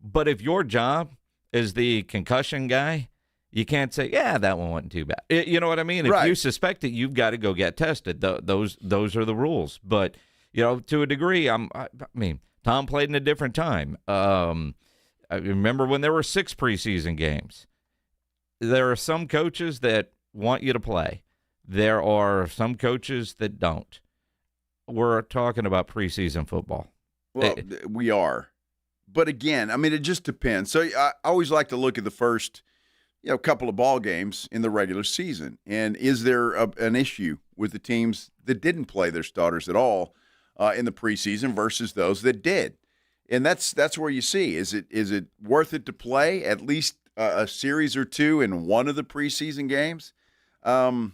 But if your job is the concussion guy, You can't say, yeah, that one wasn't too bad. You know what I mean? If Right. you suspect it, you've got to go get tested. Those are the rules. But, to a degree, I mean, Tom played in a different time. I remember when there were 6 preseason games. There are some coaches that want you to play. There are some coaches that don't. We're talking about preseason football. Well, we are. But again, I mean, it just depends. So I always like to look at the first, couple of ball games in the regular season. And is there an issue with the teams that didn't play their starters at all in the preseason versus those that did? And that's where you see, is it worth it to play at least a series or two in one of the preseason games? I'm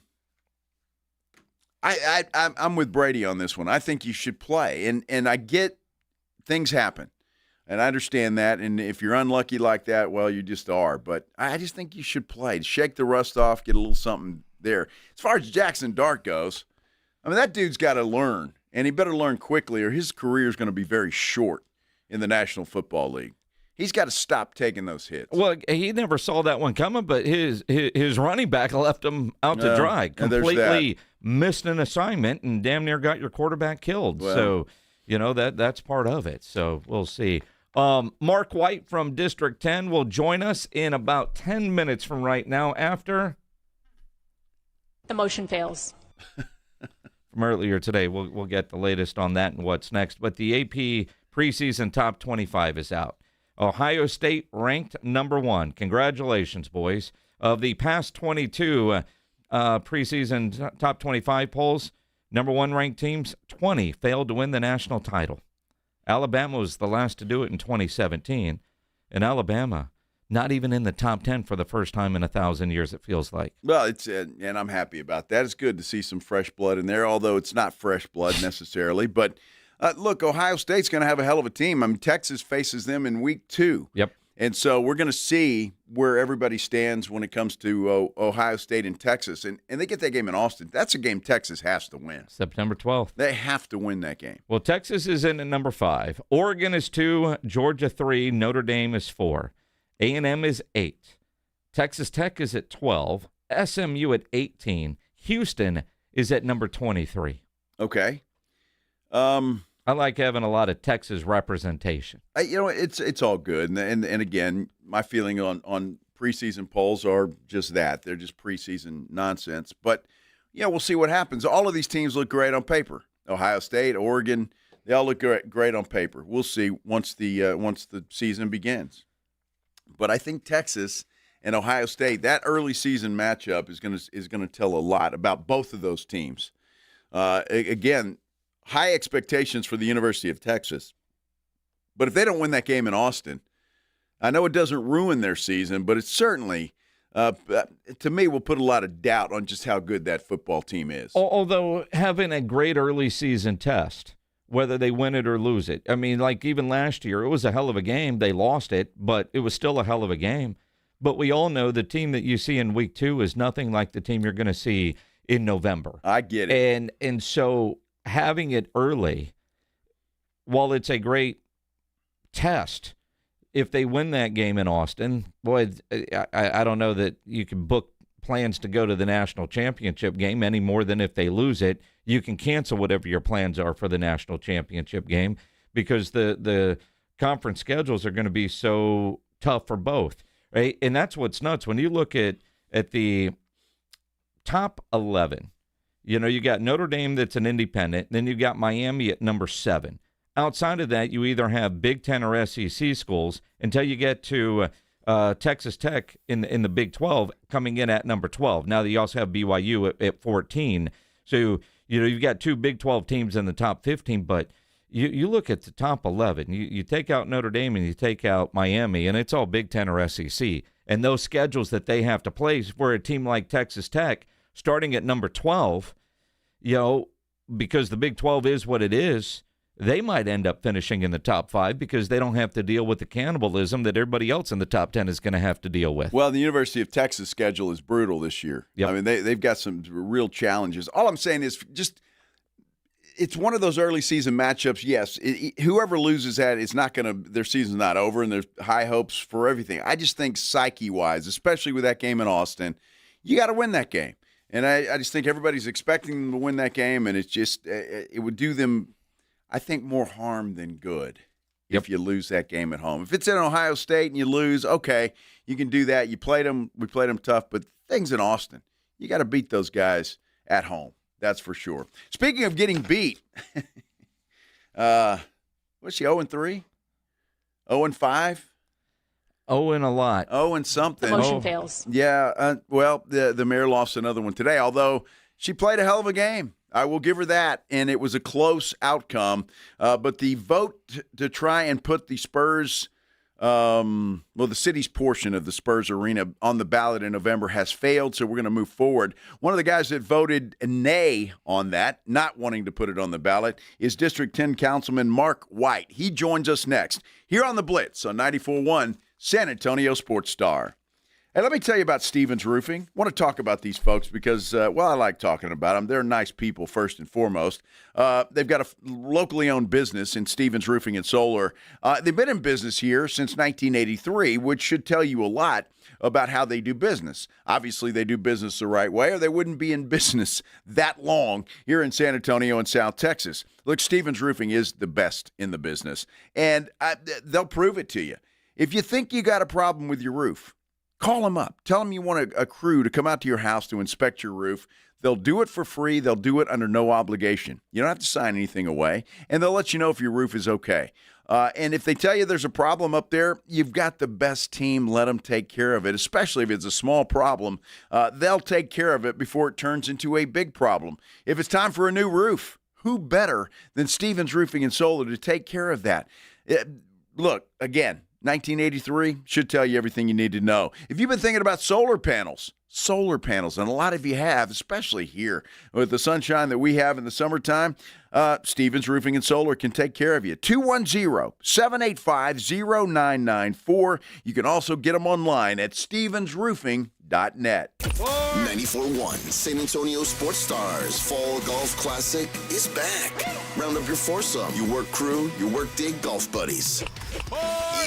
with Brady on this one. I think you should play. And I get things happen. And I understand that. And if you're unlucky like that, well, you just are. But I just think you should play. Shake the rust off, get a little something there. As far as Jackson Dart goes, I mean, that dude's got to learn. And he better learn quickly or his career is going to be very short in the National Football League. He's got to stop taking those hits. Well, he never saw that one coming, but his running back left him out to dry. Completely missed an assignment and damn near got your quarterback killed. Well, so, that's part of it. So we'll see. Mark White from District 10 will join us in about 10 minutes from right now after The motion fails. from earlier today. We'll get the latest on that and what's next. But the AP preseason top 25 is out. Ohio State ranked number 1. Congratulations, boys. Of the past 22 preseason top 25 polls, number 1 ranked teams, 20 failed to win the national title. Alabama was the last to do it in 2017. And Alabama, not even in the top 10 for the first time in 1,000 years, it feels like. Well, and I'm happy about that. It's good to see some fresh blood in there, although it's not fresh blood necessarily. But, look, Ohio State's going to have a hell of a team. I mean, Texas faces them in week 2. Yep. And so we're going to see where everybody stands when it comes to Ohio State and Texas. And they get that game in Austin. That's a game Texas has to win. September 12th. They have to win that game. Well, Texas is in at number 5. Oregon is 2. Georgia 3. Notre Dame is 4. A&M is 8. Texas Tech is at 12. SMU at 18. Houston is at number 23. Okay. I like having a lot of Texas representation. It's all good. And again, my feeling on preseason polls are just that. They're just preseason nonsense. But, we'll see what happens. All of these teams look great on paper. Ohio State, Oregon, they all look great on paper. We'll see once the season begins. But I think Texas and Ohio State, that early season matchup is going to tell a lot about both of those teams. Again, high expectations for the University of Texas. But if they don't win that game in Austin, I know it doesn't ruin their season, but it certainly, to me, will put a lot of doubt on just how good that football team is. Although having a great early season test, whether they win it or lose it. I mean, like even last year, it was a hell of a game. They lost it, but it was still a hell of a game. But we all know the team that you see in week 2 is nothing like the team you're going to see in November. I get it. And so having it early, while it's a great test, if they win that game in Austin, boy, I don't know that you can book plans to go to the national championship game any more than if they lose it. You can cancel whatever your plans are for the national championship game because the conference schedules are going to be so tough for both, right? And that's what's nuts. When you look at the top 11, you got Notre Dame that's an independent, then you got Miami at number 7. Outside of that, you either have Big Ten or SEC schools until you get to Texas Tech in the Big 12 coming in at number 12. Now you also have BYU at 14. So, you've got 2 Big 12 teams in the top 15, but you look at the top 11. You take out Notre Dame and you take out Miami, and it's all Big Ten or SEC. And those schedules that they have to play for a team like Texas Tech, starting at number 12, because the Big 12 is what it is, they might end up finishing in the top 5 because they don't have to deal with the cannibalism that everybody else in the top 10 is going to have to deal with. Well, the University of Texas schedule is brutal this year. Yep. I mean, they've got some real challenges. All I'm saying is just it's one of those early season matchups. Yes, whoever loses that, it's not going to. Their season's not over, and there's high hopes for everything. I just think psyche-wise, especially with that game in Austin, you got to win that game. And I just think everybody's expecting them to win that game, and it's just it would do them, I think, more harm than good if you lose that game at home. If it's in Ohio State and you lose, okay, you can do that. You played them, we played them tough, but things in Austin, you got to beat those guys at home. That's for sure. Speaking of getting beat, what's she, 0-3? 0-5? 0 and a lot. 0 and something. The motion fails. Yeah, well, the mayor lost another one today, although she played a hell of a game. I will give her that, and it was a close outcome. But the vote to try and put the Spurs, the city's portion of the Spurs Arena on the ballot in November has failed, so we're going to move forward. One of the guys that voted nay on that, not wanting to put it on the ballot, is District 10 Councilman Mark White. He joins us next here on the Blitz on 94.1 San Antonio Sports Star. Hey, let me tell you about Stevens Roofing. I want to talk about these folks because, I like talking about them. They're nice people, first and foremost. They've got a locally owned business in Stevens Roofing and Solar. They've been in business here since 1983, which should tell you a lot about how they do business. Obviously, they do business the right way, or they wouldn't be in business that long here in San Antonio and South Texas. Look, Stevens Roofing is the best in the business, and they'll prove it to you. If you think you got a problem with your roof, call them up. Tell them you want a crew to come out to your house to inspect your roof. They'll do it for free. They'll do it under no obligation. You don't have to sign anything away, and they'll let you know if your roof is okay. And if they tell you there's a problem up there, you've got the best team. Let them take care of it, especially if it's a small problem. They'll take care of it before it turns into a big problem. If it's time for a new roof, who better than Stevens Roofing and Solar to take care of that? Look, again, 1983 should tell you everything you need to know. If you've been thinking about solar panels, and a lot of you have, especially here with the sunshine that we have in the summertime, Stevens Roofing and Solar can take care of you. 210-785-0994. You can also get them online at stevensroofing.net. 94.1 San Antonio Sports Stars Fall Golf Classic is back. Round up your foursome, your work crew, your work day golf buddies,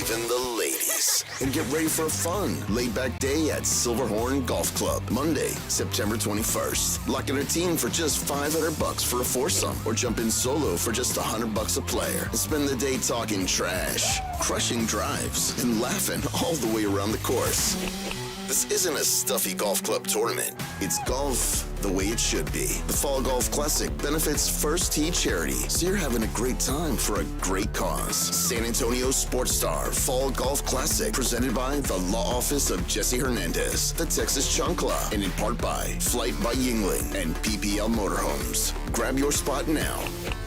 even the ladies, and get ready for a fun, laid-back day at Silverhorn Golf Club. Monday, September 21st. Lock in a team for just $500 for a foursome, or jump in solo for just $100 a player, and spend the day talking trash, crushing drives, and laughing all the way around the course. This isn't a stuffy golf club tournament. It's golf the way it should be. The Fall Golf Classic benefits First Tee Charity, so you're having a great time for a great cause. San Antonio Sports Star Fall Golf Classic, presented by the Law Office of Jesse Hernandez, the Texas Chancla, and in part by Flight by Yingling and PPL Motorhomes. Grab your spot now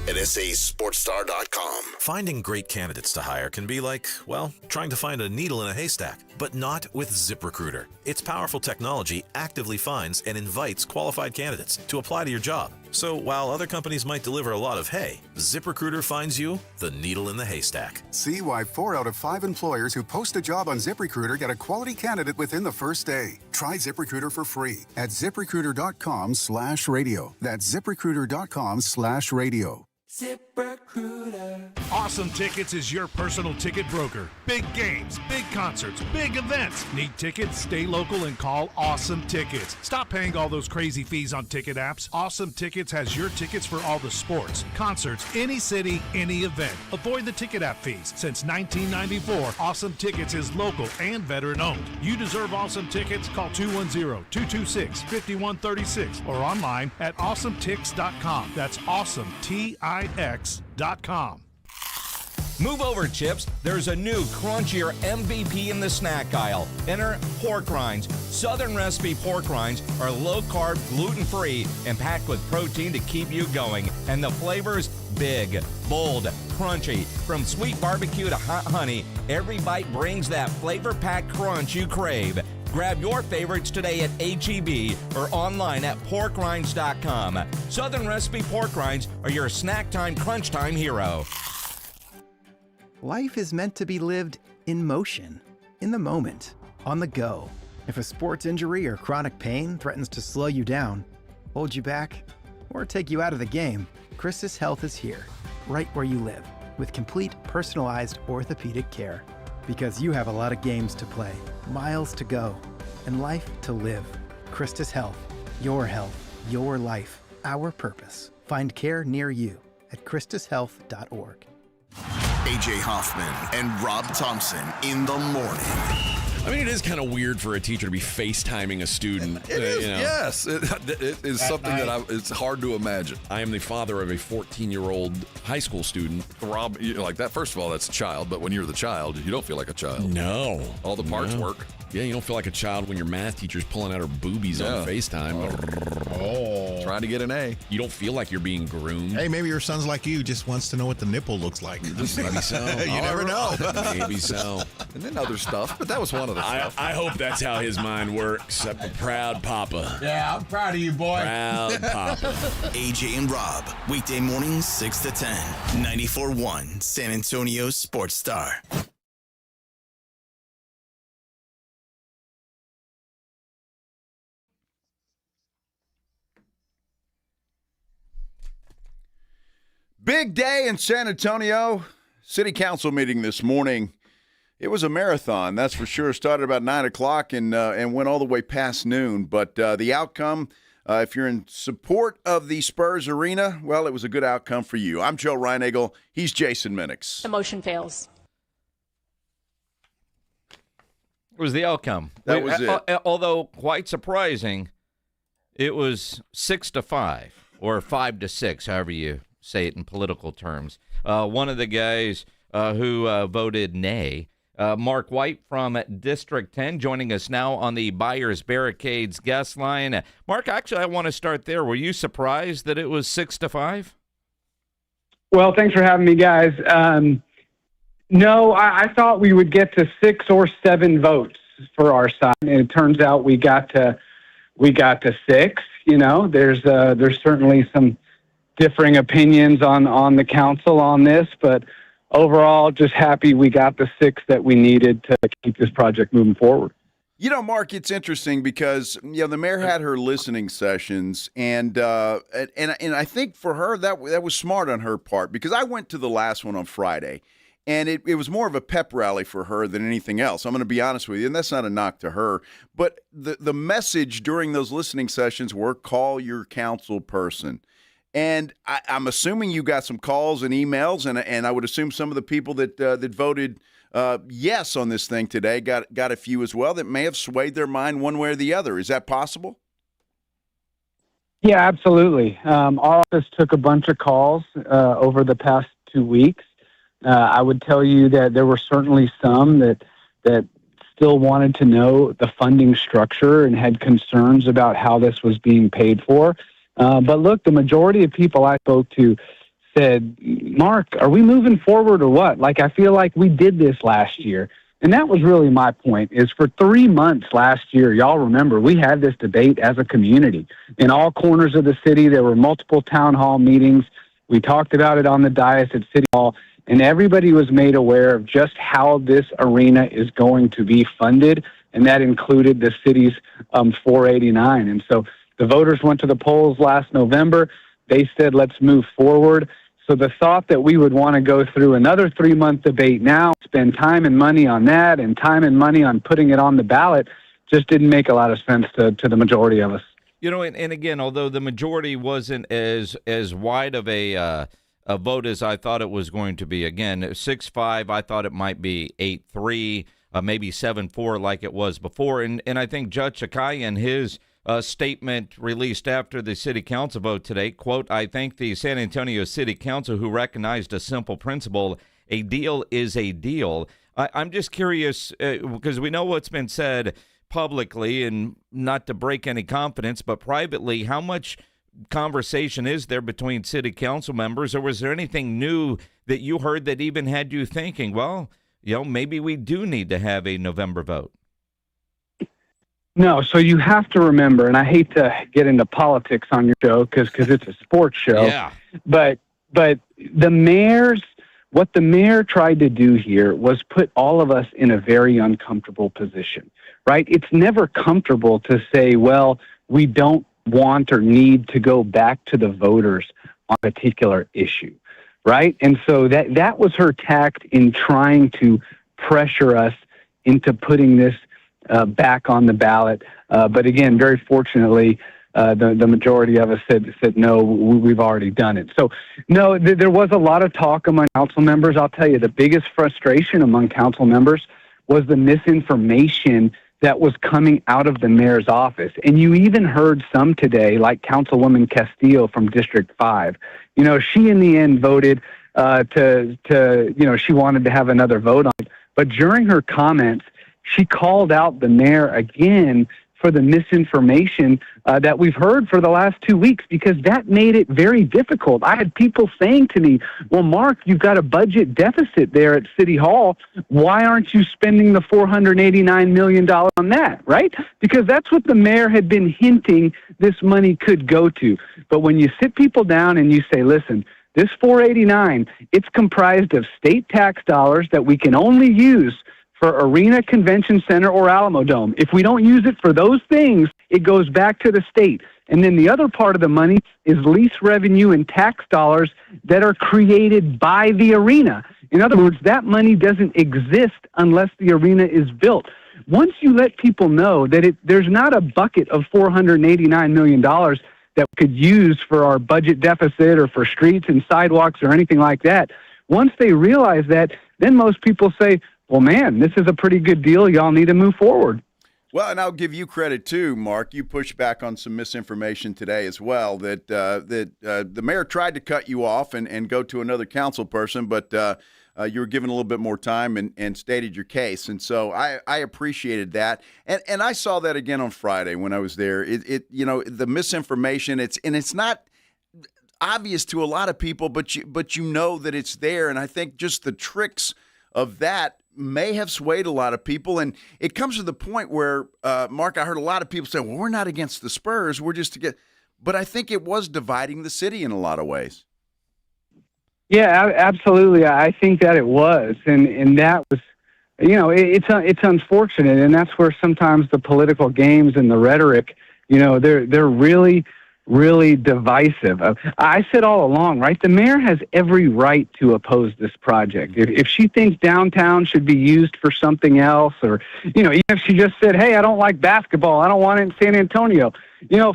at sasportstar.com. Finding great candidates to hire can be like, well, trying to find a needle in a haystack, but not with ZipRecruiter. Its powerful technology actively finds and invites qualified candidates to apply to your job. So while other companies might deliver a lot of hay, ZipRecruiter finds you the needle in the haystack. See why 4 out of 5 employers who post a job on ZipRecruiter get a quality candidate within the first day. Try ZipRecruiter for free at ZipRecruiter.com/radio. That's ZipRecruiter.com/radio. ZipRecruiter. Awesome Tickets is your personal ticket broker. Big games, big concerts, big events. Need tickets? Stay local and call Awesome Tickets. Stop paying all those crazy fees on ticket apps. Awesome Tickets has your tickets for all the sports, concerts, any city, any event. Avoid the ticket app fees. Since 1994, Awesome Tickets is local and veteran owned. You deserve Awesome Tickets. Call 210-226-5136 or online at awesometix.com. That's awesome, TIX.com. Move over, Chips. There's a new crunchier MVP in the snack aisle. Enter pork rinds. Southern recipe pork rinds are low-carb, gluten-free, and packed with protein to keep you going. And the flavors, big, bold, crunchy. From sweet barbecue to hot honey, every bite brings that flavor-packed crunch you crave. Grab your favorites today at H-E-B or online at porkrinds.com. Southern recipe pork rinds are your snack time, crunch time hero. Life is meant to be lived in motion, in the moment, on the go. If a sports injury or chronic pain threatens to slow you down, hold you back, or take you out of the game, Christus Health is here, right where you live, with complete personalized orthopedic care. Because you have a lot of games to play, miles to go, and life to live. Christus Health, your life, our purpose. Find care near you at christushealth.org. AJ Hoffman and Rob Thompson in the morning. I mean, it is kind of weird for a teacher to be FaceTiming a student. It is, you know. yes. It is something that it's hard to imagine. I am the father of a 14-year-old high school student. Rob, like that, first of all, that's a child, but when you're the child, you don't feel like a child. No. All the parts work. Yeah, you don't feel like a child when your math teacher's pulling out her boobies on FaceTime. Trying to get an A. You don't feel like you're being groomed. Hey, maybe your son's like you, just wants to know what the nipple looks like. Maybe so. You never know. Maybe so. And then other stuff, but that was one of the stuff. I hope that's how his mind works. I'm a proud papa. Yeah, I'm proud of you, boy. Proud papa. AJ and Rob, weekday mornings 6 to 10, 94.1 San Antonio Sports Star. Big day in San Antonio. City Council meeting this morning. It was a marathon, that's for sure. Started about 9 o'clock and went all the way past noon. But the outcome, if you're in support of the Spurs Arena, well, it was a good outcome for you. I'm Joe Reinagel. He's Jason Minix. The motion fails. It was the outcome. That was it. Although quite surprising, it was 6-5 or 5-6, however you say it in political terms. One of the guys who voted nay, Mark White from District 10, joining us now on the Buyers Barricades guest line. Mark, actually, I want to start there. Were you surprised that it was 6-5? Well, thanks for having me, guys. No, I thought we would get to 6 or 7 votes for our side, and it turns out we got to 6. You know, there's certainly some differing opinions on the council on this, but overall, just happy we got the 6 that we needed to keep this project moving forward. You know, Mark, it's interesting because the mayor had her listening sessions, and I think for her that was smart on her part, because I went to the last one on Friday, and it was more of a pep rally for her than anything else. I'm going to be honest with you, and that's not a knock to her, but the message during those listening sessions were call your council person. And I'm assuming you got some calls and emails, and I would assume some of the people that voted yes on this thing today got a few as well that may have swayed their mind one way or the other. Is that possible? Yeah, absolutely. Our office took a bunch of calls over the past 2 weeks. I would tell you that there were certainly some that still wanted to know the funding structure and had concerns about how this was being paid for. But look, the majority of people I spoke to said, Mark, are we moving forward or what? Like, I feel like we did this last year. And that was really my point, is for 3 months last year, y'all remember, we had this debate as a community. In all corners of the city, there were multiple town hall meetings. We talked about it on the dais at City Hall, and everybody was made aware of just how this arena is going to be funded, and that included the city's 489. And so the voters went to the polls last November. They said, let's move forward. So the thought that we would want to go through another 3-month debate now, spend time and money on that and time and money on putting it on the ballot, just didn't make a lot of sense to the majority of us. You know, and again, although the majority wasn't as wide of a vote as I thought it was going to be, again, 6-5, I thought it might be 8-3, maybe 7-4 like it was before. And I think Judge Sakai in his statement released after the city council vote today, quote, I thank the San Antonio City Council who recognized a simple principle, a deal is a deal. I'm just curious, because we know what's been said publicly, and not to break any confidence, but privately, how much conversation is there between city council members, or was there anything new that you heard that even had you thinking, well, maybe we do need to have a November vote? No, so you have to remember, and I hate to get into politics on your show because it's a sports show. Yeah. But what the mayor tried to do here was put all of us in a very uncomfortable position, right? It's never comfortable to say, well, we don't want or need to go back to the voters on a particular issue, right? And so that was her tact in trying to pressure us into putting this back on the ballot. But again, very fortunately, the majority of us said no, we've already done it. So no, there was a lot of talk among council members. I'll tell you, the biggest frustration among council members was the misinformation that was coming out of the mayor's office. And you even heard some today, like Councilwoman Castillo from District 5. She in the end voted she wanted to have another vote on it. But during her comments, she called out the mayor again for the misinformation that we've heard for the last 2 weeks, because that made it very difficult. I had people saying to me, well, Mark, you've got a budget deficit there at City Hall. Why aren't you spending the $489 million on that, right? Because that's what the mayor had been hinting this money could go to. But when you sit people down and you say, listen, this 489, it's comprised of state tax dollars that we can only use for Arena, Convention Center, or Alamo Dome. If we don't use it for those things, it goes back to the state. And then the other part of the money is lease revenue and tax dollars that are created by the arena. In other words, that money doesn't exist unless the arena is built. Once you let people know that there's not a bucket of $489 million that we could use for our budget deficit or for streets and sidewalks or anything like that, once they realize that, then most people say, well, man, this is a pretty good deal. Y'all need to move forward. Well, and I'll give you credit too, Mark. You pushed back on some misinformation today as well, that the mayor tried to cut you off and go to another council person, but you were given a little bit more time and stated your case. And so I appreciated that. And I saw that again on Friday when I was there. The misinformation, it's not obvious to a lot of people, but you know that it's there. And I think just the tricks of that may have swayed a lot of people. And it comes to the point where, Mark, I heard a lot of people say, well, we're not against the Spurs. We're just against. But I think it was dividing the city in a lot of ways. Yeah, absolutely. I think that it was. And that was, it's unfortunate. And that's where sometimes the political games and the rhetoric, they're really, really divisive. I said all along, right, the mayor has every right to oppose this project. If she thinks downtown should be used for something else, or, even if she just said, hey, I don't like basketball, I don't want it in San Antonio,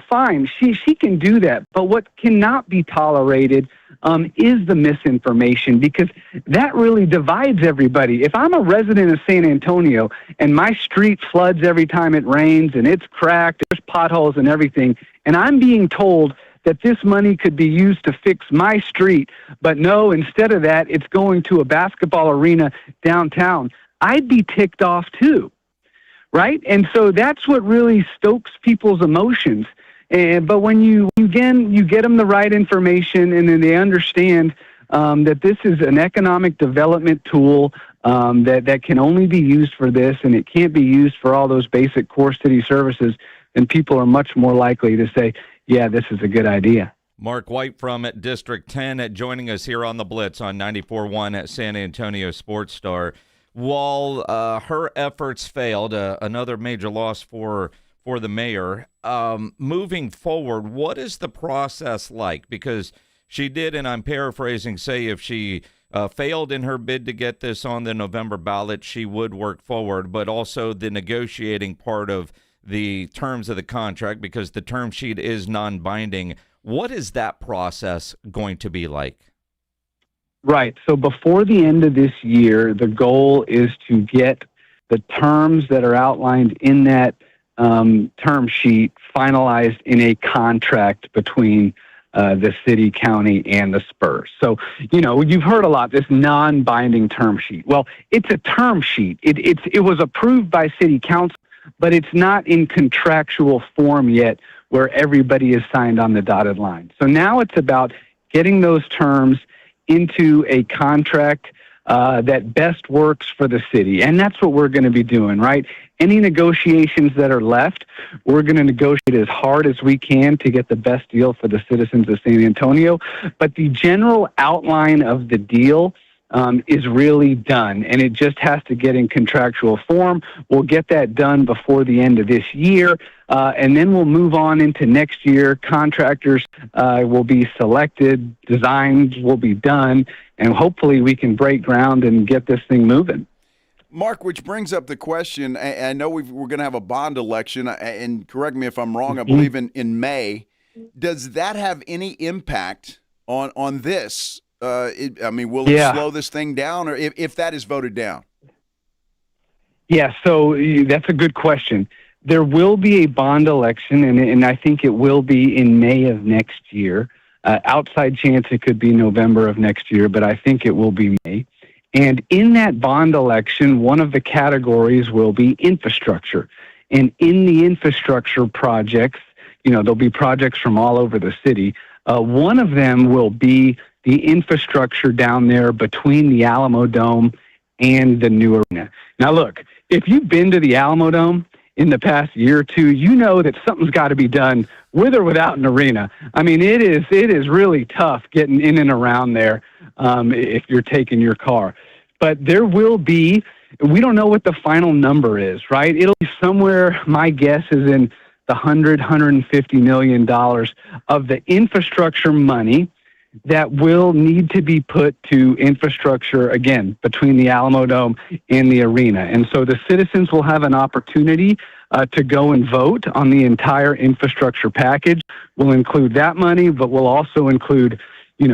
fine, she can do that. But what cannot be tolerated is the misinformation, because that really divides everybody. If I'm a resident of San Antonio and my street floods every time it rains and it's cracked, there's potholes and everything, and I'm being told that this money could be used to fix my street, but no, instead of that, it's going to a basketball arena downtown, I'd be ticked off too, right? And so that's what really stokes people's emotions. But when you get them the right information, and then they understand that this is an economic development tool that can only be used for this, and it can't be used for all those basic core city services, then people are much more likely to say, yeah, this is a good idea. Mark White from District 10 joining us here on the Blitz on 94.1 at San Antonio Sports Star. While her efforts failed, another major loss for the mayor, moving forward, what is the process like? Because she did, and I'm paraphrasing, say if she failed in her bid to get this on the November ballot, she would work forward, but also the negotiating part of the terms of the contract, because the term sheet is non-binding. What is that process going to be like? Right. So before the end of this year, the goal is to get the terms that are outlined in that term sheet finalized in a contract between the city, county, and the Spurs. So, you've heard a lot, this non-binding term sheet. Well, it's a term sheet. It was approved by city council, but it's not in contractual form yet where everybody is signed on the dotted line. So now it's about getting those terms into a contract that best works for the city. And that's what we're going to be doing, right? Any negotiations that are left, we're going to negotiate as hard as we can to get the best deal for the citizens of San Antonio. But the general outline of the deal is really done, and it just has to get in contractual form. We'll get that done before the end of this year, and then we'll move on into next year. Contractors will be selected, designs will be done, and hopefully we can break ground and get this thing moving. Mark, which brings up the question, I know we're going to have a bond election, and correct me if I'm wrong, I believe in May. Does that have any impact on this? Will it slow this thing down, or if that is voted down? Yeah, so that's a good question. There will be a bond election, and I think it will be in May of next year. Outside chance it could be November of next year, but I think it will be May. And in that bond election, one of the categories will be infrastructure. And in the infrastructure projects, there'll be projects from all over the city. One of them will be the infrastructure down there between the Alamo Dome and the new arena. Now, look, if you've been to the Alamo Dome in the past year or two, you know that something's got to be done with or without an arena. I mean, it is really tough getting in and around there if you're taking your car. But there will be, we don't know what the final number is, right? It'll be somewhere, my guess is in the $150 million of the infrastructure money that will need to be put to infrastructure, again, between the Alamo Dome and the arena. And so the citizens will have an opportunity to go and vote on the entire infrastructure package. We'll include that money, but we'll also include,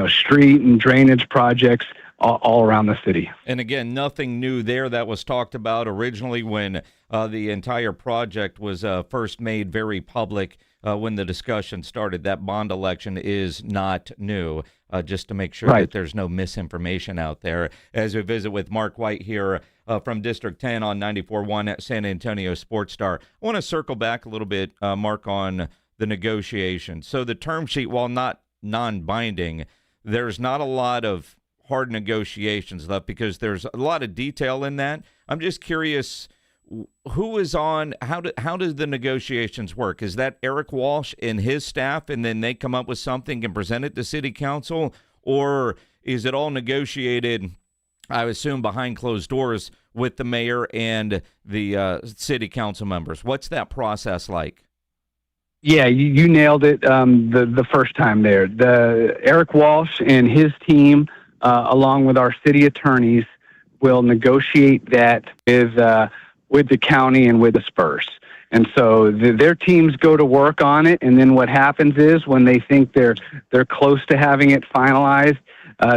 street and drainage projects all around the city. And again, nothing new there. That was talked about originally when the entire project was first made very public. When the discussion started, that bond election is not new, just to make sure that there's no misinformation out there. As we visit with Mark White here from District 10 on 94.1 at San Antonio Sports Star. I want to circle back a little bit, Mark, on the negotiations. So the term sheet, while not non-binding, there's not a lot of hard negotiations left because there's a lot of detail in that. I'm just curious, who is on, how does the negotiations work? Is that Eric Walsh and his staff, and then they come up with something and present it to city council? Or is it all negotiated, I assume, behind closed doors with the mayor and the city council members? What's that process like? Yeah, you nailed it the first time there. The Eric Walsh and his team, along with our city attorneys, will negotiate that with the county and with the Spurs. And so their teams go to work on it, and then what happens is when they think they're close to having it finalized,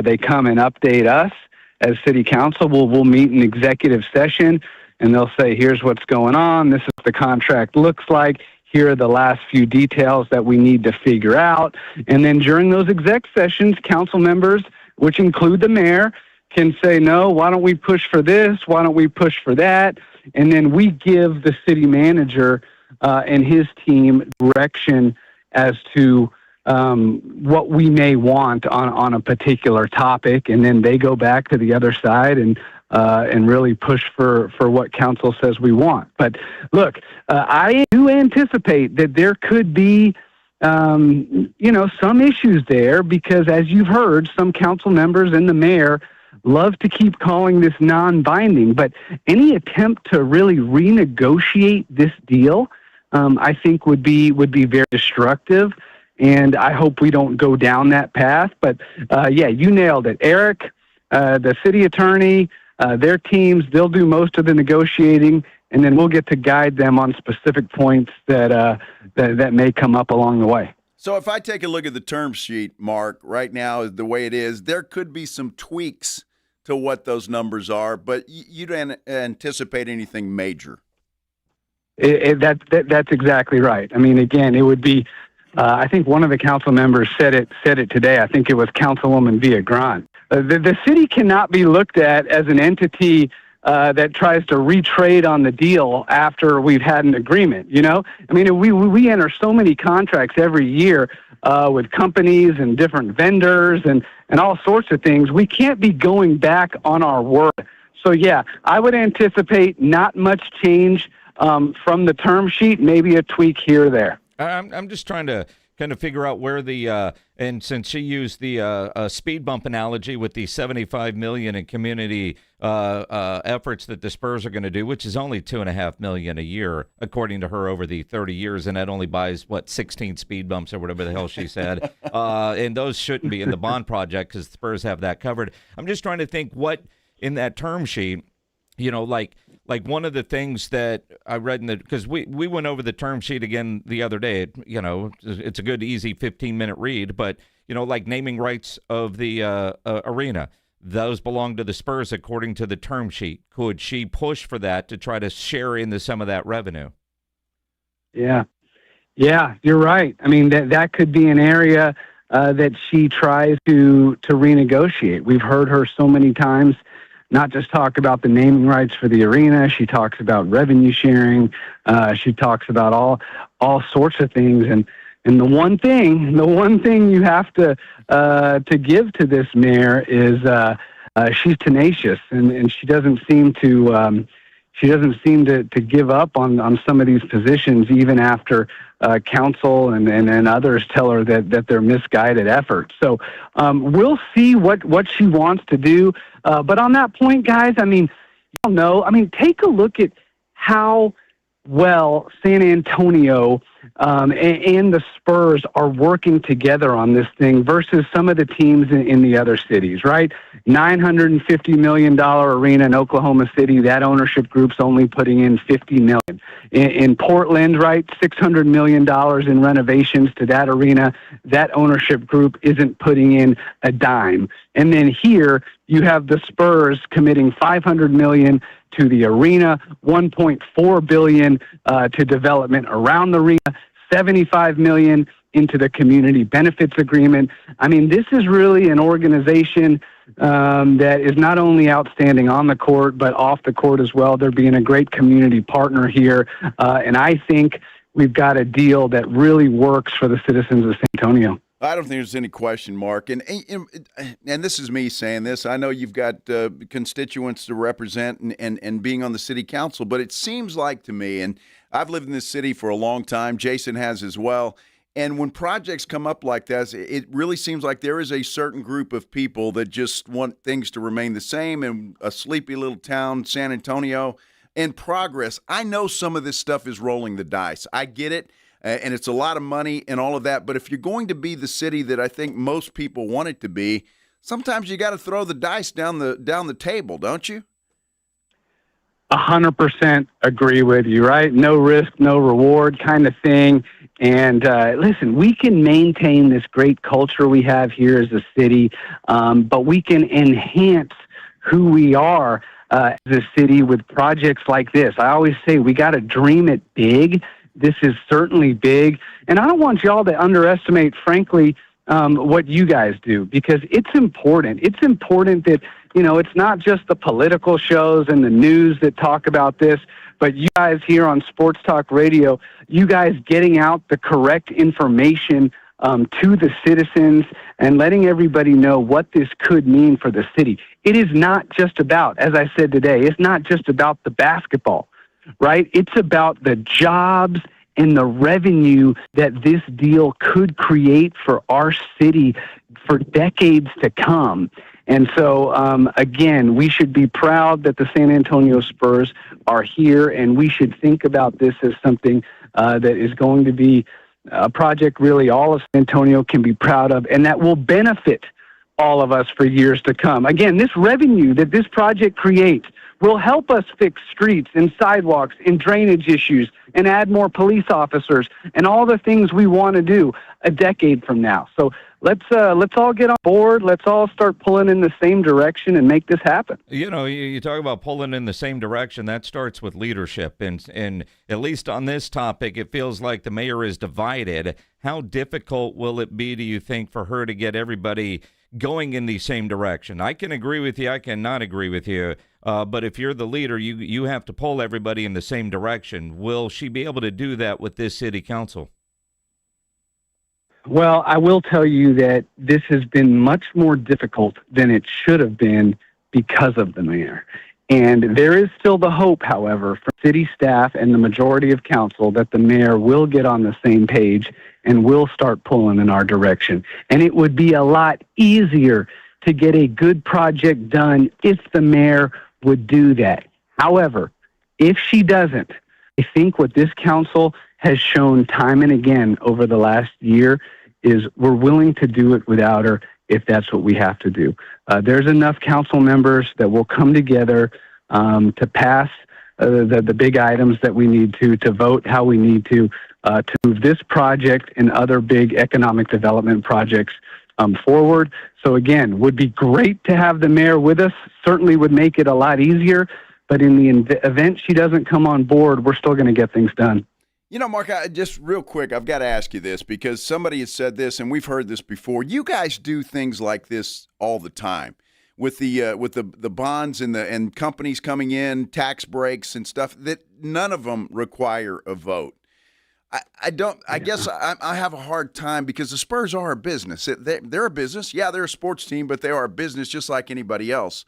they come and update us as city council. We'll meet in executive session, and they'll say, here's what's going on, this is what the contract looks like, here are the last few details that we need to figure out. And then during those exec sessions, council members, which include the mayor, can say, no, why don't we push for this? Why don't we push for that? And then we give the city manager and his team direction as to what we may want on a particular topic. And then they go back to the other side and really push for what council says we want. But look, I do anticipate that there could be some issues there because, as you've heard, some council members and the mayor love to keep calling this non-binding, but any attempt to really renegotiate this deal, I think would be very destructive, and I hope we don't go down that path. But you nailed it. Eric, the city attorney, their teams, they'll do most of the negotiating, and then we'll get to guide them on specific points that may come up along the way. So if I take a look at the term sheet, Mark, right now, the way it is, there could be some tweaks to what those numbers are, but you don't anticipate anything major. That's exactly right. I mean, again, it would be, I think one of the council members said it today. I think it was Councilwoman Villagran. The city cannot be looked at as an entity that tries to retrade on the deal after we've had an agreement. I mean, we enter so many contracts every year with companies and different vendors and all sorts of things. We can't be going back on our word. So yeah, I would anticipate not much change from the term sheet, maybe a tweak here or there. I'm just trying to kind of figure out where the and since she used the speed bump analogy with the $75 million in community efforts that the Spurs are going to do, which is only $2.5 million a year, according to her, over the 30 years, and that only buys 16 speed bumps or whatever the hell she said, and those shouldn't be in the bond project because the Spurs have that covered. I'm just trying to think what in that term sheet, like one of the things that I read because we went over the term sheet again the other day. It's a good, easy 15-minute read, but, like naming rights of the arena, those belong to the Spurs according to the term sheet. Could she push for that to try to share into some of that revenue? Yeah, you're right. I mean, that could be an area that she tries to renegotiate. We've heard her so many times not just talk about the naming rights for the arena. She talks about revenue sharing. She talks about all sorts of things. And the one thing you have to give to this mayor is she's tenacious, and she doesn't seem to give up on some of these positions even after council and others tell her that they're misguided efforts. So we'll see what she wants to do. But on that point, guys, I mean, take a look at how well San Antonio and the Spurs are working together on this thing versus some of the teams in the other cities, right? $950 million arena in Oklahoma City, that ownership group's only putting in $50 million. In Portland, right, $600 million in renovations to that arena, that ownership group isn't putting in a dime. And then here you have the Spurs committing $500 million to the arena, $1.4 billion to development around the arena, $75 million into the community benefits agreement. I mean, this is really an organization that is not only outstanding on the court, but off the court as well. They're being a great community partner here. And I think we've got a deal that really works for the citizens of San Antonio. I don't think there's any question, Mark. And this is me saying this. I know you've got constituents to represent and being on the city council, but it seems like to me, and I've lived in this city for a long time, Jason has as well, and when projects come up like this, it really seems like there is a certain group of people that just want things to remain the same in a sleepy little town, San Antonio, in progress. I know some of this stuff is rolling the dice. I get it. And it's a lot of money and all of that. But if you're going to be the city that I think most people want it to be, sometimes you got to throw the dice down the table, don't you? 100% agree with you, right? No risk, no reward kind of thing. And listen, we can maintain this great culture we have here as a city, but we can enhance who we are as a city with projects like this. I always say we got to dream it big. This is certainly big. And I don't want y'all to underestimate, frankly, what you guys do, because it's important. It's important that, it's not just the political shows and the news that talk about this, but you guys here on Sports Talk Radio, you guys getting out the correct information to the citizens and letting everybody know what this could mean for the city. It is not just about, as I said today, it's not just about the basketball. Right? It's about the jobs and the revenue that this deal could create for our city for decades to come. And so, again, we should be proud that the San Antonio Spurs are here, and we should think about this as something that is going to be a project really all of San Antonio can be proud of, and that will benefit all of us for years to come. Again, this revenue that this project creates will help us fix streets and sidewalks and drainage issues and add more police officers and all the things we want to do a decade from now. So let's all get on board. Let's all start pulling in the same direction and make this happen. You talk about pulling in the same direction. That starts with leadership. And at least on this topic, it feels like the mayor is divided. How difficult will it be, do you think, for her to get everybody going in the same direction? I can agree with you. I cannot agree with you. But if you're the leader, you have to pull everybody in the same direction. Will she be able to do that with this city council? Well, I will tell you that this has been much more difficult than it should have been because of the mayor. And there is still the hope, however, for city staff and the majority of council that the mayor will get on the same page and will start pulling in our direction. And it would be a lot easier to get a good project done if the mayor would do that. However, if she doesn't, I think what this council has shown time and again over the last year is we're willing to do it without her if that's what we have to do. There's enough council members that will come together to pass the big items that we need to vote how we need to move this project and other big economic development projects forward. So again, would be great to have the mayor with us. Certainly would make it a lot easier. But in the event she doesn't come on board, we're still going to get things done. You know, Mark, just real quick, I've got to ask you this because somebody has said this, and we've heard this before. You guys do things like this all the time with the bonds and companies coming in, tax breaks and stuff that none of them require a vote. I guess I have a hard time because the Spurs are a business. They're a business. Yeah, they're a sports team, but they are a business just like anybody else.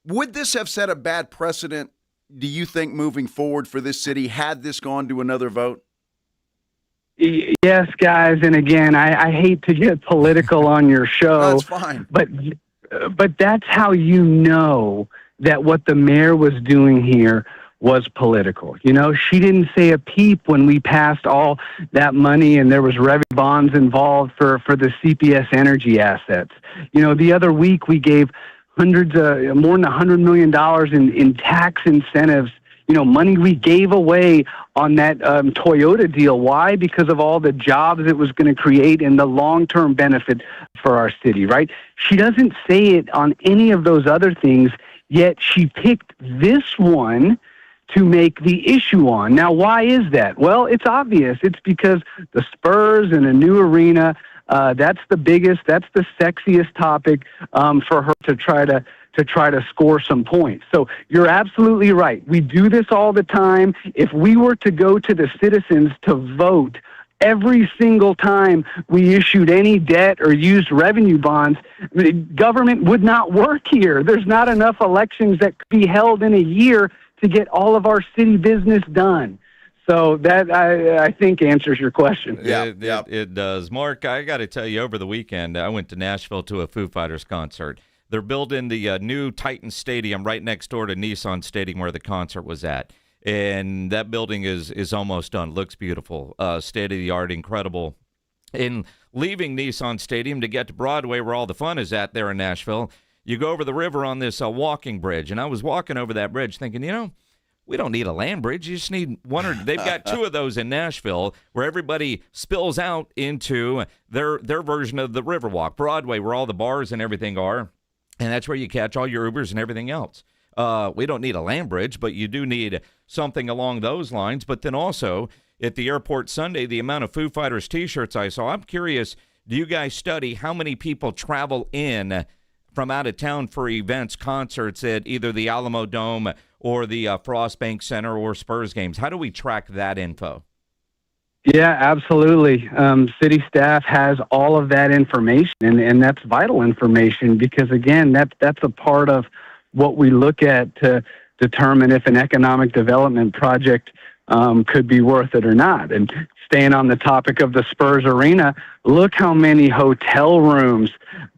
Would this have set a bad precedent, do you think, moving forward for this city had this gone to another vote? Yes, guys. And again, I hate to get political on your show. That's fine. But that's how you know that what the mayor was doing here was political. You know, she didn't say a peep when we passed all that money and there was revenue bonds involved for the CPS energy assets. You know, the other week we gave more than $100 million in tax incentives, you know, money we gave away on that Toyota deal. Why? Because of all the jobs it was going to create and the long-term benefit for our city, right? She doesn't say it on any of those other things, yet she picked this one to make the issue on. Now, why is that? Well, it's obvious. It's because the Spurs and a new arena, that's the biggest, that's the sexiest topic for her to try to score some points. So you're absolutely right. We do this all the time. If we were to go to the citizens to vote every single time we issued any debt or used revenue bonds, government would not work here. There's not enough elections that could be held in a year to get all of our city business done. So that, I think, answers your question. It does. Mark, I got to tell you, over the weekend, I went to Nashville to a Foo Fighters concert. They're building the new Titan Stadium right next door to Nissan Stadium where the concert was at. And that building is almost done. Looks beautiful. State-of-the-art, incredible. In leaving Nissan Stadium to get to Broadway where all the fun is at there in Nashville, you go over the river on this walking bridge. And I was walking over that bridge thinking, you know, we don't need a land bridge. You just need one or they've got two of those in Nashville where everybody spills out into their version of the Riverwalk, Broadway, where all the bars and everything are. And that's where you catch all your Ubers and everything else. We don't need a land bridge, but you do need something along those lines. But then also at the airport Sunday, the amount of Foo Fighters T-shirts I saw, I'm curious, do you guys study how many people travel in from out of town for events, concerts at either the Alamo Dome or the Frost Bank Center or Spurs games? How do we track that info? Yeah, absolutely. City staff has all of that information, and that's vital information because, again, that's a part of what we look at to determine if an economic development project could be worth it or not. And staying on the topic of the Spurs Arena, look how many hotel rooms,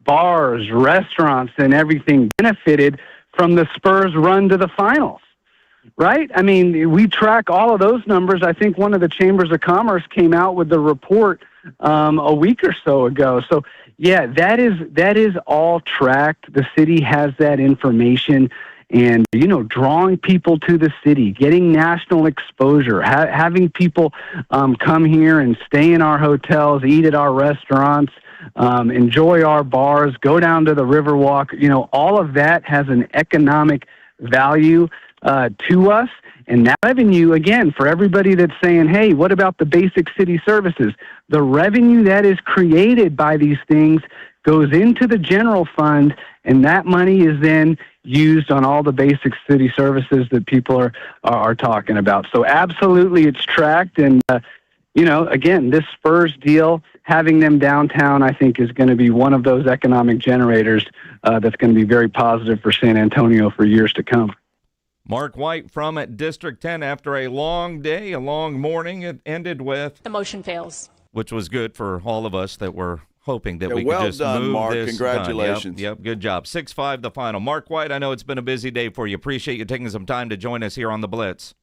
bars, restaurants, and everything benefited from the Spurs run to the finals. Right? I mean, we track all of those numbers. I think one of the chambers of commerce came out with the report a week or so ago. So, yeah, that is all tracked. The city has that information. And, you know, drawing people to the city, getting national exposure, having people come here and stay in our hotels, eat at our restaurants, enjoy our bars, go down to the Riverwalk. You know, all of that has an economic value to us. And that revenue, again, for everybody that's saying, hey, what about the basic city services? The revenue that is created by these things goes into the general fund, and that money is then used on all the basic city services that people are talking about. So absolutely it's tracked. And, you know, again, this Spurs deal, having them downtown, I think is going to be one of those economic generators that's going to be very positive for San Antonio for years to come. Mark White from District 10. After a long day, a long morning, it ended with... The motion fails. which was good for all of us that were hoping that we well could just done, move Mark. this. Congratulations. Yep, good job. 6-5 the final. Mark White, I know it's been a busy day for you. Appreciate you taking some time to join us here on the Blitz.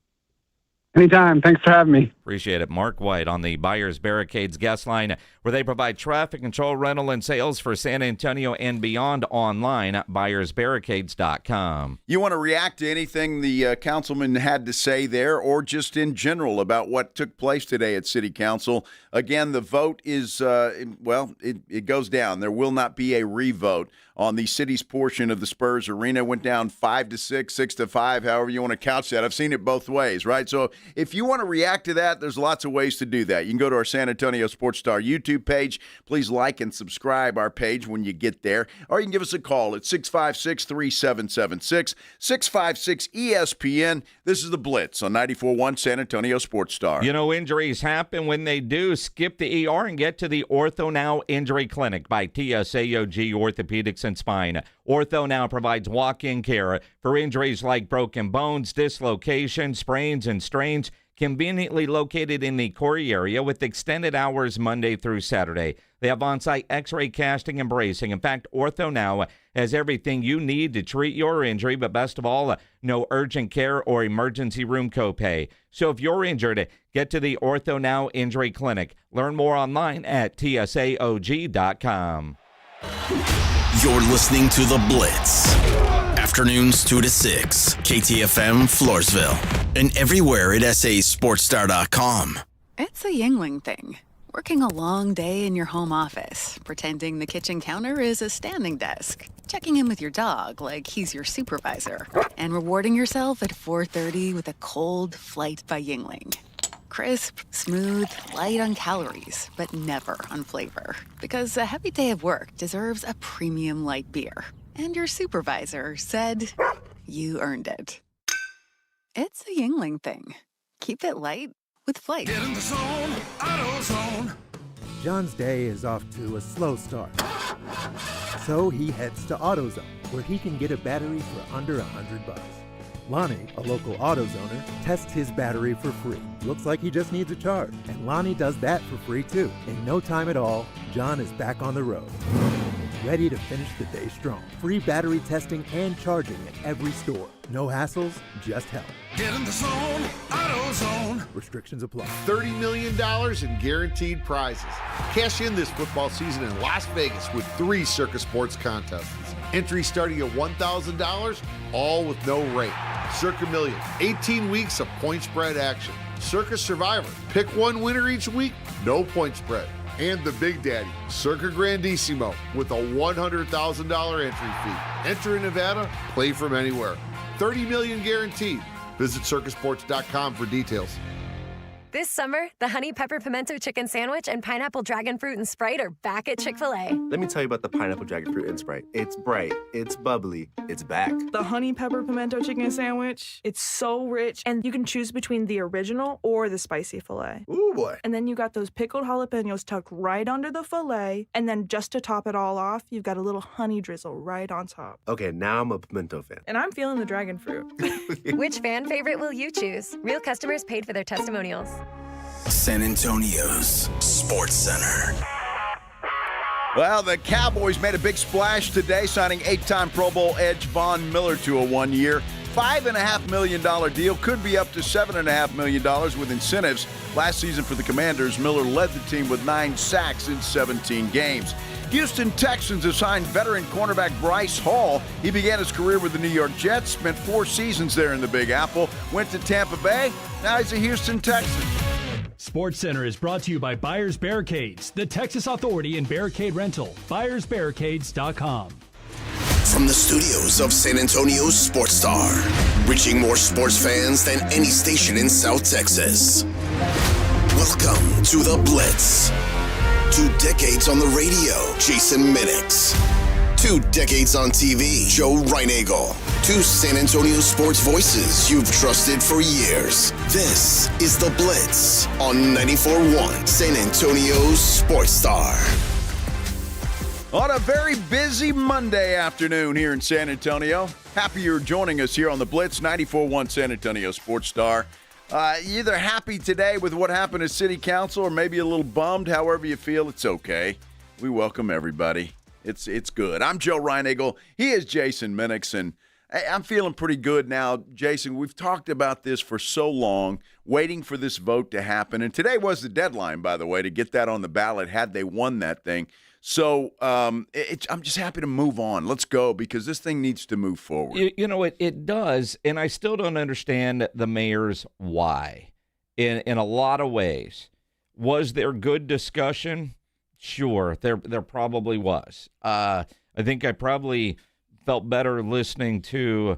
Anytime. Thanks for having me. Appreciate it. Mark White on the Buyers Barricades guest line, where they provide traffic control, rental, and sales for San Antonio and beyond online at buyersbarricades.com. You want to react to anything the councilman had to say there, or just in general about what took place today at City Council? Again, the vote is, it goes down. There will not be a revote on the city's portion of the Spurs Arena. Went down 5-6, 6-5, however you want to couch that. I've seen it both ways, right? So if you want to react to that, there's lots of ways to do that. You can go to our San Antonio Sports Star YouTube page. Please like and subscribe our page when you get there. Or you can give us a call at 656-3776, 656-ESPN. This is the Blitz on 94.1 San Antonio Sports Star. You know, injuries happen. When they do, skip the ER and get to the Ortho Now Injury Clinic by TSAOG Orthopedics and Spine. Ortho Now provides walk-in care for injuries like broken bones, dislocations, sprains, and strains, conveniently located in the Corey area with extended hours Monday through Saturday. They have on-site x-ray casting and bracing. In fact, Ortho Now has everything you need to treat your injury, but best of all, no urgent care or emergency room copay. So if you're injured, get to the Ortho Now Injury Clinic. Learn more online at tsaog.com. You're listening to The Blitz. Afternoons 2 to 6. KTFM Floresville. And everywhere at sasportstar.com. It's a Yingling thing. Working a long day in your home office, pretending the kitchen counter is a standing desk, checking in with your dog like he's your supervisor, and rewarding yourself at 4:30 with a cold Flight by Yingling. Crisp, smooth, light on calories, but never on flavor. Because a heavy day of work deserves a premium light beer. And your supervisor said you earned it. It's a Yingling thing. Keep it light with Flight. Get in the zone, AutoZone. John's day is off to a slow start. So he heads to AutoZone, where he can get a battery for under $100. Lonnie, a local AutoZoner, tests his battery for free. Looks like he just needs a charge. And Lonnie does that for free too. In no time at all, John is back on the road. Ready to finish the day strong. Free battery testing and charging at every store. No hassles, just help. Get in the zone, AutoZone. Restrictions apply. $30 million in guaranteed prizes. Cash in this football season in Las Vegas with 3 Circus Sports contests. Entry starting at $1,000, all with no rate. Circa Million, 18 weeks of point spread action. Circus Survivor, pick one winner each week, no point spread. And the Big Daddy, Circa Grandissimo, with a $100,000 entry fee. Enter in Nevada, play from anywhere. $30 million guaranteed. Visit circusports.com for details. This summer, the Honey Pepper Pimento Chicken Sandwich and Pineapple Dragon Fruit and Sprite are back at Chick-fil-A. Let me tell you about the Pineapple Dragon Fruit and Sprite. It's bright, it's bubbly, it's back. The Honey Pepper Pimento Chicken Sandwich, it's so rich, and you can choose between the original or the spicy filet. Ooh, boy. And then you got those pickled jalapenos tucked right under the filet, and then just to top it all off, you've got a little honey drizzle right on top. Okay, now I'm a pimento fan. And I'm feeling the dragon fruit. Which fan favorite will you choose? Real customers paid for their testimonials. San Antonio's Sports Center. Well, the Cowboys made a big splash today, signing 8-time Pro Bowl edge Von Miller to a 1-year, $5.5 million deal. Could be up to $7.5 million with incentives. Last season for the Commanders, Miller led the team with 9 sacks in 17 games. Houston Texans have signed veteran cornerback Bryce Hall. He began his career with the New York Jets, spent 4 seasons there in the Big Apple, went to Tampa Bay. Now he's a Houston Texan. Sports Center is brought to you by Buyers Barricades, the Texas authority in barricade rental. BuyersBarricades.com. From the studios of San Antonio's Sports Star, reaching more sports fans than any station in South Texas. Welcome to The Blitz. 2 decades on the radio, Jason Minix. 2 decades on TV, Joe Reinagle. 2 San Antonio sports voices you've trusted for years. This is The Blitz on 94.1 San Antonio's Sports Star. On a very busy Monday afternoon here in San Antonio. Happy you're joining us here on The Blitz, 94.1 San Antonio Sports Star. Either happy today with what happened at City Council or maybe a little bummed. However you feel, it's okay. We welcome everybody. It's good. I'm Joe Reinagle. He is Jason Minix, and I'm feeling pretty good now. Jason, we've talked about this for so long, waiting for this vote to happen. And today was the deadline, by the way, to get that on the ballot had they won that thing. So I'm just happy to move on. Let's go, because this thing needs to move forward. You know, it does, and I still don't understand the mayor's why in a lot of ways. Was there good discussion? Sure, there probably was. I think I probably felt better listening to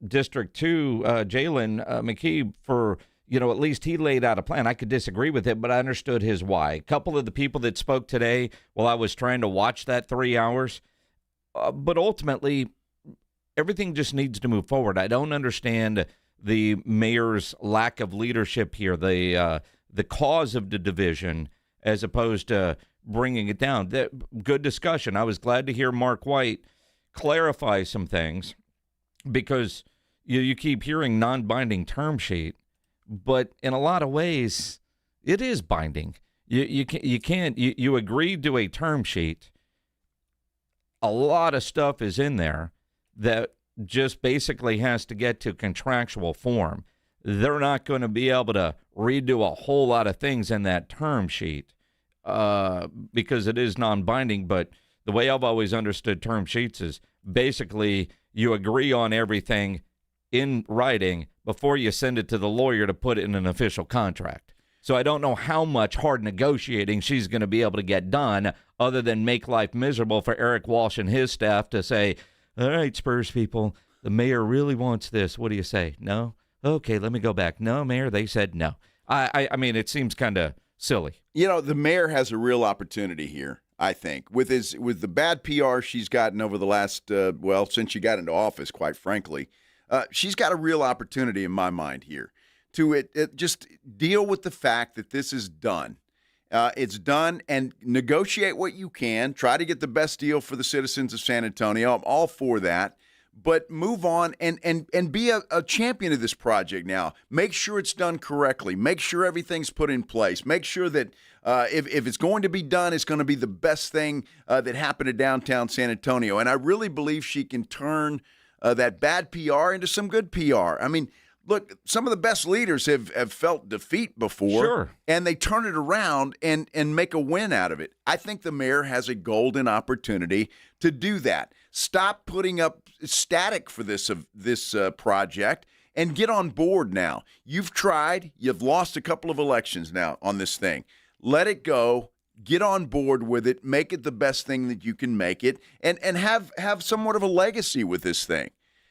District 2, Jalen McKee, for, at least he laid out a plan. I could disagree with it, but I understood his why. A couple of the people that spoke today while I was trying to watch that 3 hours, but ultimately, everything just needs to move forward. I don't understand the mayor's lack of leadership here, the cause of the division, as opposed to bringing it down. Good discussion. I was glad to hear Mark White clarify some things, because you keep hearing non-binding term sheet, but in a lot of ways, it is binding. You agreed to a term sheet. A lot of stuff is in there that just basically has to get to contractual form. They're not going to be able to redo a whole lot of things in that term sheet because it is non-binding. But the way I've always understood term sheets is basically you agree on everything in writing before you send it to the lawyer to put it in an official contract. So I don't know how much hard negotiating she's going to be able to get done other than make life miserable for Eric Walsh and his staff to say, all right, Spurs people, the mayor really wants this. What do you say? No? Okay, let me go back. No, Mayor, they said no. I mean, it seems kind of silly. The mayor has a real opportunity here, I think, with the bad PR she's gotten over the last, since she got into office, quite frankly. She's got a real opportunity in my mind here to just deal with the fact that this is done. It's done, and negotiate what you can. Try to get the best deal for the citizens of San Antonio. I'm all for that. But move on and be a champion of this project now. Make sure it's done correctly. Make sure everything's put in place. Make sure that if it's going to be done, it's going to be the best thing that happened to downtown San Antonio. And I really believe she can turn that bad PR into some good PR. I mean, look, some of the best leaders have felt defeat before, sure, and they turn it around and make a win out of it. I think the mayor has a golden opportunity to do that. Stop putting up static for this project and get on board now. You've tried. You've lost a couple of elections now on this thing. Let it go. Get on board with it. Make it the best thing that you can make it, and have somewhat of a legacy with this thing.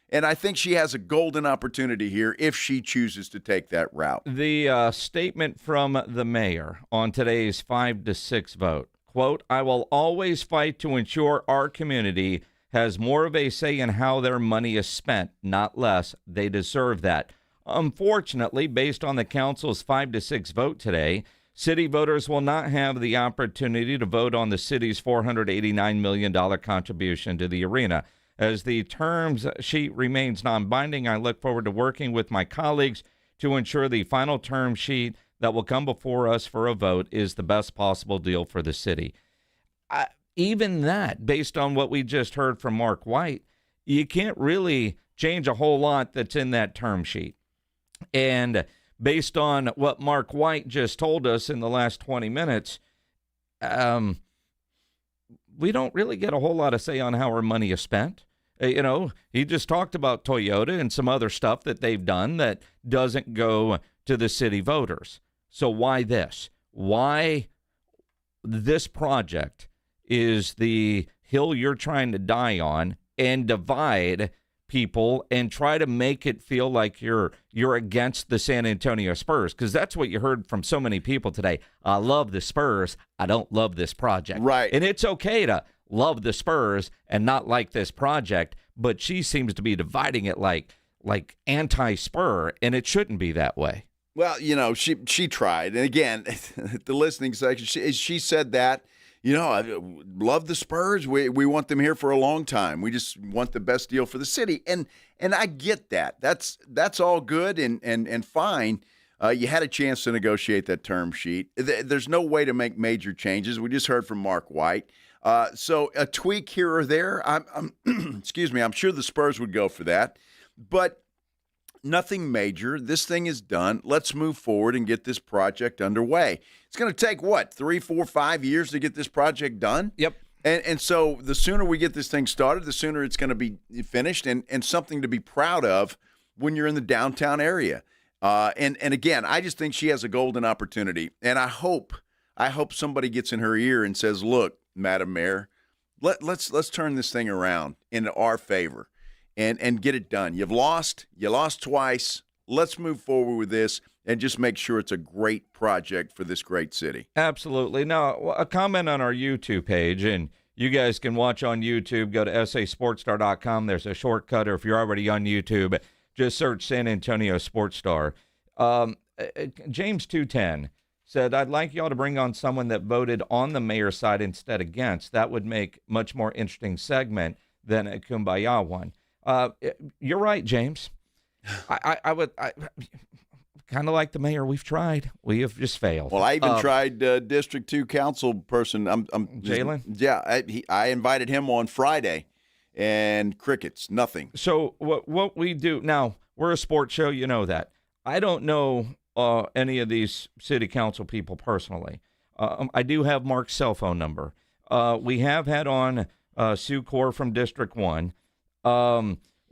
And I think she has a golden opportunity here if she chooses to take that route. The statement from the mayor on today's 5-6 vote, quote, "I will always fight to ensure our community has more of a say in how their money is spent, not less. They deserve that." Unfortunately, based on the council's 5-6 vote today, city voters will not have the opportunity to vote on the city's $489 million contribution to the arena. As the terms sheet remains non-binding, I look forward to working with my colleagues to ensure the final term sheet that will come before us for a vote is the best possible deal for the city. Even that, based on what we just heard from Mark White, you can't really change a whole lot that's in that term sheet. And based on what Mark White just told us in the last 20 minutes, we don't really get a whole lot of say on how our money is spent. He just talked about Toyota and some other stuff that they've done that doesn't go to the city voters. So why this? Why this project is the hill you're trying to die on and divide people and try to make it feel like you're against the San Antonio Spurs, because that's what you heard from so many people today. I love the Spurs. I don't love this project. Right. And it's okay to love the Spurs and not like this project, but she seems to be dividing it like anti-Spur, and it shouldn't be that way. Well, she tried. And again, the listening section, she said that. I love the Spurs. We want them here for a long time. We just want the best deal for the city. And I get that. That's all good and fine. You had a chance to negotiate that term sheet. There's no way to make major changes. We just heard from Mark White. So a tweak here or there, I'm excuse me, I'm sure the Spurs would go for that. But nothing major. This thing is done. Let's move forward and get this project underway. It's going to take, 3, 4, 5 years to get this project done? Yep. And so the sooner we get this thing started, the sooner it's going to be finished and something to be proud of when you're in the downtown area. And again, I just think she has a golden opportunity. And I hope somebody gets in her ear and says, look, Madam Mayor, let's turn this thing around into our favor. And get it done. You lost twice. Let's move forward with this and just make sure it's a great project for this great city. Absolutely. Now, a comment on our YouTube page, and you guys can watch on YouTube. Go to sasportstar.com. There's a shortcut, or if you're already on YouTube, just search San Antonio Sports Star. James 210 said, I'd like y'all to bring on someone that voted on the mayor's side instead against. That would make much more interesting segment than a Kumbaya one. You're right, James. I would kind of like the mayor. We've tried. We have just failed. Well, I even tried District 2 council person. Jalen? Yeah, I invited him on Friday, and crickets, nothing. So what we do now, we're a sports show. You know that. I don't know any of these city council people personally. I do have Mark's cell phone number. We have had on Sue Core from District 1.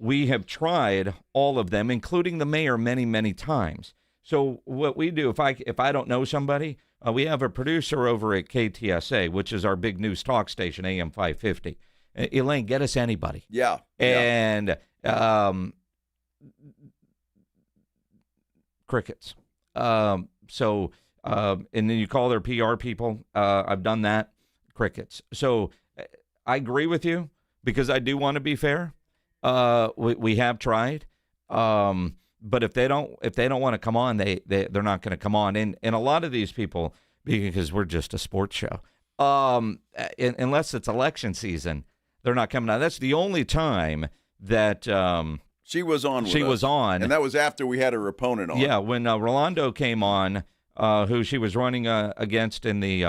We have tried all of them, including the mayor, many, many times. So what we do, if I don't know somebody, we have a producer over at KTSA, which is our big news talk station, AM 550. Elaine, get us anybody. Yeah. And crickets. And then you call their PR people. I've done that. Crickets. So I agree with you because I do want to be fair. We have tried, but if they don't want to come on, they're not going to come on. And a lot of these people, because we're just a sports show, unless it's election season, they're not coming on. That's the only time that she was on. And that was after we had her opponent on. Yeah, when Rolando came on, who she was running against in the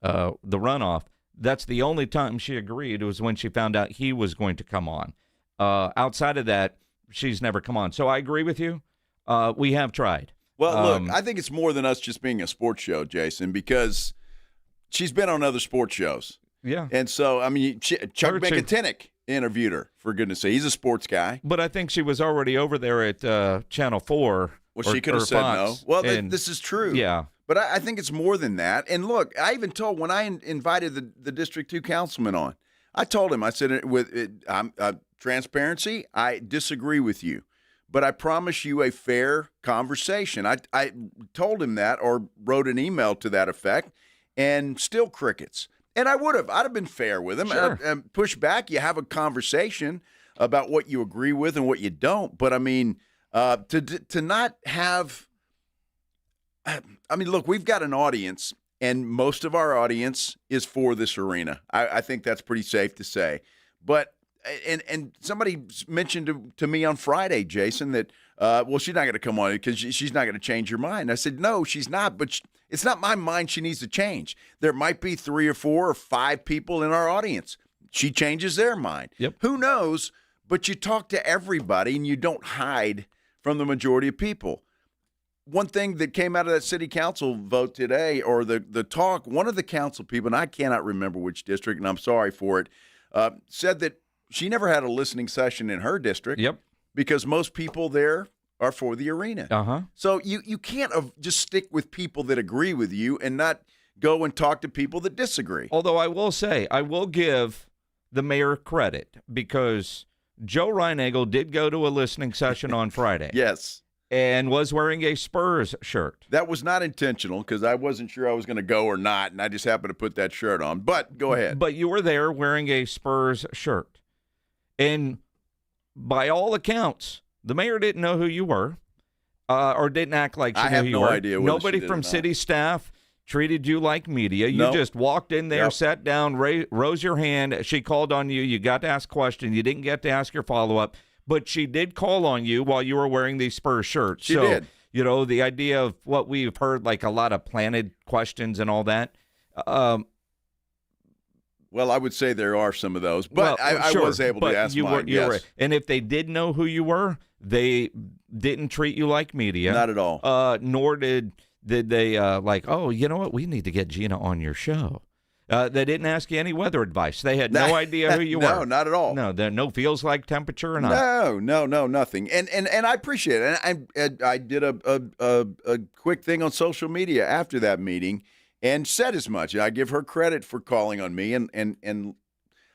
runoff. That's the only time she agreed was when she found out he was going to come on. Outside of that, she's never come on. So I agree with you. We have tried. Well, look, I think it's more than us just being a sports show, Jason, because she's been on other sports shows. Yeah. And so, I mean, Chuck Minkatinik interviewed her, for goodness sake. He's a sports guy. But I think she was already over there at Channel 4. Well, she could have said Fox, no. Well, this is true. Yeah. But I think it's more than that. And look, I even told when I invited the District 2 councilman on, I told him, I said, transparency, I disagree with you, but I promise you a fair conversation. I told him that or wrote an email to that effect, and still crickets. And I'd have been fair with him. Sure. And push back. You have a conversation about what you agree with and what you don't. But I mean, to not have. I mean, look, we've got an audience, and most of our audience is for this arena. I think that's pretty safe to say. But and somebody mentioned to me on Friday, Jason, that she's not going to come on because she's not going to change her mind. I said, no, she's not. But it's not my mind she needs to change. There might be 3 or 4 or 5 people in our audience. She changes their mind. Yep. Who knows? But you talk to everybody, and you don't hide from the majority of people. One thing that came out of that city council vote today, or the talk, one of the council people, and I cannot remember which district, and I'm sorry for it, said that she never had a listening session in her district. Yep. Because most people there are for the arena. Uh-huh. So you can't just stick with people that agree with you and not go and talk to people that disagree. Although I will say, I will give the mayor credit because Joe Reinagel did go to a listening session on Friday. Yes. And was wearing a Spurs shirt. That was not intentional because I wasn't sure I was going to go or not, and I just happened to put that shirt on. But go ahead. But you were there wearing a Spurs shirt. And by all accounts, the mayor didn't know who you were or didn't act like she knew who you were. I have no idea whether Nobody she did from or not. city staff treated you like media. You just walked in there, sat down, rose your hand. She called on you. You got to ask a question. You didn't get to ask your follow-up, but she did call on you while you were wearing these Spurs shirts. She did. You know, the idea of what we've heard, like a lot of planted questions and all that. Well, I would say there are some of those, but I was able to ask mine, yes. And if they did know who you were, they didn't treat you like media. Not at all. Nor did they oh, you know what? We need to get Gina on your show. They didn't ask you any weather advice. They had no idea who you were. No, not at all. No, no feels like temperature or not. No, nothing. And I appreciate it. And I did a quick thing on social media after that meeting and said as much. I give her credit for calling on me, and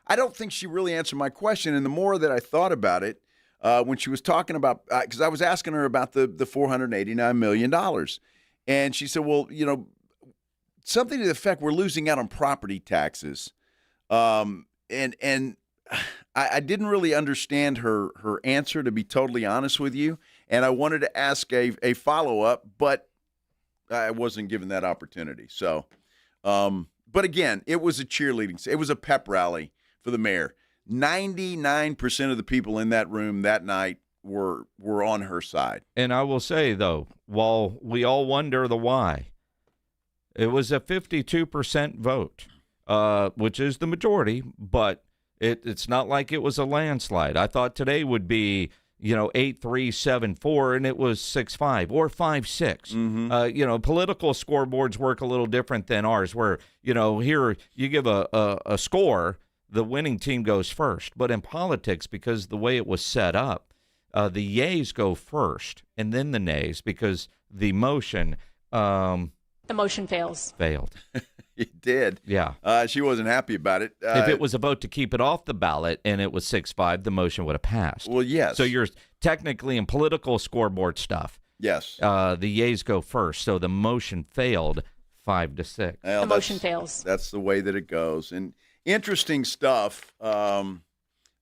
I don't think she really answered my question. And the more that I thought about it, when she was talking about, because I was asking her about the $489 million, and she said, well, you know, something to the effect we're losing out on property taxes, and I didn't really understand her answer, to be totally honest with you, and I wanted to ask a follow-up, but I wasn't given that opportunity. So, but again, it was it was a pep rally for the mayor. 99% of the people in that room that night were on her side. And I will say, though, while we all wonder the why, it was a 52% vote, which is the majority, but it's not like it was a landslide. I thought today would be, 8-3, 7-4, and it was 6-5 or 5-6. Mm-hmm. Political scoreboards work a little different than ours, where, here you give a score, the winning team goes first. But in politics, because the way it was set up, the yays go first and then the nays, because the motion The motion fails. failed. It did. Yeah. She wasn't happy about it. If it was a vote to keep it off the ballot and it was 6-5, the motion would have passed. Well, yes. So you're technically in political scoreboard stuff. Yes. The yays go first, so the motion failed 5-6. Well, The motion fails. That's the way that it goes. And interesting stuff.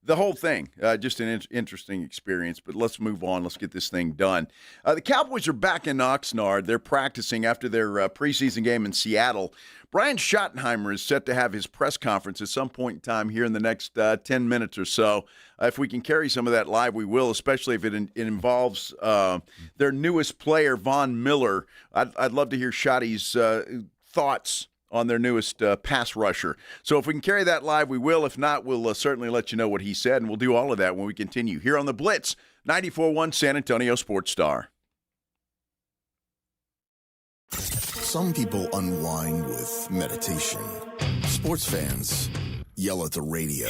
The whole thing, just an interesting experience. But let's move on. Let's get this thing done. The Cowboys are back in Oxnard. They're practicing after their preseason game in Seattle. Brian Schottenheimer is set to have his press conference at some point in time here in the next 10 minutes or so. If we can carry some of that live, we will, especially if it involves their newest player, Von Miller. I'd love to hear Schotty's thoughts on their newest pass rusher. So if we can carry that live, we will. If not, we'll certainly let you know what he said, and we'll do all of that when we continue here on the Blitz, 94.1 San Antonio Sports Star. Some people unwind with meditation. Sports fans yell at the radio.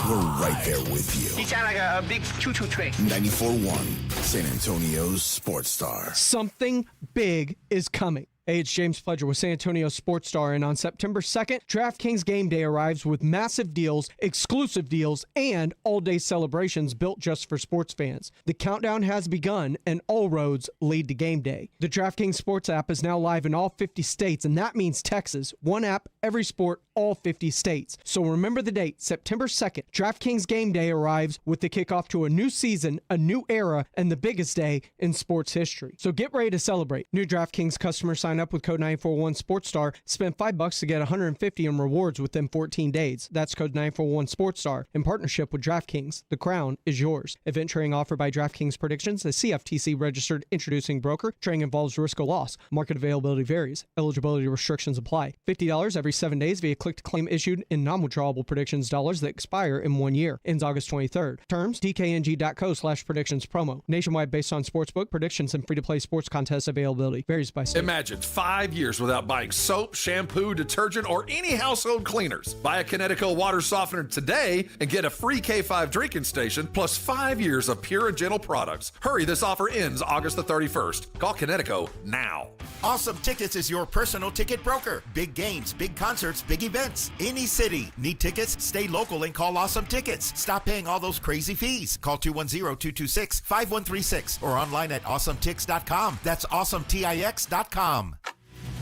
We're right there with you. You sound like a big choo-choo train. 94.1 San Antonio's Sports Star. Something big is coming. Hey, it's James Fletcher with San Antonio Sports Star, and on September 2nd, DraftKings Game Day arrives with massive deals, exclusive deals, and all-day celebrations built just for sports fans. The countdown has begun, and all roads lead to Game Day. The DraftKings Sports app is now live in all 50 states, and that means Texas. One app, every sport, all 50 states. So remember the date, September 2nd. DraftKings Game Day arrives with the kickoff to a new season, a new era, and the biggest day in sports history. So get ready to celebrate. New DraftKings customers sign up with code 941 SportsStar. Spend $5 to get $150 in rewards within 14 days. That's code 941 SportsStar in partnership with DraftKings. The crown is yours. Event trading offered by DraftKings Predictions, a CFTC registered introducing broker. Trading involves risk of loss. Market availability varies. Eligibility restrictions apply. $50 every 7 days via click-to-claim issued in non-withdrawable predictions dollars that expire in 1 year. Ends August 23rd. Terms, dkng.co/predictions promo. Nationwide based on sportsbook, predictions, and free-to-play sports contest availability. Varies by state. Imagine 5 years without buying soap, shampoo, detergent, or any household cleaners. Buy a Kinetico water softener today and get a free K5 drinking station plus 5 years of pure and gentle products. Hurry, this offer ends August the 31st. Call Kinetico now. Awesome Tickets is your personal ticket broker. Big games, big concerts, big events. Any city. Need tickets? Stay local and call Awesome Tickets. Stop paying all those crazy fees. Call 210-226-5136 or online at awesometix.com. That's awesometix.com.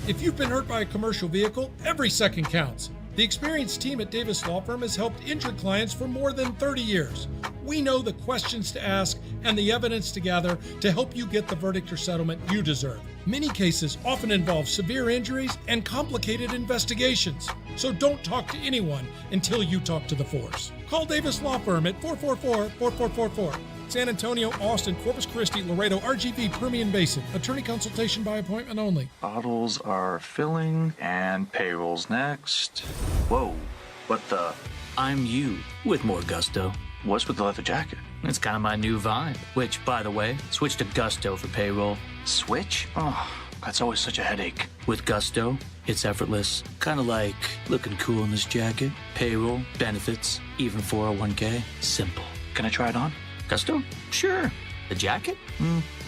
If you've been hurt by a commercial vehicle, every second counts. The experienced team at Davis Law Firm has helped injured clients for more than 30 years. We know the questions to ask and the evidence to gather to help you get the verdict or settlement you deserve. Many cases often involve severe injuries and complicated investigations. So don't talk to anyone until you talk to the force. Call Davis Law Firm at 444-4444. San Antonio, Austin, Corpus Christi, Laredo, RGV, Permian Basin. Attorney consultation by appointment only. Bottles are filling and payroll's next. Whoa, what the? I'm you with more gusto. What's with the leather jacket? It's kind of my new vibe. Which, by the way, switch to Gusto for payroll. Switch? Oh, that's always such a headache. With Gusto, it's effortless. Kind of like looking cool in this jacket. Payroll, benefits, even 401k. Simple. Can I try it on? Gusto? Sure. The jacket?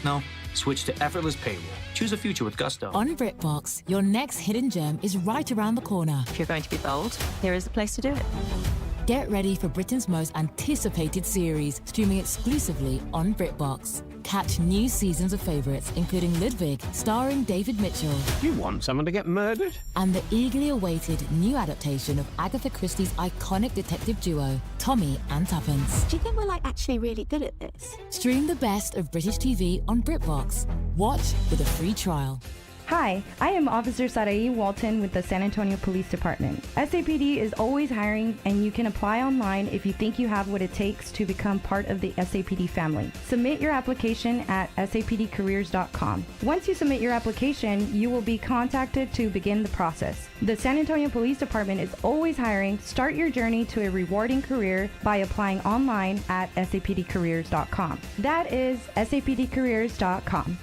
No. Switch to effortless payroll. Choose a future with Gusto. On BritBox, your next hidden gem is right around the corner. If you're going to be bold, here is the place to do it. Get ready for Britain's most anticipated series, streaming exclusively on BritBox. Catch new seasons of favourites, including Ludwig, starring David Mitchell. You want someone to get murdered? And the eagerly awaited new adaptation of Agatha Christie's iconic detective duo, Tommy and Tuppence. Do you think we're actually really good at this? Stream the best of British TV on BritBox. Watch with a free trial. Hi, I am Officer Sarai Walton with the San Antonio Police Department. SAPD is always hiring, and you can apply online if you think you have what it takes to become part of the SAPD family. Submit your application at sapdcareers.com. Once you submit your application, you will be contacted to begin the process. The San Antonio Police Department is always hiring. Start your journey to a rewarding career by applying online at sapdcareers.com. That is sapdcareers.com.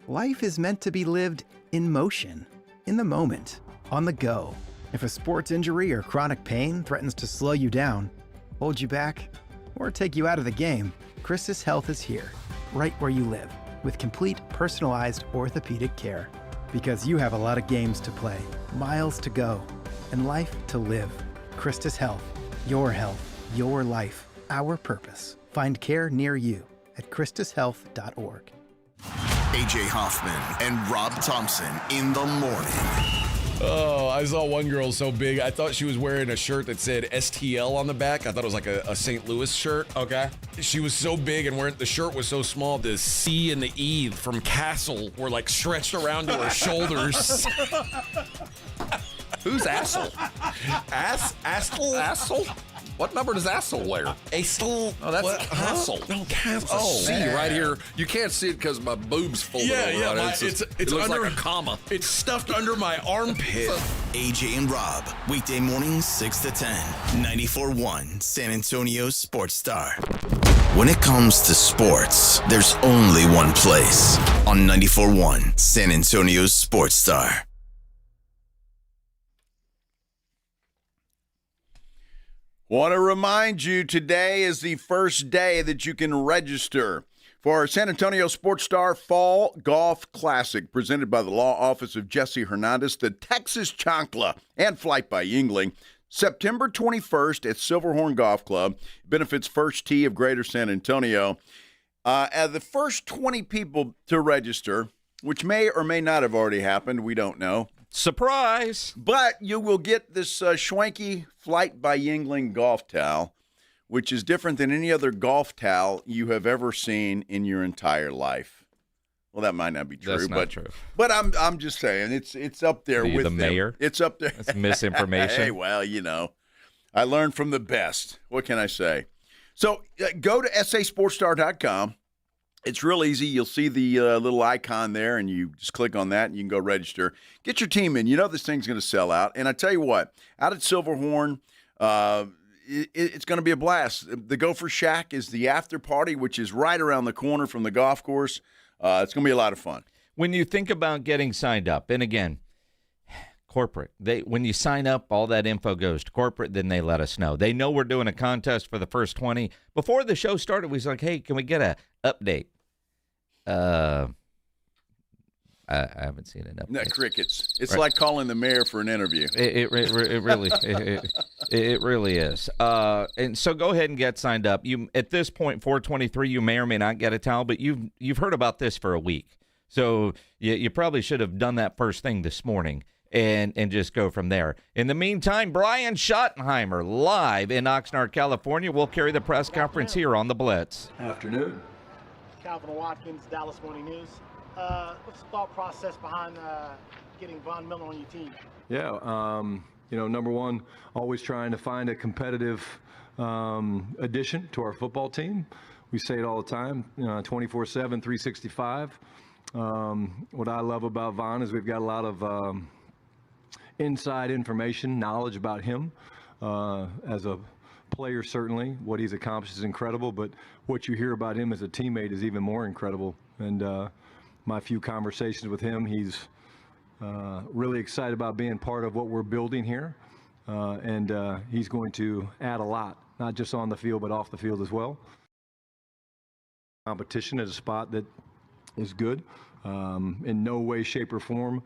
Life is meant to be lived in motion, in the moment, on the go. If a sports injury or chronic pain threatens to slow you down, hold you back, or take you out of the game, Christus Health is here, right where you live, with complete personalized orthopedic care. Because you have a lot of games to play, miles to go, and life to live. Christus Health, your life, our purpose. Find care near you at christushealth.org. AJ Hoffman and Rob Thompson in the morning. Oh, I saw one girl so big, I thought she was wearing a shirt that said STL on the back. I thought it was like a St. Louis shirt. Okay. She was so big and the shirt was so small, the C and the E from Castle were stretched around to her shoulders. Who's Assel? Assel? What number does Assel wear? Assel? Oh, that's Castle. No, Castle. Oh, C right here. You can't see it because my boob's folded over. It looks under like a comma. It's stuffed under my armpit. AJ and Rob, weekday mornings 6 to 10, 94.1 San Antonio Sports Star. When it comes to sports, there's only one place on 94.1 San Antonio Sports Star. Want to remind you, today is the first day that you can register for our San Antonio Sports Star Fall Golf Classic, presented by the law office of Jesse Hernandez, the Texas Chancla, and Flight by Yingling. September 21st at Silverhorn Golf Club. Benefits First Tee of Greater San Antonio. The first 20 people to register, which may or may not have already happened, we don't know. Surprise! But you will get this Schwenke Flight by Yingling golf towel, which is different than any other golf towel you have ever seen in your entire life. Well, that might not be true. That's not true. But I'm just saying it's up there with the mayor. It's up there. That's misinformation. Hey, well, I learned from the best. What can I say? So go to sasportstar.com. It's real easy. You'll see the little icon there, and you just click on that, and you can go register. Get your team in. You know this thing's going to sell out. And I tell you what, out at Silverhorn, it's going to be a blast. The Gopher Shack is the after party, which is right around the corner from the golf course. It's going to be a lot of fun. When you think about getting signed up, and again, corporate, when you sign up, all that info goes to corporate, then they let us know. They know we're doing a contest for the first 20. Before the show started, we was like, hey, can we get an update? I haven't seen an update. No, crickets. It's like calling the mayor for an interview. It really is. And so go ahead and get signed up. You at this point, 423, you may or may not get a towel, but you've heard about this for a week. So you probably should have done that first thing this morning and just go from there. In the meantime, Brian Schottenheimer live in Oxnard, California. We'll carry the press conference here on the Blitz. Afternoon. Calvin Watkins, Dallas Morning News. What's the thought process behind getting Von Miller on your team? Yeah, number one, always trying to find a competitive addition to our football team. We say it all the time, 24/7, 365. What I love about Von is we've got a lot of inside information, knowledge about him as a player. Certainly what he's accomplished is incredible, but what you hear about him as a teammate is even more incredible. And my few conversations with him, he's really excited about being part of what we're building here, and he's going to add a lot, not just on the field but off the field as well. Competition at a spot that is good. In no way, shape, or form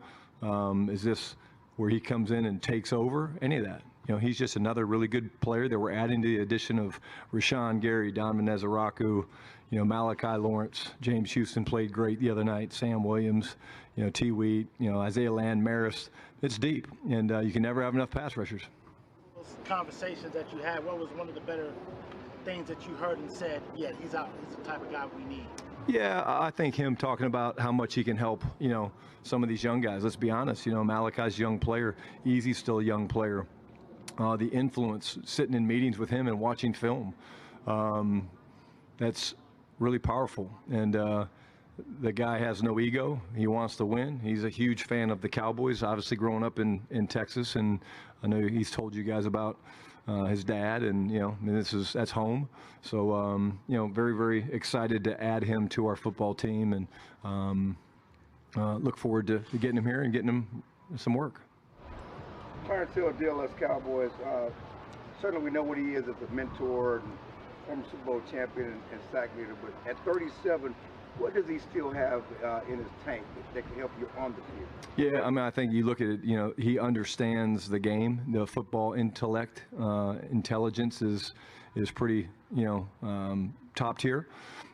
is this where he comes in and takes over any of that. He's just another really good player that we're adding to the addition of Rashawn Gary, Donovan Ezeraku, Malachi Lawrence, James Houston played great the other night, Sam Williams, T. Wheat, Isaiah Land, Maris. It's deep, and you can never have enough pass rushers. Those conversations that you had, what was one of the better things that you heard and said, yeah, he's out, he's the type of guy we need? Yeah, I think him talking about how much he can help, some of these young guys. Let's be honest, Malachi's a young player. Easy's still a young player. The influence, sitting in meetings with him and watching film, that's really powerful. And the guy has no ego. He wants to win. He's a huge fan of the Cowboys, obviously growing up in Texas. And I know he's told you guys about his dad, and that's home. So very, very excited to add him to our football team, and look forward to getting him here and getting him some work. Turn to a deal as Cowboys. Certainly we know what he is as a mentor and former Super Bowl champion and sack leader, but at 37, what does he still have in his tank that can help you on the field? Yeah, I think you look at it, he understands the game. The football intellect, intelligence is pretty, top tier.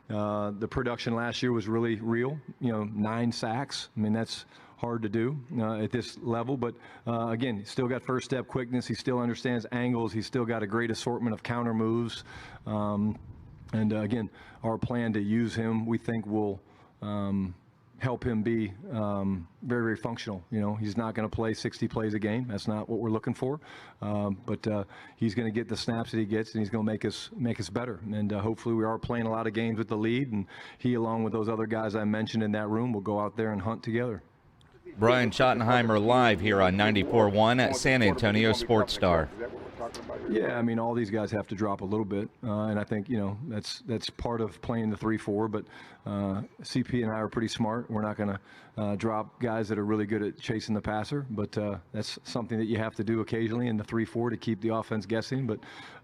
The production last year was really real, 9 sacks. That's hard to do at this level, but again, he's still got first step quickness. He still understands angles. He's still got a great assortment of counter moves. And again, our plan to use him, we think, will help him be very, very functional. He's not going to play 60 plays a game. That's not what we're looking for. But he's going to get the snaps that he gets, and he's going to make us better. And hopefully, we are playing a lot of games with the lead, and he, along with those other guys I mentioned in that room, will go out there and hunt together. Brian Schottenheimer live here on 94.1 at San Antonio Sports Star. Yeah, all these guys have to drop a little bit, and I think that's part of playing the 3-4. But CP and I are pretty smart. We're not going to drop guys that are really good at chasing the passer, but that's something that you have to do occasionally in the 3-4 to keep the offense guessing. But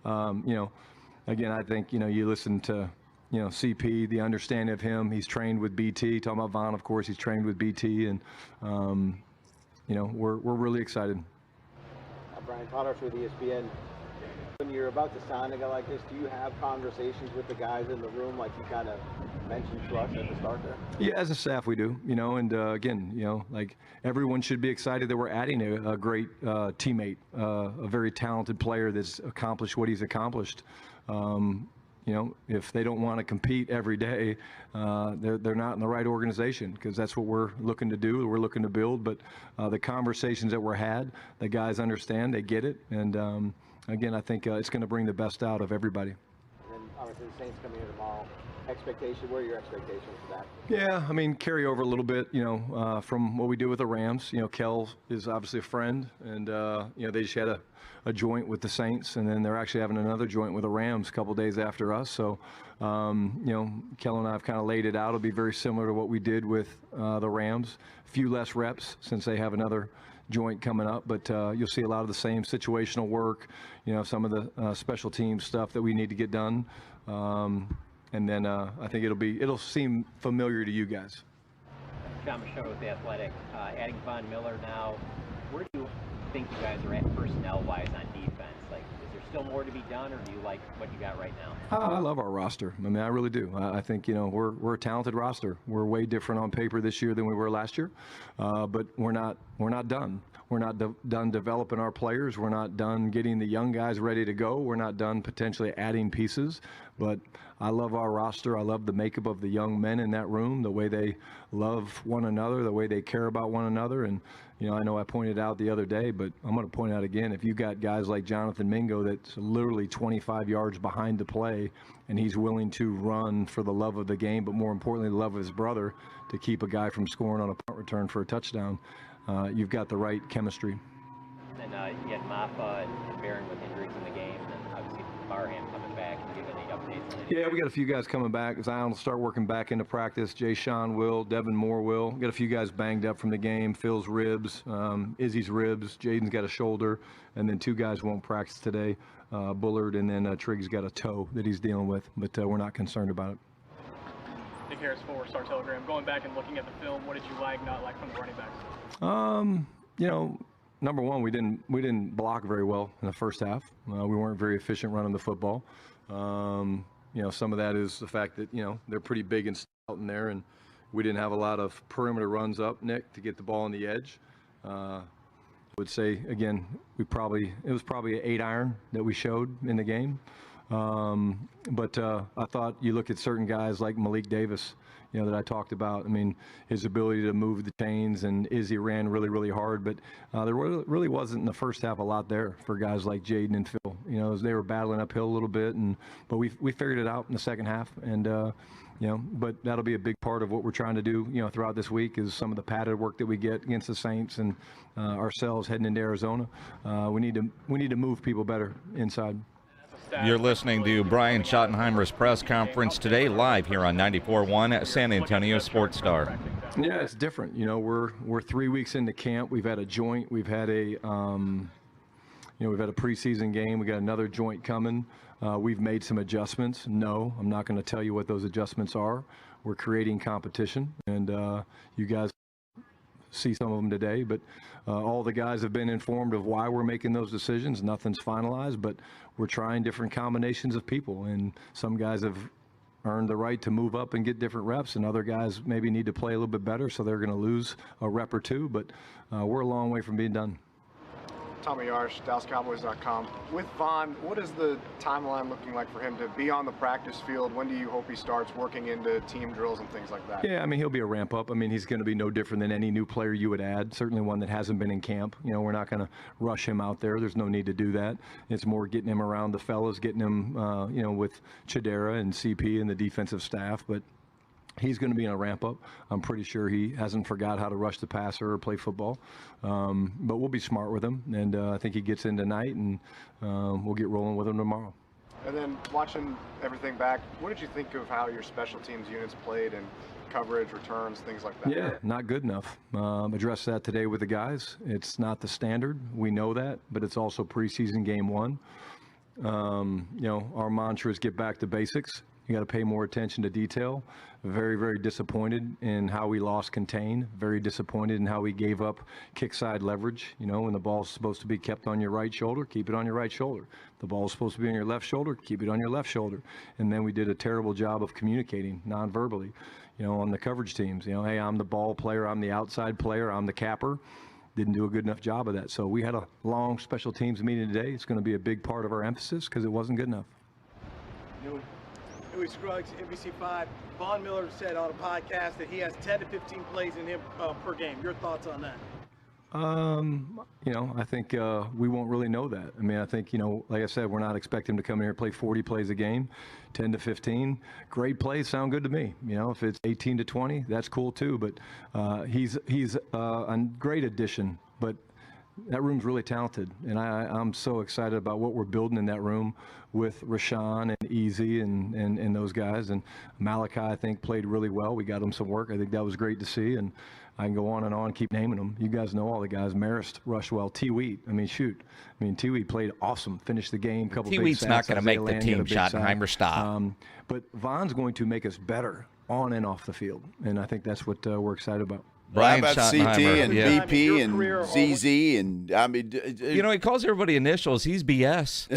again, I think you listen to CP, the understanding of him. He's trained with BT. Talking about Von, of course, he's trained with BT, and we're really excited. Brian Potter with ESPN. When you're about to sign a guy like this, do you have conversations with the guys in the room like you kind of mentioned to us at the start there? Yeah, as a staff we do, and again, like everyone should be excited that we're adding a great teammate, a very talented player that's accomplished what he's accomplished. If they don't want to compete every day, they're not in the right organization, because that's what we're looking to do. We're looking to build, but the conversations that were had, the guys understand, they get it, and again, I think it's going to bring the best out of everybody. And then obviously the Saints coming in tomorrow. What are your expectations for that? Yeah, carry over a little bit, from what we do with the Rams. Kel is obviously a friend, and they just had a joint with the Saints, and then they're actually having another joint with the Rams a couple days after us. So, Kel and I have kind of laid it out. It'll be very similar to what we did with the Rams. A few less reps since they have another joint coming up, but you'll see a lot of the same situational work, some of the special teams stuff that we need to get done. And then I think it'll seem familiar to you guys. John Michaud with The Athletic. Adding Von Miller now, where do you think you guys are at personnel-wise on defense? Like, is there still more to be done, or do you like what you got right now? I love our roster. I really do. I think we're a talented roster. We're way different on paper this year than we were last year, but we're not done. We're not done developing our players. We're not done getting the young guys ready to go. We're not done potentially adding pieces, But I love our roster. I love the makeup of the young men in that room, the way they love one another, the way they care about one another. And, I know I pointed out the other day, but I'm going to point out again, if you got guys like Jonathan Mingo that's literally 25 yards behind the play, and he's willing to run for the love of the game, but more importantly, the love of his brother, to keep a guy from scoring on a punt return for a touchdown, you've got the right chemistry. And you had Maffa and Barron with injuries in the game, and obviously Barham coming back. Can you give any updates on it? Yeah, we got a few guys coming back. Zion will start working back into practice. Jay Sean will. Devin Moore will. Got a few guys banged up from the game. Phil's ribs, Izzy's ribs. Jaden's got a shoulder. And then 2 guys won't practice today, Bullard, and then Triggs got a toe that he's dealing with. But we're not concerned about it. Nick Harris, for Star Telegram. Going back and looking at the film, what did you like, not like from the running backs? Number one, we didn't block very well in the first half. We weren't very efficient running the football. Some of that is the fact that, they're pretty big and stout in there, and we didn't have a lot of perimeter runs up, Nick, to get the ball on the edge. I would say, again, it was probably an 8-iron that we showed in the game. But I thought you look at certain guys like Malik Davis, that I talked about. I mean, his ability to move the chains, and Izzy ran really, really hard. But there really wasn't in the first half a lot there for guys like Jaden and Phil. As they were battling uphill a little bit, but we figured it out in the second half. And but that'll be a big part of what we're trying to do, throughout this week, is some of the padded work that we get against the Saints and ourselves heading into Arizona. We need to move people better inside. You're listening to Brian Schottenheimer's press conference today, live here on 94.1 San Antonio Sports Star. Yeah, it's different. We're 3 weeks into camp. We've had a joint. We've had a preseason game. We got another joint coming. We've made some adjustments. No, I'm not going to tell you what those adjustments are. We're creating competition, and you guys see some of them today, but all the guys have been informed of why we're making those decisions. Nothing's finalized, but we're trying different combinations of people, and some guys have earned the right to move up and get different reps, and other guys maybe need to play a little bit better, so they're going to lose a rep or two, but we're a long way from being done. Tommy Yarsh, DallasCowboys.com. With Von, what is the timeline looking like for him to be on the practice field? When do you hope he starts working into team drills and things like that? Yeah, he'll be a ramp up. He's going to be no different than any new player you would add, certainly one that hasn't been in camp. We're not going to rush him out there. There's no need to do that. It's more getting him around the fellas, getting him, with Chidera and CP and the defensive staff. But he's going to be in a ramp-up. I'm pretty sure he hasn't forgot how to rush the passer or play football. But we'll be smart with him, and I think he gets in tonight, and we'll get rolling with him tomorrow. And then watching everything back, what did you think of how your special teams units played and coverage, returns, things like that? Yeah, not good enough. Addressed that today with the guys. It's not the standard. We know that, but it's also preseason game 1. Our mantra is get back to basics. You got to pay more attention to detail. Very, very disappointed in how we lost contain. Very disappointed in how we gave up kick side leverage. When the ball's supposed to be kept on your right shoulder, keep it on your right shoulder. The ball's supposed to be on your left shoulder, keep it on your left shoulder. And then we did a terrible job of communicating non-verbally, on the coverage teams. Hey, I'm the ball player, I'm the outside player, I'm the capper. Didn't do a good enough job of that. So we had a long special teams meeting today. It's going to be a big part of our emphasis because it wasn't good enough. Louis Scruggs, NBC5. Von Miller said on a podcast that he has 10 to 15 plays in him per game. Your thoughts on that? I think we won't really know that. I think, like I said, we're not expecting him to come in here and play 40 plays a game, 10 to 15. Great plays sound good to me. If it's 18 to 20, that's cool too. But he's a great addition. But that room's really talented, and I'm so excited about what we're building in that room with Rashawn and Easy and those guys. And Malachi, I think, played really well. We got him some work. I think that was great to see, and I can go on and on, keep naming them. You guys know all the guys. Marist rushed well. T-Wheat, T-Wheat played awesome. Finished the game. T-Wheat's not going to make the team. Schottenheimer, stop. But Von's going to make us better on and off the field, and I think that's what we're excited about. Brian about CT and BP and ZZ and he calls everybody initials. He's BS.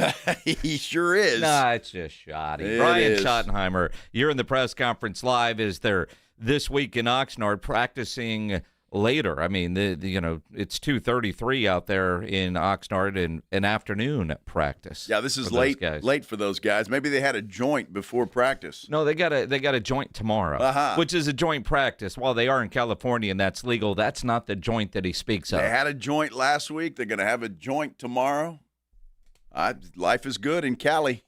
He sure is. Nah, it's just shoddy. Brian Schottenheimer, you're in the press conference live. Is there this week in Oxnard practicing later. I mean, it's 2:33 out there in Oxnard in an afternoon practice. Yeah, this is late for those guys. Maybe they had a joint before practice. No, they got a joint tomorrow, which is a joint practice. While they are in California and that's legal, that's not the joint that he speaks of. They had a joint last week. They're going to have a joint tomorrow. Life is good in Cali.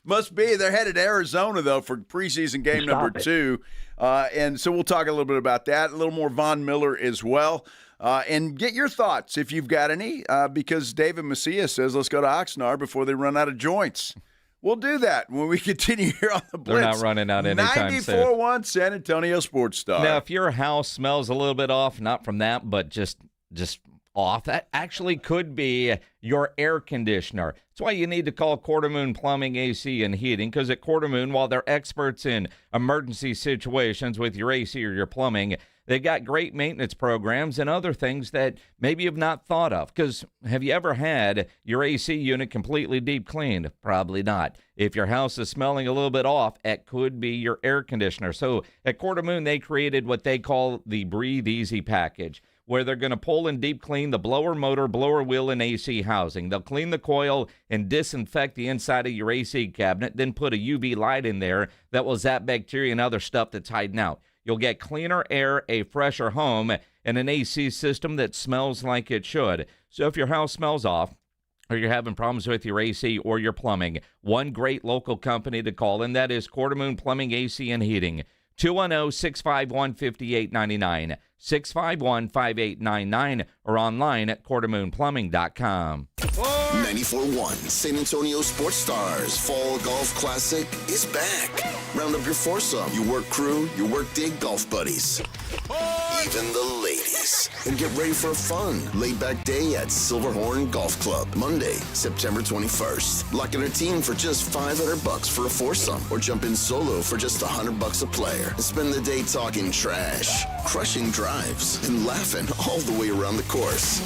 Must be. They're headed to Arizona, though, for preseason game number 2. And so we'll talk a little bit about that, a little more Von Miller as well. And get your thoughts if you've got any, because David Macias says let's go to Oxnard before they run out of joints. We'll do that when we continue here on the Blitz. They're not running out anytime soon. 94.1 San Antonio Sports Star. Now, if your house smells a little bit off, not from that, but just off, that actually could be your air conditioner. That's why you need to call Quartermoon Plumbing, AC, and Heating, because at Quartermoon, while they're experts in emergency situations with your AC or your plumbing, they've got great maintenance programs and other things that maybe you've not thought of. Because have you ever had your AC unit completely deep cleaned? Probably not. If your house is smelling a little bit off, it could be your air conditioner. So at Quartermoon, they created what they call the Breathe Easy package, where they're going to pull and deep clean the blower motor, blower wheel, and AC housing. They'll clean the coil and disinfect the inside of your AC cabinet, then put a UV light in there that will zap bacteria and other stuff that's hiding out. You'll get cleaner air, a fresher home, and an AC system that smells like it should. So if your house smells off, or you're having problems with your AC or your plumbing, one great local company to call, and that is Quartermoon Plumbing, AC, and Heating. 210-651-5899, 651-5899, or online at quartermoonplumbing.com. 94.1 San Antonio Sports Stars Fall Golf Classic is back. Round up your foursome, your work crew, your work day golf buddies, even the ladies, and get ready for a fun, laid-back day at Silverhorn Golf Club, Monday, September 21st. Lock in a team for just $500 for a foursome, or jump in solo for just $100 a player, and spend the day talking trash, crushing drives, and laughing all the way around the course.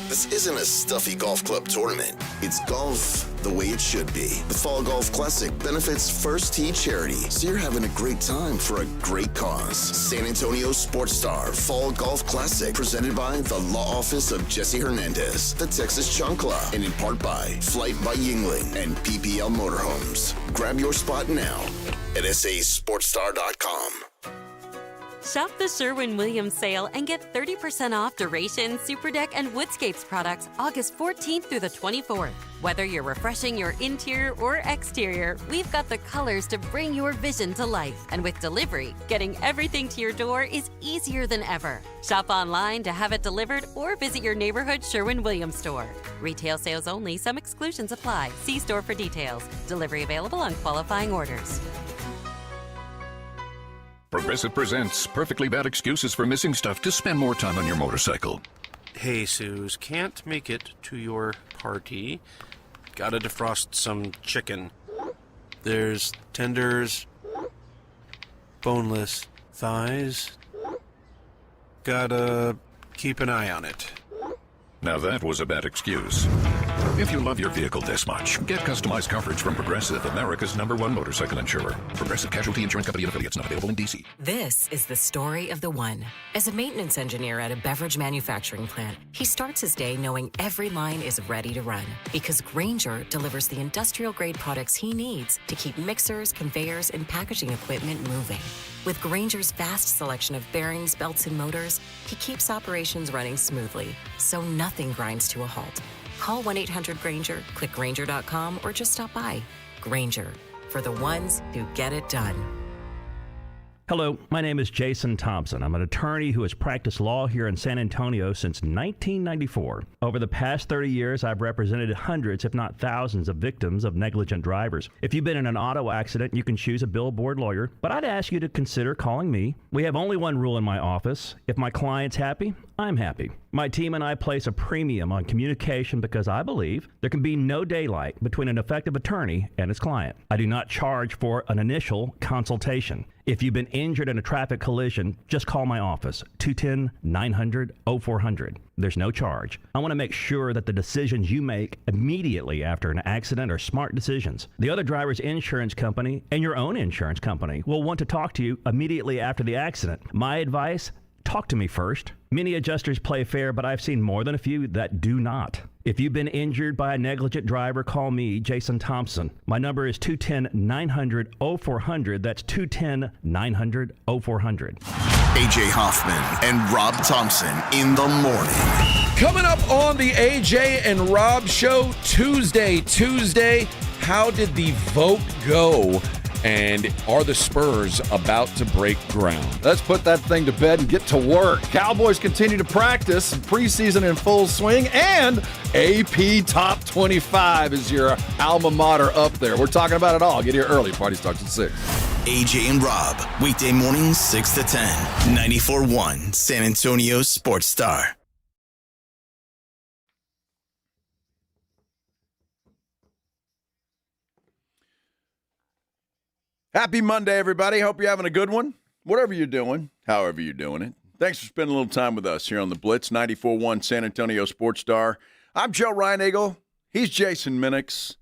This isn't a stuffy golf club tournament. It's golf the way it should be. The Fall Golf Classic benefits First Tee Charity, so you're having a great time for a great cause. San Antonio Sports Star Fall Golf Classic, presented by the Law Office of Jesse Hernandez, the Texas Chancla, and in part by Flight by Yingling and PPL Motorhomes. Grab your spot now at sasportstar.com. Shop the Sherwin-Williams sale and get 30% off Duration, Superdeck, and Woodscapes products August 14th through the 24th. Whether you're refreshing your interior or exterior, we've got the colors to bring your vision to life. And with delivery, getting everything to your door is easier than ever. Shop online to have it delivered or visit your neighborhood Sherwin-Williams store. Retail sales only. Some exclusions apply. See store for details. Delivery available on qualifying orders. Progressive presents Perfectly Bad Excuses for Missing Stuff to Spend More Time on Your Motorcycle. Hey, Suze, can't make it to your party. Gotta defrost some chicken. There's tenders, boneless thighs. Gotta keep an eye on it. Now that was a bad excuse. If you love your vehicle this much, get customized coverage from Progressive, America's #1 motorcycle insurer. Progressive Casualty Insurance Company and affiliates, not available in D.C. This is the story of the one. As a maintenance engineer at a beverage manufacturing plant, he starts his day knowing every line is ready to run, because Grainger delivers the industrial-grade products he needs to keep mixers, conveyors, and packaging equipment moving. With Grainger's vast selection of bearings, belts, and motors, he keeps operations running smoothly, so nothing grinds to a halt. Call 1-800-GRAINGER, click Grainger.com, or just stop by. Grainger, for the ones who get it done. Hello, my name is Jason Thompson. I'm an attorney who has practiced law here in San Antonio since 1994. Over the past 30 years, I've represented hundreds, if not thousands, of victims of negligent drivers. If you've been in an auto accident, you can choose a billboard lawyer, but I'd ask you to consider calling me. We have only one rule in my office. If my client's happy, I'm happy. My team and I place a premium on communication because I believe there can be no daylight between an effective attorney and his client. I do not charge for an initial consultation. If you've been injured in a traffic collision, just call my office, 210-900-0400. There's no charge. I want to make sure that the decisions you make immediately after an accident are smart decisions. The other driver's insurance company and your own insurance company will want to talk to you immediately after the accident. My advice, talk to me first. Many adjusters play fair, but I've seen more than a few that do not. If you've been injured by a negligent driver, call me, Jason Thompson. My number is 210-900-0400. That's 210-900-0400. AJ Hoffman and Rob Thompson in the morning. Coming up on the AJ and Rob Show Tuesday, how did the vote go? And are the Spurs about to break ground? Let's put that thing to bed and get to work. Cowboys continue to practice, preseason in full swing, and AP Top 25 is your alma mater up there. We're talking about it all. Get here early. Party starts at 6. AJ and Rob, weekday mornings 6 to 10, 94.1 San Antonio Sports Star. Happy Monday, everybody. Hope you're having a good one. Whatever you're doing, however you're doing it. Thanks for spending a little time with us here on the Blitz, 94.1 San Antonio Sports Star. I'm Joe Reinagle. He's Jason Minix.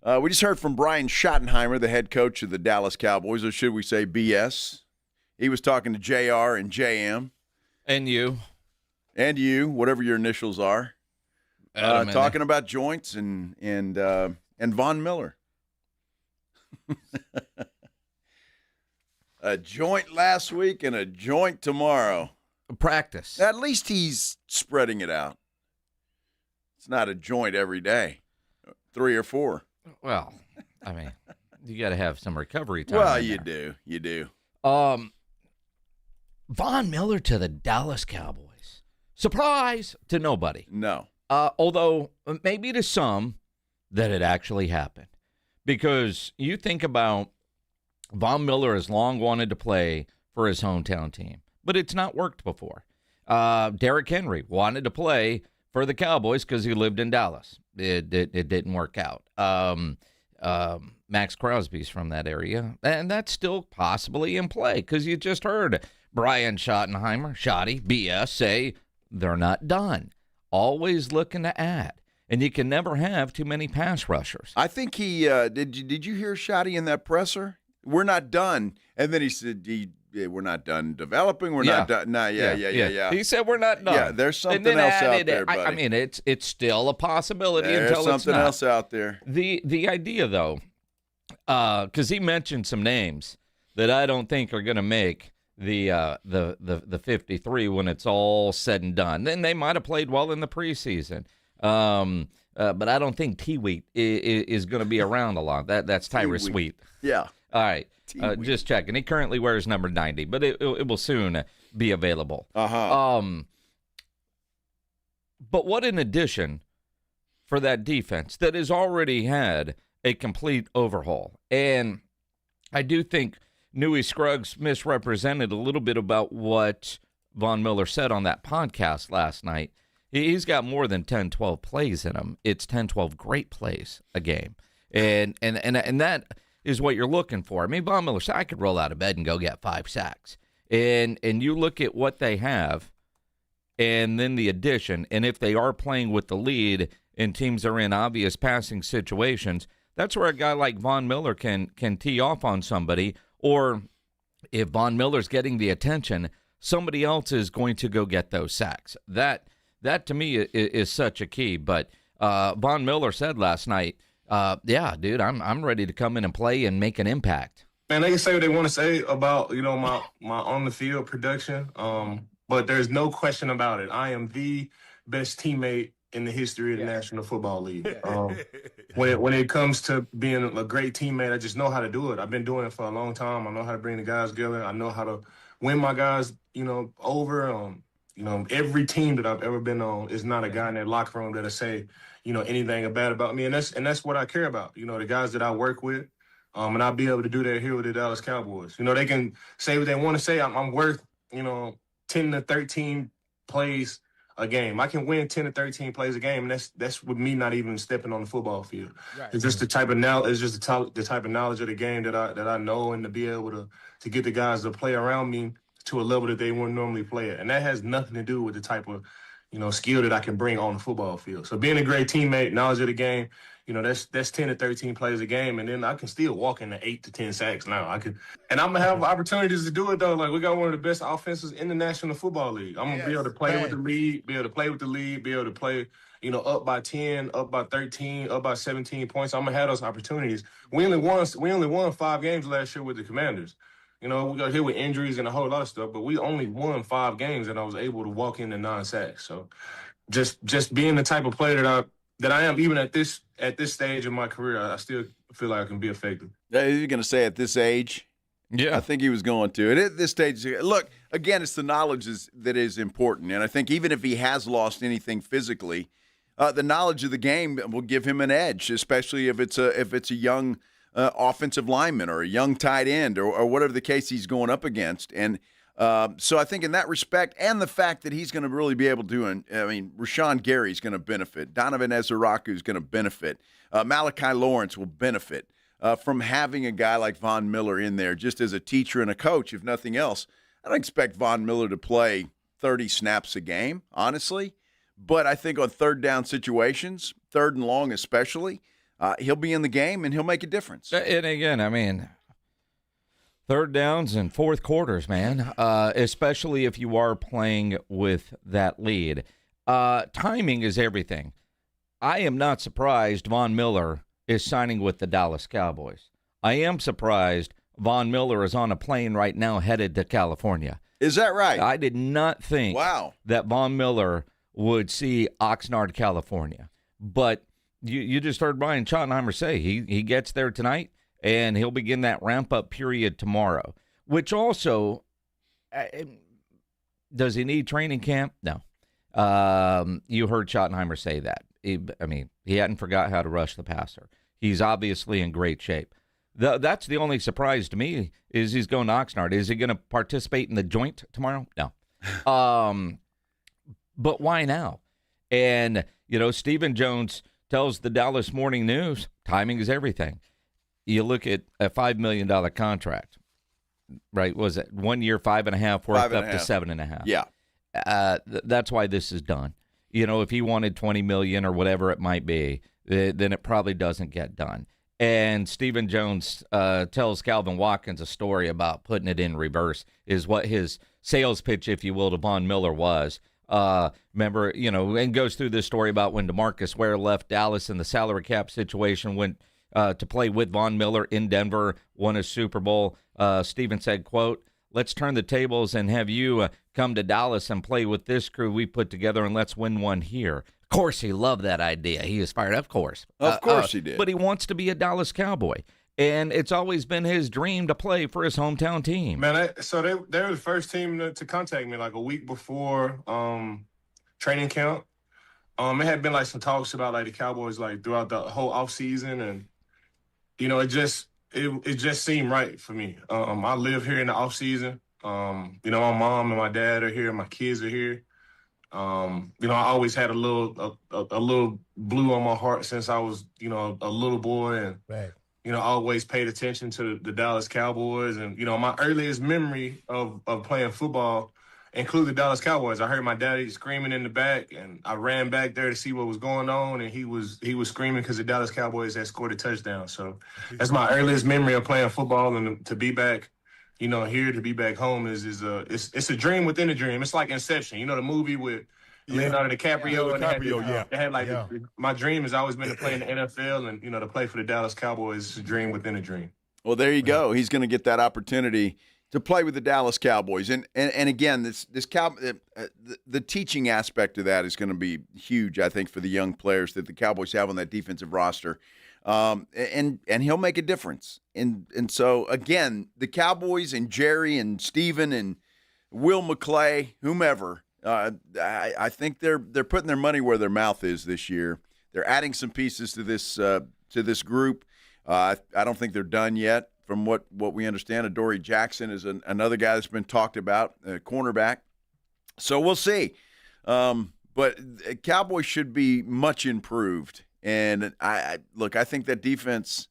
We just heard from Brian Schottenheimer, the head coach of the Dallas Cowboys, or should we say BS. He was talking to JR and JM. And you. And you, whatever your initials are. Talking about joints and Von Miller. A joint last week and a joint tomorrow. Practice. At least he's spreading it out. It's not a joint every day, 3 or 4. Well, I mean, you got to have some recovery time. Well, you do. You do. Von Miller to the Dallas Cowboys. Surprise to nobody. No. Although maybe to some that it actually happened. Because you think about Von Miller has long wanted to play for his hometown team, but it's not worked before. Derrick Henry wanted to play for the Cowboys because he lived in Dallas. It didn't work out. Max Crosby's from that area, and that's still possibly in play because you just heard Brian Schottenheimer, Schotty, BS, say they're not done. Always looking to add. And you can never have too many pass rushers. I think he did you hear Schotty in that presser? We're not done. And then he said, we're not done developing. We're not done. Nah, yeah. He said we're not done. Yeah, there's something else out there, buddy. I mean, it's still a possibility until it's not. There's something else out there. The idea, though, because he mentioned some names that I don't think are going to make the 53 when it's all said and done. Then they might have played well in the preseason. But I don't think T-Wheat is going to be around a lot. That's Tyrus Wheat. Yeah. All right. Just checking. He currently wears number 90, but it will soon be available. Uh-huh. But what an addition for that defense that has already had a complete overhaul. And I do think Newy Scruggs misrepresented a little bit about what Von Miller said on that podcast last night. He's got more than 10, 12 plays in him. It's 10, 12 great plays a game. And that is what you're looking for. I mean, Von Miller said, I could roll out of bed and go get 5 sacks. And you look at what they have and then the addition, and if they are playing with the lead and teams are in obvious passing situations, that's where a guy like Von Miller can tee off on somebody. Or if Von Miller's getting the attention, somebody else is going to go get those sacks. That to me is such a key. But Von Miller said last night, yeah, dude, I'm ready to come in and play and make an impact. Man, they can say what they want to say about, my on the field production. But there's no question about it. I am the best teammate in the history of the National Football League. When it comes to being a great teammate, I just know how to do it. I've been doing it for a long time. I know how to bring the guys together. I know how to win my guys, over. Every team that I've ever been on is not a guy in that locker room that'll say, anything bad about me. And that's what I care about. The guys that I work with, and I'll be able to do that here with the Dallas Cowboys. They can say what they want to say. I'm worth, 10 to 13 plays a game. I can win 10 to 13 plays a game, and that's with me not even stepping on the football field. Right. It's just the type of the type of knowledge of the game that I know, and to be able to get the guys to play around me to a level that they wouldn't normally play at. And that has nothing to do with the type of, skill that I can bring on the football field. So being a great teammate, knowledge of the game, that's 10 to 13 plays a game, and then I can still walk into 8 to 10 sacks now. And I'm gonna have opportunities to do it though. Like, we got one of the best offenses in the National Football League. I'm gonna be able to play with the lead, be able to play, up by 10, up by 13, up by 17 points. I'm gonna have those opportunities. We only won 5 games last year with the Commanders. We got hit with injuries and a whole lot of stuff, but we only won 5 games, and I was able to walk into 9 sacks. So, just being the type of player that I am, even at this stage of my career, I still feel like I can be effective. You're going to say at this age? Yeah. I think he was going to. And at this stage, look, again, it's the knowledge that is important. And I think even if he has lost anything physically, the knowledge of the game will give him an edge, especially if it's a young offensive lineman or a young tight end or whatever the case he's going up against. And so I think in that respect, and the fact that he's going to really be able to, Rashawn Gary's going to benefit. Donovan Ezeraku is going to benefit. Malachi Lawrence will benefit from having a guy like Von Miller in there just as a teacher and a coach, if nothing else. I don't expect Von Miller to play 30 snaps a game, honestly. But I think on third down situations, third and long especially, he'll be in the game and he'll make a difference. And again, third downs and fourth quarters, man, especially if you are playing with that lead. Timing is everything. I am not surprised Von Miller is signing with the Dallas Cowboys. I am surprised Von Miller is on a plane right now headed to California. Is that right? I did not think that Von Miller would see Oxnard, California. But you just heard Brian Schottenheimer say he gets there tonight, and he'll begin that ramp-up period tomorrow, which also, does he need training camp? No. You heard Schottenheimer say that. He hadn't forgot how to rush the passer. He's obviously in great shape. That's the only surprise to me is he's going to Oxnard. Is he going to participate in the joint tomorrow? No. But why now? And, Stephen Jones tells the Dallas Morning News, timing is everything. You look at a $5 million contract, right? Was it 1 year, 5.5, worth up to 7.5? Yeah. That's why this is done. If he wanted $20 million or whatever it might be, then it probably doesn't get done. And Stephen Jones tells Calvin Watkins a story about putting it in reverse, is what his sales pitch, if you will, to Von Miller was. Remember, and goes through this story about when DeMarcus Ware left Dallas in the salary cap situation, went to play with Von Miller in Denver, won a Super Bowl. Stephen said, quote, "Let's turn the tables and have you come to Dallas and play with this crew we put together, and let's win one here." Of course, he loved that idea. He was fired up, of course. Of course he did. But he wants to be a Dallas Cowboy. And it's always been his dream to play for his hometown team. Man, they were the first team to contact me like a week before training camp. It had been like some talks about like the Cowboys like throughout the whole offseason, and it just seemed right for me. I live here in the offseason. My mom and my dad are here, my kids are here. I always had a little blue on my heart since I was, a little boy, and right. I always paid attention to the Dallas Cowboys. And, my earliest memory of playing football included the Dallas Cowboys. I heard my daddy screaming in the back, and I ran back there to see what was going on, and he was screaming because the Dallas Cowboys had scored a touchdown. So that's my earliest memory of playing football, and to be back, here, to be back home is it's a dream within a dream. It's like Inception, the movie with Leonardo DiCaprio. My dream has always been to play in the NFL and, to play for the Dallas Cowboys is a dream within a dream. Well, there you go. He's going to get that opportunity to play with the Dallas Cowboys. And again, the teaching aspect of that is going to be huge, I think, for the young players that the Cowboys have on that defensive roster. And he'll make a difference. And so, again, the Cowboys and Jerry and Steven and Will McClay, whomever, I think they're putting their money where their mouth is this year. They're adding some pieces to this group. I don't think they're done yet. From what we understand, Adoree Jackson is another guy that's been talked about, cornerback. So we'll see. But Cowboys should be much improved. And I think that defense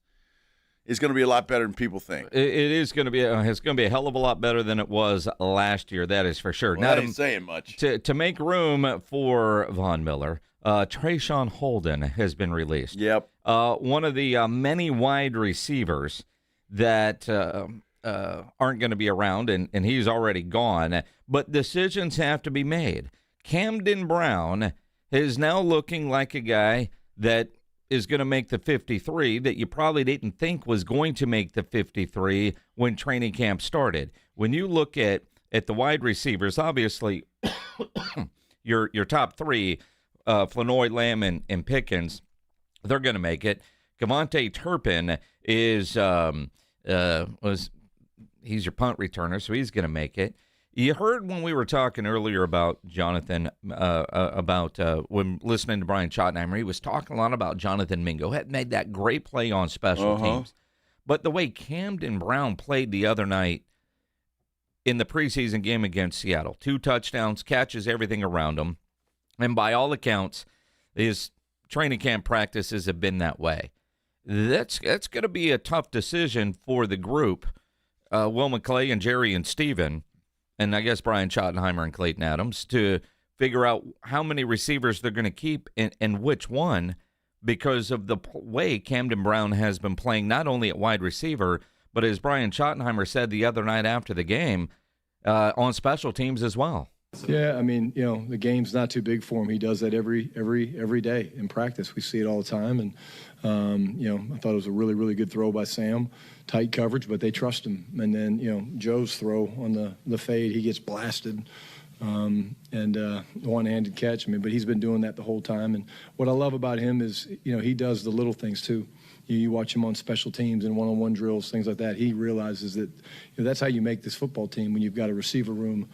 is going to be a lot better than people think. It is going to be. It's going to be a hell of a lot better than it was last year. That is for sure. Well, that ain't saying much. To make room for Von Miller, Trayshawn Holden has been released. Yep. One of the many wide receivers that aren't going to be around, and he's already gone. But decisions have to be made. Camden Brown is now looking like a guy that is going to make the 53 that you probably didn't think was going to make the 53 when training camp started. When you look at the wide receivers, obviously your top three, Flanoy, Lamb, and Pickens, they're going to make it. Kevontae Turpin is he's your punt returner, so he's going to make it. You heard when we were talking earlier about Jonathan, when listening to Brian Schottenheimer, he was talking a lot about Jonathan Mingo. Had made that great play on special teams. But the way Camden Brown played the other night in the preseason game against Seattle, 2 touchdowns, catches everything around him. And by all accounts, his training camp practices have been that way. That's going to be a tough decision for the group, Will McClay and Jerry and Steven, and I guess Brian Schottenheimer and Clayton Adams, to figure out how many receivers they're going to keep and which one, because of the way Camden Brown has been playing, not only at wide receiver, but as Brian Schottenheimer said the other night after the game, on special teams as well. Yeah, I mean, the game's not too big for him. He does that every day in practice. We see it all the time. And, I thought it was a really, really good throw by Sam. Tight coverage, but they trust him. And then, Joe's throw on the fade, he gets blasted. And the one-handed catch. But he's been doing that the whole time. And what I love about him is, he does the little things too. You watch him on special teams and one-on-one drills, things like that. He realizes that that's how you make this football team when you've got a receiver room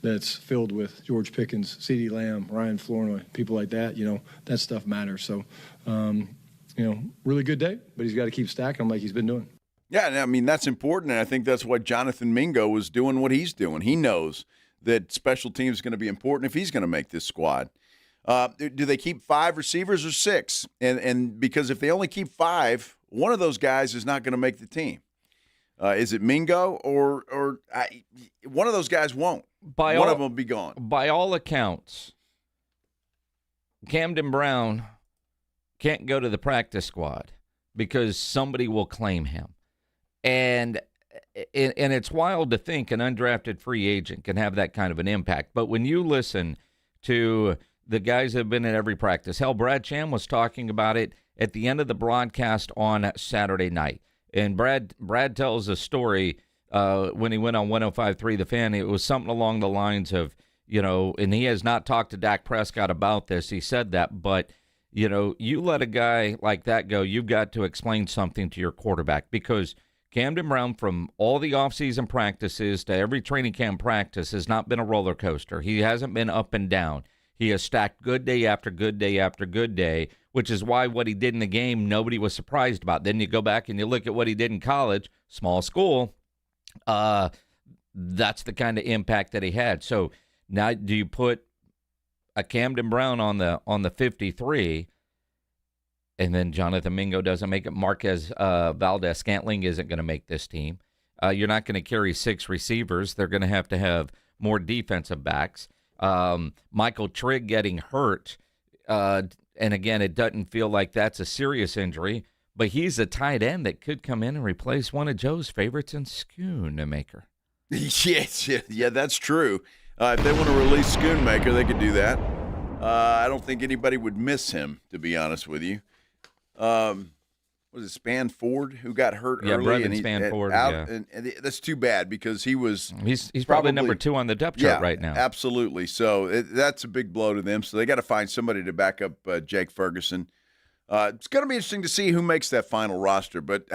that's filled with George Pickens, CeeDee Lamb, Ryan Flournoy, people like that. That stuff matters. So, really good day, but he's got to keep stacking them like he's been doing. Yeah, that's important, and I think that's what Jonathan Mingo was doing what he's doing. He knows that special teams is going to be important if he's going to make this squad. Do they keep 5 receivers or 6? And because if they only keep 5, one of those guys is not going to make the team. Is it Mingo or one of those guys won't? One of them will be gone. By all accounts, Camden Brown can't go to the practice squad because somebody will claim him. And it's wild to think an undrafted free agent can have that kind of an impact. But when you listen to the guys that have been at every practice, hell, Brad Cham was talking about it at the end of the broadcast on Saturday night. And Brad tells a story when he went on 105.3 The Fan. It was something along the lines of, and he has not talked to Dak Prescott about this. He said that, but, you let a guy like that go, you've got to explain something to your quarterback, because Camden Brown, from all the offseason practices to every training camp practice, has not been a roller coaster. He hasn't been up and down. He has stacked good day after good day after good day, which is why what he did in the game, nobody was surprised about. Then you go back and you look at what he did in college, small school, that's the kind of impact that he had. So now do you put a Camden Brown on the 53, and then Jonathan Mingo doesn't make it? Marquez Valdez-Scantling isn't going to make this team. You're not going to carry 6 receivers. They're going to have more defensive backs. Michael Trigg getting hurt, and again, it doesn't feel like that's a serious injury, but he's a tight end that could come in and replace one of Joe's favorites in Schoonmaker. Yes, yeah, that's true. If they want to release Schoonmaker, they could do that. I don't think anybody would miss him, to be honest with you. Was it Spanford who got hurt early? Brendan Spanford. And that's too bad, because he's probably number 2 on the depth chart right now. Absolutely. So that's a big blow to them. So they got to find somebody to back up Jake Ferguson. It's going to be interesting to see who makes that final roster. But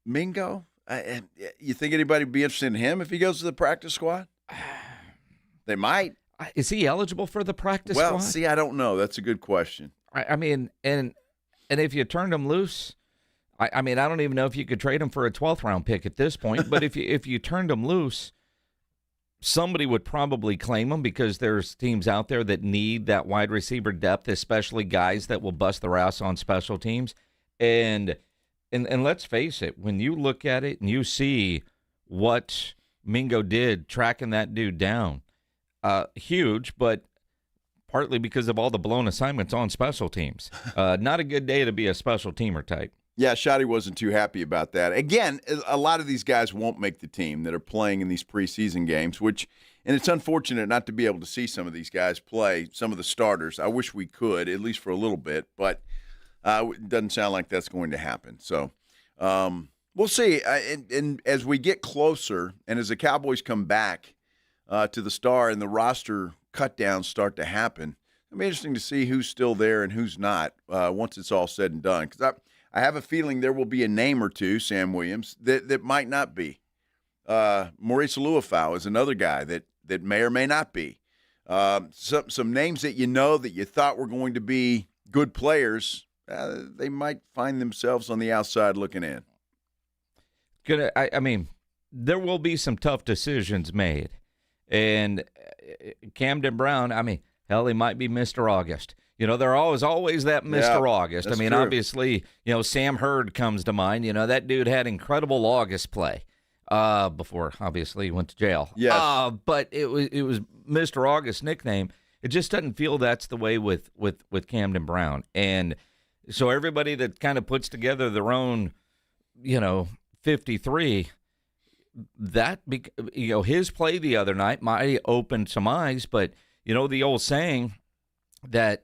Mingo, you think anybody would be interested in him if he goes to the practice squad? They might. Is he eligible for the practice squad? Well, see, I don't know. That's a good question. I mean, and if you turned him loose, I don't even know if you could trade him for a 12th round pick at this point. But if you turned him loose, somebody would probably claim him because there's teams out there that need that wide receiver depth, especially guys that will bust their ass on special teams. And let's face it, when you look at it and you see what Mingo did tracking that dude down, huge, but partly because of all the blown assignments on special teams. Not a good day to be a special teamer type. Yeah, Shotty wasn't too happy about that. Again, a lot of these guys won't make the team that are playing in these preseason games, and it's unfortunate not to be able to see some of these guys play, some of the starters. I wish we could, at least for a little bit, but it doesn't sound like that's going to happen. So we'll see. And as we get closer and as the Cowboys come back to the Star and the roster cut-downs start to happen, it'll be interesting to see who's still there and who's not once it's all said and done. Because I have a feeling there will be a name or two, Sam Williams, that might not be. Maurice Luafau is another guy that may or may not be. Some names that you thought were going to be good players, they might find themselves on the outside looking in. I mean, there will be some tough decisions made. And Camden Brown, I mean, hell, he might be Mr. August. There always that Mr. August. I mean, true. Obviously, Sam Hurd comes to mind. That dude had incredible August play before, obviously, he went to jail. Yes. But it was Mr. August nickname. It just doesn't feel that's the way with Camden Brown. And so everybody that kind of puts together their own, 53, his play the other night might open some eyes. But, the old saying that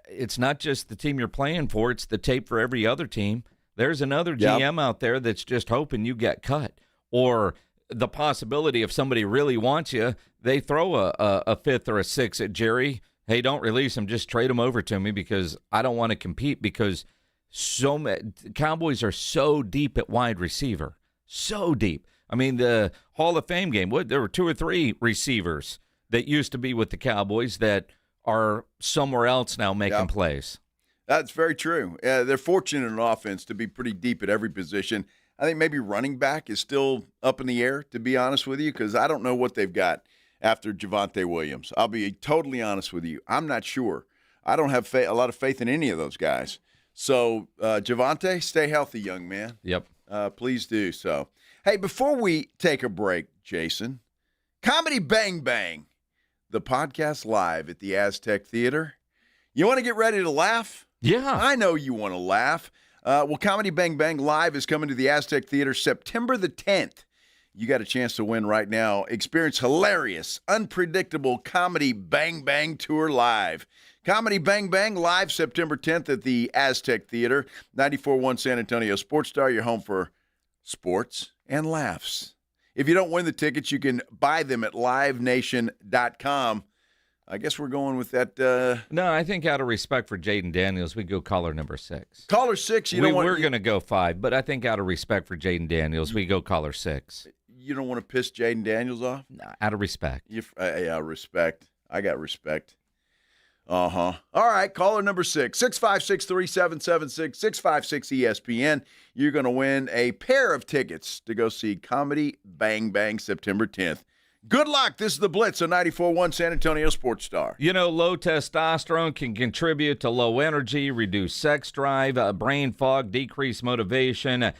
it's not just the team you're playing for, it's the tape for every other team. There's another GM out there that's just hoping you get cut. Or the possibility if somebody really wants you, they throw a fifth or a sixth at Jerry. Hey, don't release him. Just trade him over to me because I don't want to compete because Cowboys are so deep at wide receiver. So deep. I mean, the Hall of Fame game, there were 2 or 3 receivers that used to be with the Cowboys that are somewhere else now making plays. That's very true. They're fortunate in offense to be pretty deep at every position. I think maybe running back is still up in the air, to be honest with you, because I don't know what they've got after Javonte Williams. I'll be totally honest with you. I'm not sure. I don't have a lot of faith in any of those guys. So, Javonte, stay healthy, young man. Yep. Please do so. Hey, before we take a break, Jason, Comedy Bang Bang, the podcast live at the Aztec Theater. You want to get ready to laugh? Yeah. I know you want to laugh. Well, Comedy Bang Bang Live is coming to the Aztec Theater September the 10th. You got a chance to win right now. Experience hilarious, unpredictable Comedy Bang Bang Tour live. Comedy Bang Bang live September 10th at the Aztec Theater, 94.1 San Antonio Sports Star, your home for sports and laughs. If you don't win the tickets, you can buy them at livenation.com. I guess we're going with that. No, I think out of respect for Jaden Daniels, we go caller number 6. Caller 6, we're going to go 5, but I think out of respect for Jaden Daniels, we go caller 6. You don't want to piss Jaden Daniels off? No, out of respect. Yeah, respect. I got respect. All right, caller number 6, 656-3776, 656-ESPN. You're going to win a pair of tickets to go see Comedy Bang Bang September 10th. Good luck. This is the Blitz on 94.1 San Antonio Sports Star. Low testosterone can contribute to low energy, reduce sex drive, brain fog, decreased motivation,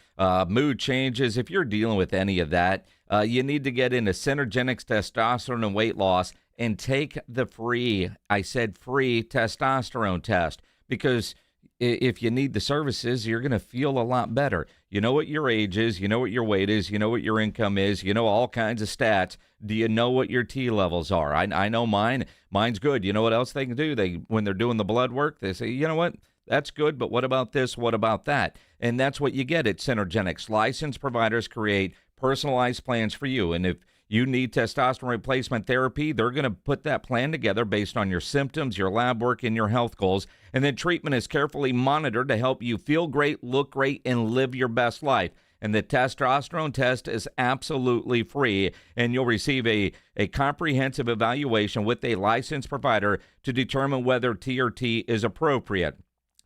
mood changes. If you're dealing with any of that, you need to get into Synergenics Testosterone and Weight Loss and take the free testosterone test, because if you need the services, you're going to feel a lot better. You know what your age is, you know what your weight is, you know what your income is, you know all kinds of stats. Do you know what your T levels are? I know mine. Mine's good. You know what else they can do? When they're doing the blood work, they say, you know what? That's good, but what about this? What about that? And that's what you get at Synergenics. Licensed providers create personalized plans for you. And if you need testosterone replacement therapy, they're going to put that plan together based on your symptoms, your lab work, and your health goals. And then treatment is carefully monitored to help you feel great, look great, and live your best life. And the testosterone test is absolutely free, and you'll receive a comprehensive evaluation with a licensed provider to determine whether TRT is appropriate.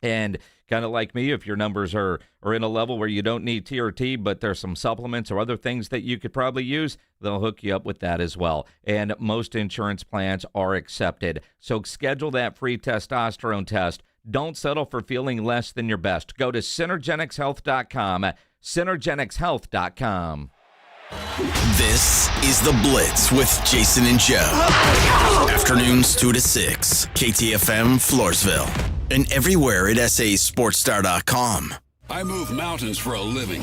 And kind of like me, if your numbers are in a level where you don't need TRT, but there's some supplements or other things that you could probably use, they'll hook you up with that as well. And most insurance plans are accepted. So schedule that free testosterone test. Don't settle for feeling less than your best. Go to Synergenicshealth.com. Synergenicshealth.com. This is The Blitz with Jason and Joe. Afternoons 2 to 6. KTFM Floresville. And everywhere at sasportstar.com. I move mountains for a living.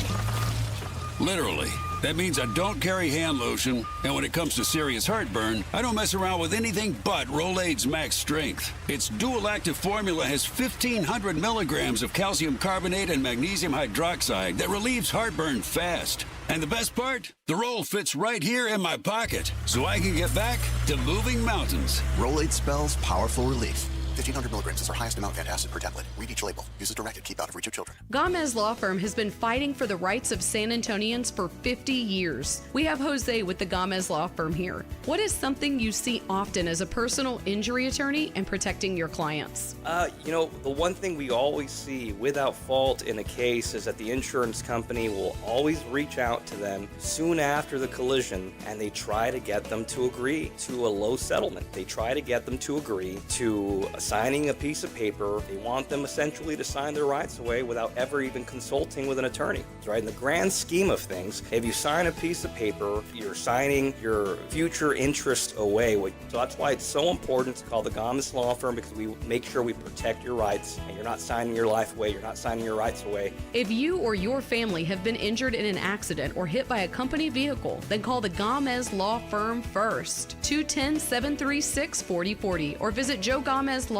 Literally. That means I don't carry hand lotion, and when it comes to serious heartburn, I don't mess around with anything but Rolaids Max Strength. Its dual-active formula has 1,500 milligrams of calcium carbonate and magnesium hydroxide that relieves heartburn fast. And the best part? The roll fits right here in my pocket, so I can get back to moving mountains. Rolaids spells powerful relief. 1,500 milligrams is our highest amount of antacid per tablet. Read each label. Use as directed. Keep out of reach of children. Gomez Law Firm has been fighting for the rights of San Antonians for 50 years. We have Jose with the Gomez Law Firm here. What is something you see often as a personal injury attorney and protecting your clients? The one thing we always see without fault in a case is that the insurance company will always reach out to them soon after the collision, and they try to get them to agree to a low settlement. They try to get them to agree to signing a piece of paper. They want them essentially to sign their rights away without ever even consulting with an attorney. Right? In the grand scheme of things, if you sign a piece of paper, you're signing your future interest away. So that's why it's so important to call the Gomez Law Firm, because we make sure we protect your rights, and you're not signing your life away, you're not signing your rights away. If you or your family have been injured in an accident or hit by a company vehicle, then call the Gomez Law Firm first. 210-736-4040 or visit JoeGomezLaw.com.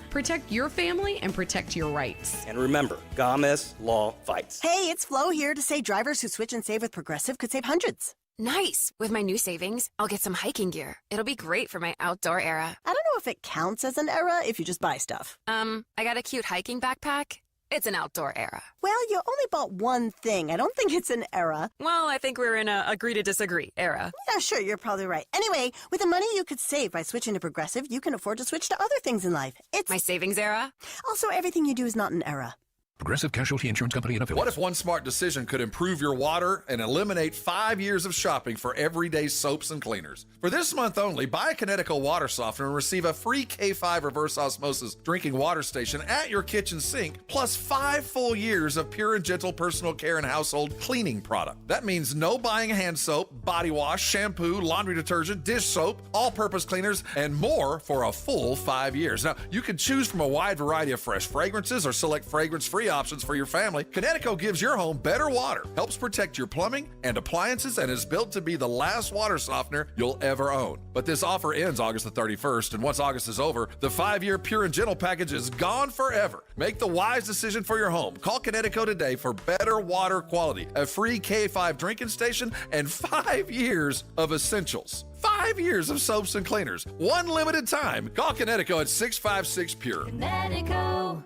Protect your family and protect your rights. And remember, Gomez Law fights. Hey, it's Flo here to say drivers who switch and save with Progressive could save hundreds. Nice. With my new savings, I'll get some hiking gear. It'll be great for my outdoor era. I don't know if it counts as an era if you just buy stuff. I got a cute hiking backpack. It's an outdoor era. Well, you only bought one thing. I don't think it's an era. Well, I think we're in a agree to disagree era. Yeah, sure, you're probably right. Anyway, with the money you could save by switching to Progressive, you can afford to switch to other things in life. It's my savings era. Also, everything you do is not an era. Progressive Casualty Insurance Company and affiliates. What if one smart decision could improve your water and eliminate 5 years of shopping for everyday soaps and cleaners? For this month only, buy a Connecticut water softener and receive a free K5 reverse osmosis drinking water station at your kitchen sink, plus 5 full years of pure and gentle personal care and household cleaning product. That means no buying hand soap, body wash, shampoo, laundry detergent, dish soap, all-purpose cleaners, and more for a full 5 years. Now, you can choose from a wide variety of fresh fragrances or select fragrance-free options for your family. Connecticut gives your home better water, helps protect your plumbing and appliances, and is built to be the last water softener you'll ever own. But this offer ends August the 31st, and once August is over, the 5-year Pure and Gentle package is gone forever. Make the wise decision for your home. Call Connecticut today for better water quality, a free K5 drinking station, and 5 years of essentials. 5 years of soaps and cleaners. One limited time. Call Connecticut at 656-PURE. ConnecticutSA.com.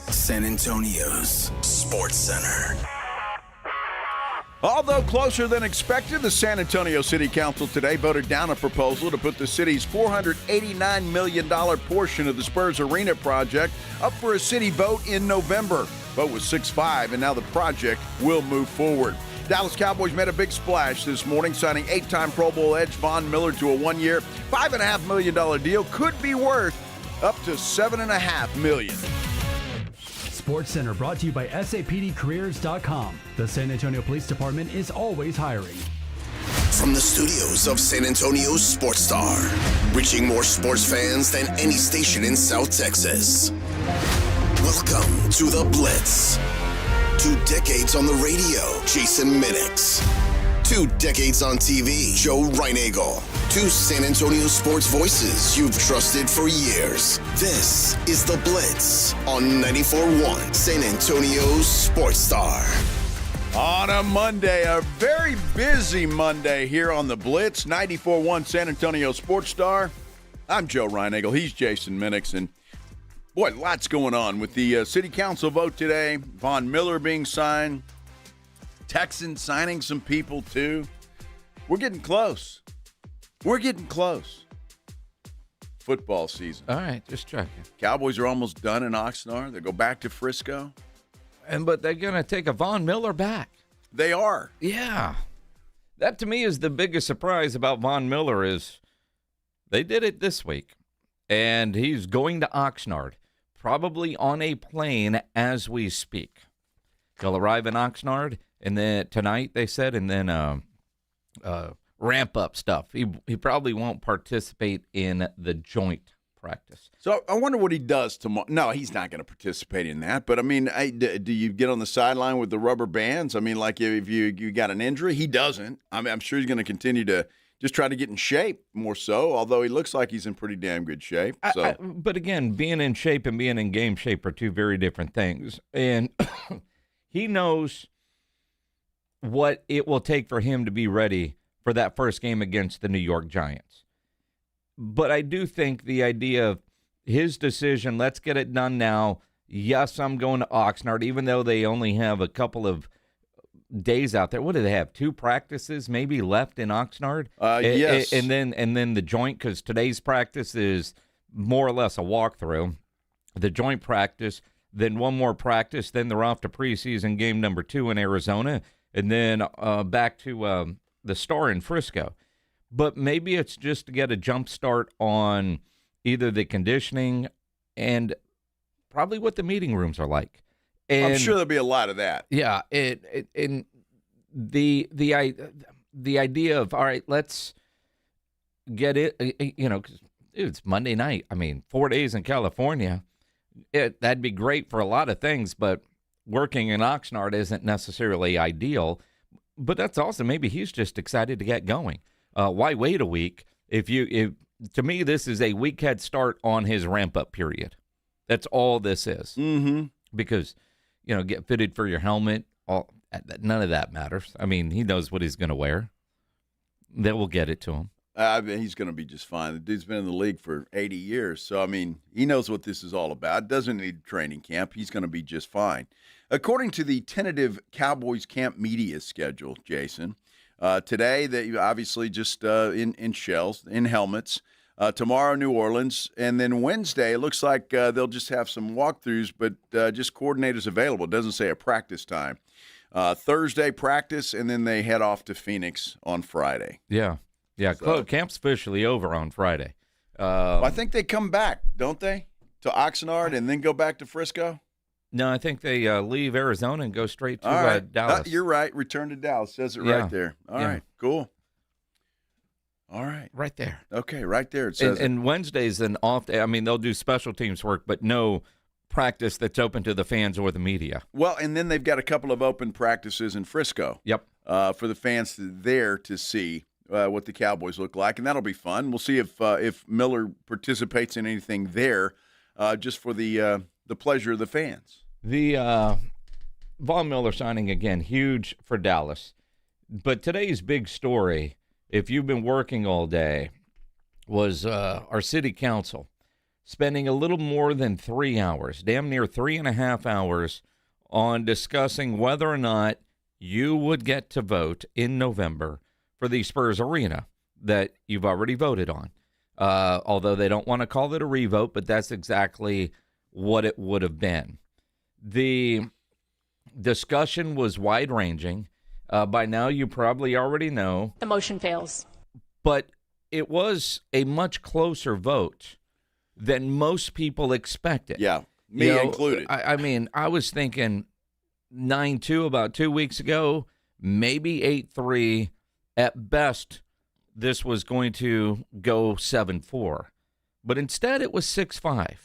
San Antonio's Sports Center. Although closer than expected, the San Antonio City Council today voted down a proposal to put the city's $489 million portion of the Spurs Arena project up for a city vote in November. Vote was 6-5, and now the project will move forward. Dallas Cowboys made a big splash this morning, signing 8-time Pro Bowl edge Von Miller to a 1-year, $5.5 million deal. Could be worth up to $7.5 million. Sports Center brought to you by SAPDcareers.com. The San Antonio Police Department is always hiring. From the studios of San Antonio's Sports Star, reaching more sports fans than any station in South Texas. Welcome to The Blitz. 2 decades on the radio, Jason Minix. 2 decades on TV, Joe Reinagel. 2 San Antonio sports voices you've trusted for years. This is The Blitz on 94.1 San Antonio's Sports Star. On a Monday, a very busy Monday here on The Blitz, 94.1 San Antonio Sports Star. I'm Joe Reinagel. He's Jason Minix, and boy, lots going on with the city council vote today. Von Miller being signed. Texans signing some people, too. We're getting close. We're getting close. football season. All right, just checking. Cowboys are almost done in Oxnard. They go back to Frisco. But they're going to take a Von Miller back. They are. Yeah. That, to me, is the biggest surprise about Von Miller is they did it this week. And he's going to Oxnard, probably on a plane as we speak. He'll arrive in Oxnard, and then tonight, they said, and then ramp-up stuff. He probably won't participate in the joint practice. So I wonder what he does tomorrow. No, he's not going to participate in that. But, I mean, do you get on the sideline with the rubber bands? I mean, like if you got an injury, he doesn't. I mean, I'm sure he's going to continue to just try to get in shape more so, although he looks like he's in pretty damn good shape. So. But, again, being in shape and being in game shape are two very different things. And he knows what it will take for him to be ready for that first game against the New York Giants. But I do think the idea of his decision, let's get it done now. Yes, I'm going to Oxnard, even though they only have a couple of days out there. What do they have? 2 practices maybe left in Oxnard? Yes. And then the joint, because today's practice is more or less a walkthrough. The joint practice, then one more practice, then they're off to preseason game number 2 in Arizona, and then back to the Star in Frisco. But maybe it's just to get a jump start on either the conditioning and probably what the meeting rooms are like. And I'm sure there'll be a lot of that. Yeah, and the idea of, all right, let's get it, 'cause it's Monday night. I mean, 4 days in California, that'd be great for a lot of things, but working in Oxnard isn't necessarily ideal. But that's also, maybe he's just excited to get going. Why wait a week? To me, this is a week head start on his ramp-up period. That's all this is. Mm-hmm. Because, get fitted for your helmet. None of that matters. I mean, he knows what he's going to wear. They will get it to him. He's going to be just fine. The dude's been in the league for 80 years. So, I mean, he knows what this is all about. Doesn't need training camp. He's going to be just fine. According to the tentative Cowboys camp media schedule, Jason, today they obviously just in shells, in helmets. Tomorrow, New Orleans. And then Wednesday, it looks like they'll just have some walkthroughs, but just coordinators available. It doesn't say a practice time. Thursday, practice, and then they head off to Phoenix on Friday. Yeah. Yeah, so, camp's officially over on Friday. I think they come back, don't they, to Oxnard and then go back to Frisco? No, I think they leave Arizona and go straight to Dallas. You're right. Return to Dallas. Says it right there. All right, cool. All right. Right there. Okay, right there it says and Wednesday's an off day. I mean, they'll do special teams work, but no practice that's open to the fans or the media. Well, and then they've got a couple of open practices in Frisco. Yep. For the fans there to see what the Cowboys look like, and that'll be fun. We'll see if Miller participates in anything there, just for the pleasure of the fans. The Von Miller signing again, huge for Dallas. But today's big story, if you've been working all day, was our city council spending a little more than 3 hours, damn near 3.5 hours, on discussing whether or not you would get to vote in November for the Spurs Arena that you've already voted on. Although they don't want to call it a revote, but that's exactly what it would have been. The discussion was wide-ranging. By now, you probably already know. The motion fails. But it was a much closer vote than most people expected. Yeah, me included. I mean, I was thinking 9-2 about 2 weeks ago, maybe 8-3. At best, this was going to go 7-4. But instead, it was 6-5.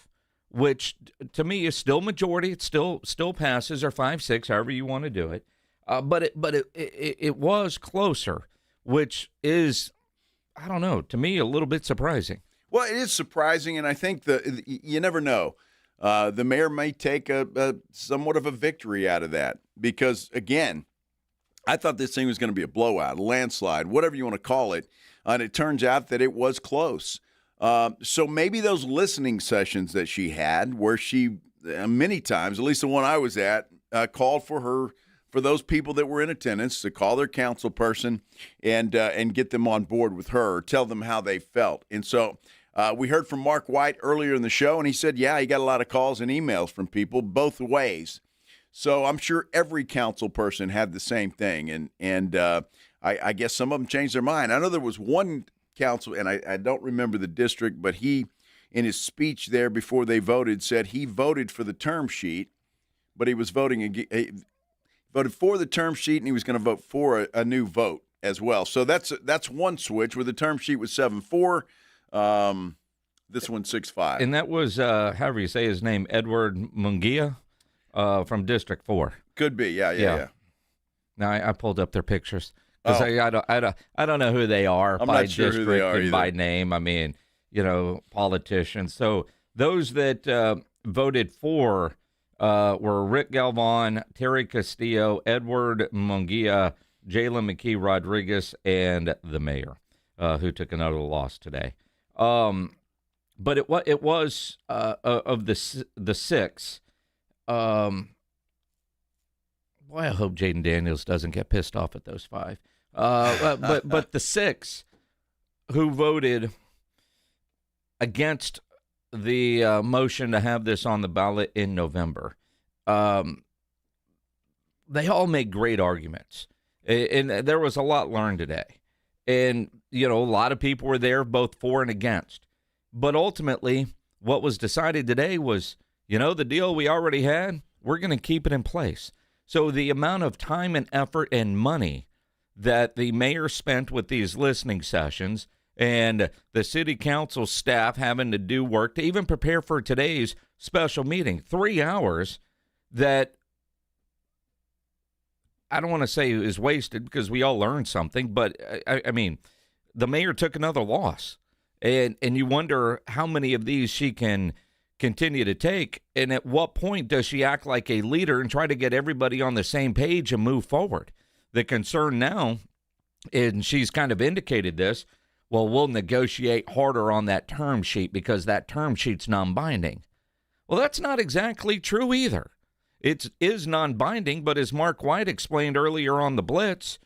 Which to me is still majority. It still passes, or 5-6, however you want to do it. But it was closer, which is, I don't know, to me a little bit surprising. Well, it is surprising, and I think you never know. The mayor may take a somewhat of a victory out of that because, again, I thought this thing was going to be a blowout, a landslide, whatever you want to call it, and it turns out that it was close. So maybe those listening sessions that she had, where she many times, at least the one I was at, called for those people that were in attendance to call their council person and get them on board with her, tell them how they felt. And so We heard from Mark White earlier in the show, and he said, yeah, he got a lot of calls and emails from people both ways. So I'm sure every council person had the same thing, and I guess some of them changed their mind. I know there was one council, and I don't remember the district, but he, in his speech there before they voted, said he voted for the term sheet, but he was voted for the term sheet, and he was going to vote for a new vote as well. So that's one switch where the term sheet was 7-4. This one's 6-5. And that was, however you say his name, Edward Munguia from District 4. Could be, yeah. Now I pulled up their pictures because I don't know who they are I'm by not sure district who they are and either. by name. I mean, politicians. So those that voted for were Rick Galvan, Terry Castillo, Edward Munguia, Jalen McKee Rodriguez, and the mayor, who took another loss today. But it was of the six. Boy, I hope Jaden Daniels doesn't get pissed off at those five. But the six who voted against the motion to have this on the ballot in November, they all made great arguments, and there was a lot learned today. And a lot of people were there, both for and against. But ultimately, what was decided today was, the deal we already had, we're going to keep it in place. So the amount of time and effort and money that the mayor spent with these listening sessions and the city council staff having to do work to even prepare for today's special meeting, 3 hours that I don't want to say is wasted because we all learned something, but I mean, the mayor took another loss. And you wonder how many of these she can continue to take, and at what point does she act like a leader and try to get everybody on the same page and move forward? The concern now, and she's kind of indicated this, well, we'll negotiate harder on that term sheet because that term sheet's non-binding. Well, that's not exactly true either. It is non-binding, but as Mark White explained earlier on the Blitz,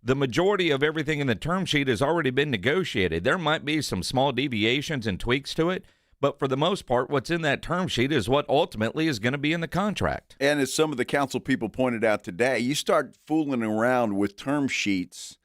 the majority of everything in the term sheet has already been negotiated. There might be some small deviations and tweaks to it, but for the most part, what's in that term sheet is what ultimately is going to be in the contract. And as some of the council people pointed out today, you start fooling around with term sheets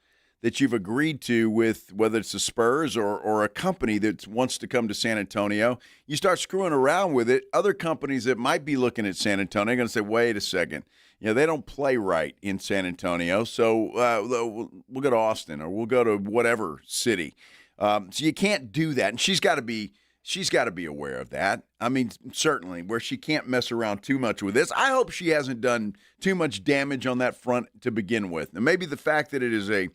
that you've agreed to with, whether it's the Spurs or a company that wants to come to San Antonio, you start screwing around with it. Other companies that might be looking at San Antonio are going to say, wait a second. They don't play right in San Antonio, so we'll go to Austin or we'll go to whatever city. So you can't do that. And she's got to be aware of that. I mean, certainly, where she can't mess around too much with this. I hope she hasn't done too much damage on that front to begin with. And maybe the fact that it is a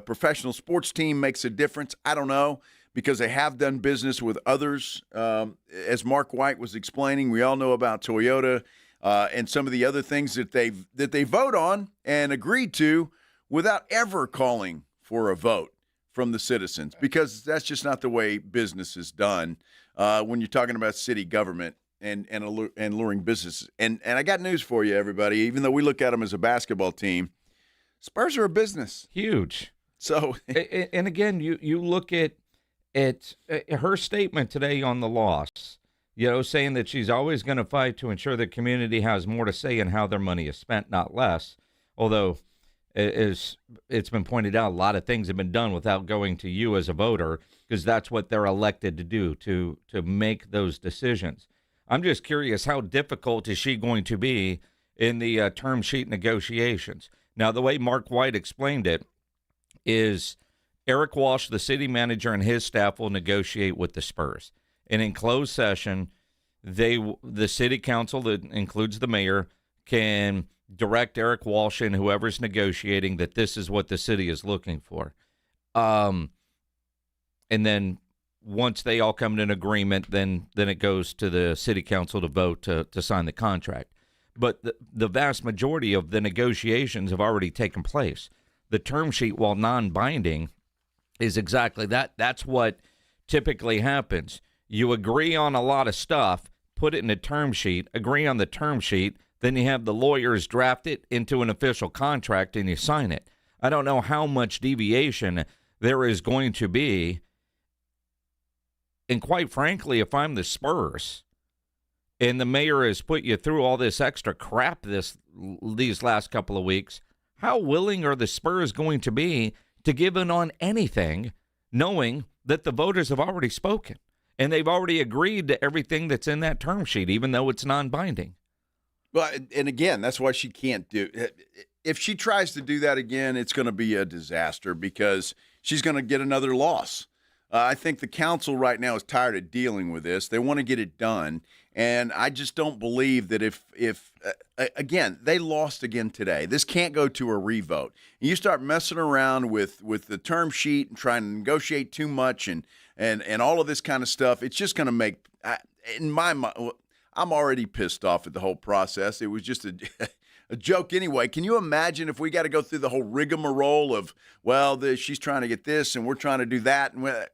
professional sports team makes a difference. I don't know, because they have done business with others. As Mark White was explaining, we all know about Toyota and some of the other things that they vote on and agreed to without ever calling for a vote from the citizens, because that's just not the way business is done when you're talking about city government and luring businesses. And I got news for you, everybody. Even though we look at them as a basketball team, Spurs are a business. Huge. So, and again, you look at her statement today on the loss, saying that she's always going to fight to ensure the community has more to say in how their money is spent, not less. Although, as it's been pointed out, a lot of things have been done without going to you as a voter, because that's what they're elected to do, to make those decisions. I'm just curious, how difficult is she going to be in the term sheet negotiations? Now, the way Mark White explained it is Eric Walsh, the city manager, and his staff will negotiate with the Spurs. And in closed session, the city council, that includes the mayor, can direct Eric Walsh and whoever's negotiating that this is what the city is looking for. And then once they all come to an agreement, then it goes to the city council to vote to sign the contract. But the vast majority of the negotiations have already taken place. The term sheet, while non-binding, is exactly that. That's what typically happens. You agree on a lot of stuff, put it in a term sheet, agree on the term sheet, then you have the lawyers draft it into an official contract and you sign it. I don't know how much deviation there is going to be And quite frankly, if I'm the Spurs and the mayor has put you through all this extra crap these last couple of weeks, how willing are the Spurs going to be to give in on anything, knowing that the voters have already spoken and they've already agreed to everything that's in that term sheet, even though it's non-binding? Well, and again, that's why she can't do it. If she tries to do that again, it's going to be a disaster because she's going to get another loss. I think the council right now is tired of dealing with this. They want to get it done. And I just don't believe that if again, they lost again today. This can't go to a revote. You start messing around with the term sheet and trying to negotiate too much and all of this kind of stuff, it's just going to make, in my mind, I'm already pissed off at the whole process. It was just a joke anyway. Can you imagine if we got to go through the whole rigmarole of, she's trying to get this and we're trying to do that? And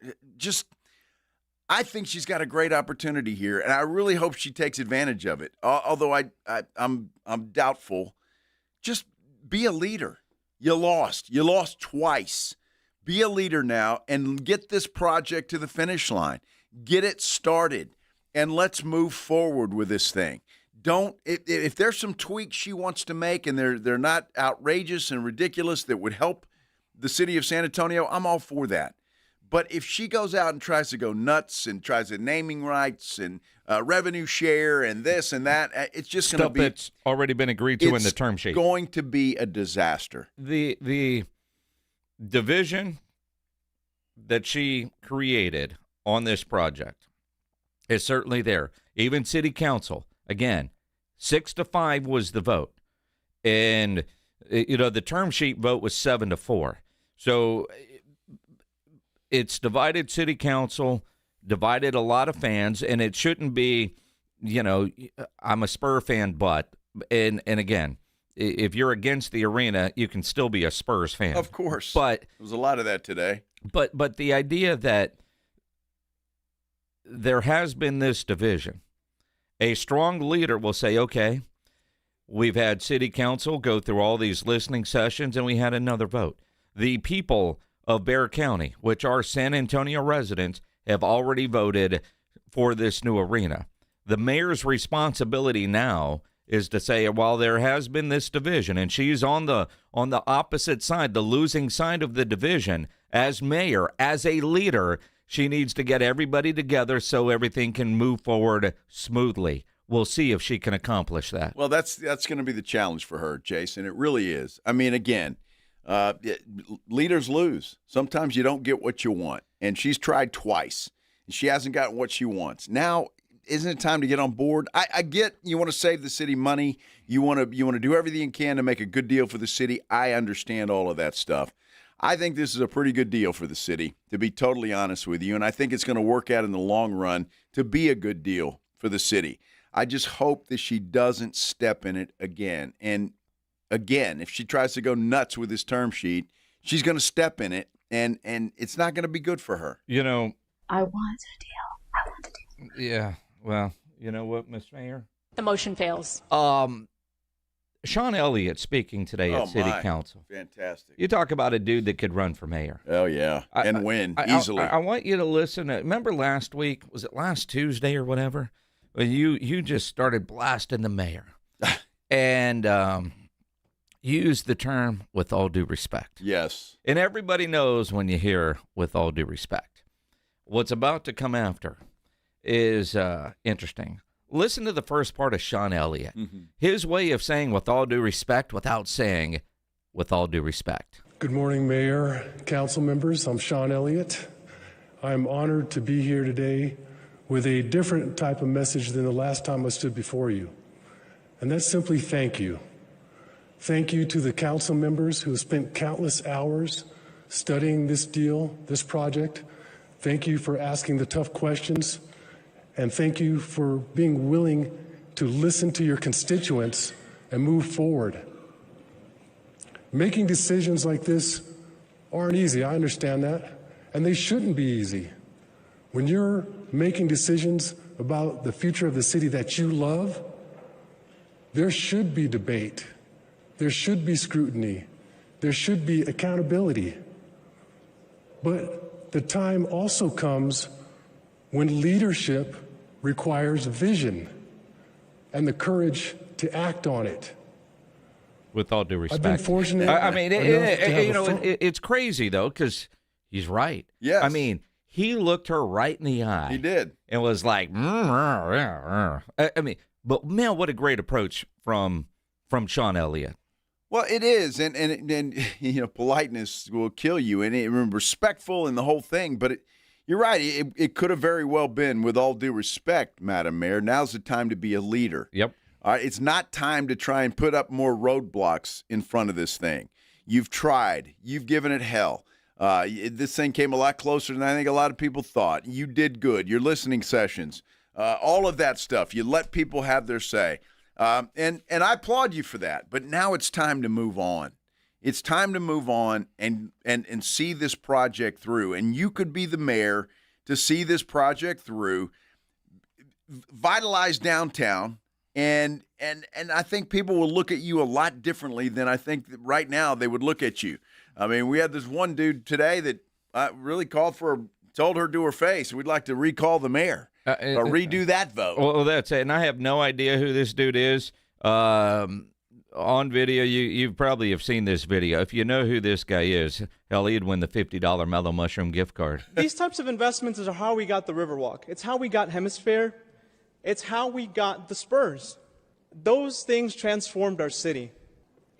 I think she's got a great opportunity here, and I really hope she takes advantage of it. Although I'm doubtful. Just be a leader. You lost twice. Be a leader now and get this project to the finish line. Get it started, and let's move forward with this thing. If there's some tweaks she wants to make and they're not outrageous and ridiculous that would help the city of San Antonio, I'm all for that. But if she goes out and tries to go nuts and tries to naming rights and revenue share and this and that, it's just going to be that's already been agreed to in the term sheet. It's going to be a disaster. The division that she created on this project is certainly there. Even city council, again, 6-5 was the vote. And, the term sheet vote was 7-4. So it's divided city council, divided a lot of fans, and it shouldn't be, I'm a Spur fan, and again, if you're against the arena, you can still be a Spurs fan. Of course. But there was a lot of that today. But the idea that there has been this division, a strong leader will say, okay, we've had city council go through all these listening sessions, and we had another vote. The people of Bexar County, which are San Antonio residents, have already voted for this new arena. The mayor's responsibility now is to say, while there has been this division, and she's on the opposite side, the losing side of the division, as mayor, as a leader, she needs to get everybody together so everything can move forward smoothly. We'll see if she can accomplish that. Well, that's going to be the challenge for her, Jason. It really is. I mean, again, leaders lose. Sometimes you don't get what you want, and she's tried twice, and she hasn't gotten what she wants. Now, isn't it time to get on board? I get you want to save the city money. You want to do everything you can to make a good deal for the city. I understand all of that stuff. I think this is a pretty good deal for the city, to be totally honest with you, and I think it's going to work out in the long run to be a good deal for the city. I just hope that she doesn't step in it again. And again, if she tries to go nuts with this term sheet, she's going to step in it, and it's not going to be good for her. I want a deal. I want a deal. Yeah. Well, you know what, Ms. Mayor? The motion fails. Sean Elliott speaking today at City Council. Fantastic. You talk about a dude that could run for mayor. Oh, yeah, and win easily. I want you to listen. Remember last week, was it last Tuesday or whatever? Well, you just started blasting the mayor. And used the term with all due respect. Yes. And everybody knows when you hear with all due respect. What's about to come after is interesting. Listen to the first part of Sean Elliott. Mm-hmm. His way of saying with all due respect without saying with all due respect. Good morning, Mayor, council members. I'm Sean Elliott. I'm honored to be here today with a different type of message than the last time I stood before you. And that's simply thank you. Thank you to the council members who have spent countless hours studying this deal, this project. Thank you for asking the tough questions. And thank you for being willing to listen to your constituents and move forward. Making decisions like this aren't easy, I understand that, and they shouldn't be easy. When you're making decisions about the future of the city that you love, there should be debate, there should be scrutiny, there should be accountability. But the time also comes when leadership requires vision and the courage to act on it. With all due respect, I've been fortunate. I mean, enough to have it's crazy though, because he's right. Yes. I mean, he looked her right in the eye. He did, and was like, I mean, but man, what a great approach from Sean Elliott. Well, it is, and you know, politeness will kill you, and respectful and the whole thing. But you're right; it could have very well been, with all due respect, Madam Mayor. Now's the time to be a leader. Yep. All right, it's not time to try and put up more roadblocks in front of this thing. You've tried. You've given it hell. This thing came a lot closer than I think a lot of people thought. You did good. Your listening sessions, all of that stuff. You let people have their say. And I applaud you for that. But now it's time to move on. It's time to move on and see this project through. And you could be the mayor to see this project through, vitalize downtown, and I think people will look at you a lot differently than I think that right now they would look at you. I mean, we had this one dude today that really told her to her face, we'd like to recall the mayor. Or redo that vote. Well, that's it. And I have no idea who this dude is. On video, you probably have seen this video. If you know who this guy is, hell, he'd win the $50 Mellow Mushroom gift card. These types of investments are how we got the Riverwalk. It's how we got Hemisphere. It's how we got the Spurs. Those things transformed our city.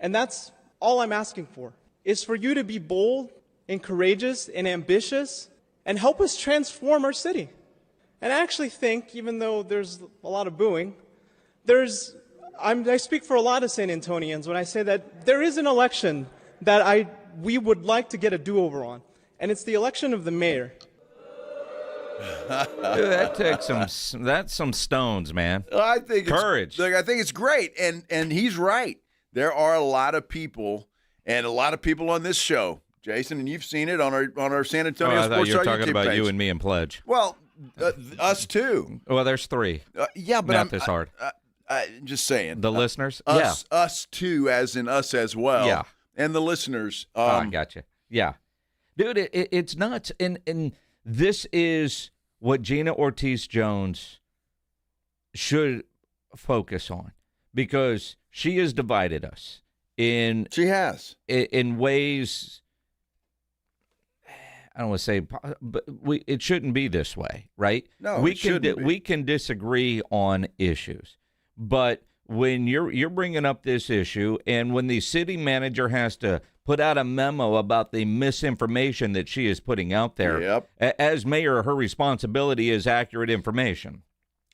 And that's all I'm asking for, is for you to be bold and courageous and ambitious and help us transform our city. And I actually think, even though there's a lot of booing, I speak for a lot of San Antonians when I say that there is an election that we would like to get a do-over on, and it's the election of the mayor. That's some stones, man. I think courage. I think it's great, and he's right. There are a lot of people, and a lot of people on this show, Jason, and you've seen it on our San Antonio Sports. I thought you were talking YouTube about page. you and me and Pledge. Well, us too. Well, there's three. Yeah, but not this hard. Just saying. The listeners? Us too, as in us as well. Yeah. And the listeners. I gotcha. Yeah. Dude, it's nuts. And this is what Gina Ortiz-Jones should focus on, because she has divided us in ways, I don't want to say, but it shouldn't be this way, right? No, we can disagree on issues, but when you're bringing up this issue, and when the city manager has to put out a memo about the misinformation that she is putting out there, as mayor, her responsibility is accurate information.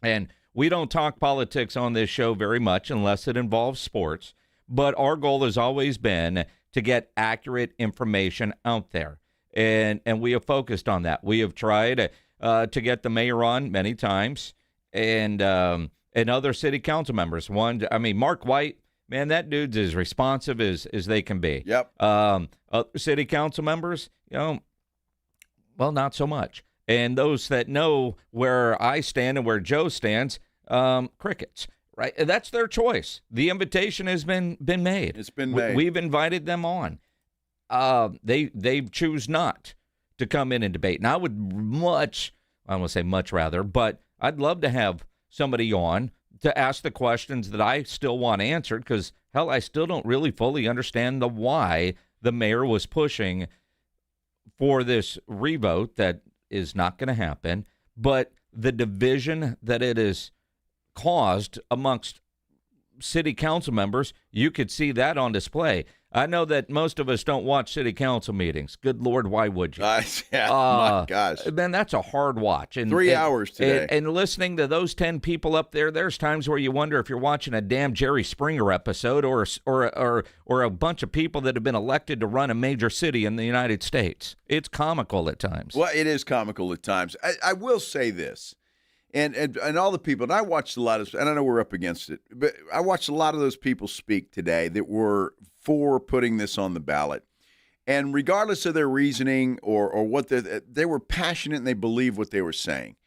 And we don't talk politics on this show very much unless it involves sports, but our goal has always been to get accurate information out there. And we have focused on that. We have tried to get the mayor on many times, and other city council members. Mark White, man, that dude's as responsive as they can be. Yep. City council members, not so much. And those that know where I stand and where Joe stands, crickets. Right? That's their choice. The invitation has been made. It's been made. We've invited them on. They choose not to come in and debate. And I would I don't want to say much rather, but I'd love to have somebody on to ask the questions that I still want answered, because, hell, I still don't really fully understand the why the mayor was pushing for this revote that is not going to happen, but the division that it has caused amongst city council members, you could see that on display. I know that most of us don't watch city council meetings. Good Lord, why would you? My gosh. Man, that's a hard watch. And 3 hours today. And listening to those 10 people up there, there's times where you wonder if you're watching a damn Jerry Springer episode or a bunch of people that have been elected to run a major city in the United States. It's comical at times. Well, it is comical at times. I will say this. And all the people, and I watched a lot of, and I know we're up against it, but I watched a lot of those people speak today that were for putting this on the ballot. And regardless of their reasoning or what they were passionate and they believed what they were saying.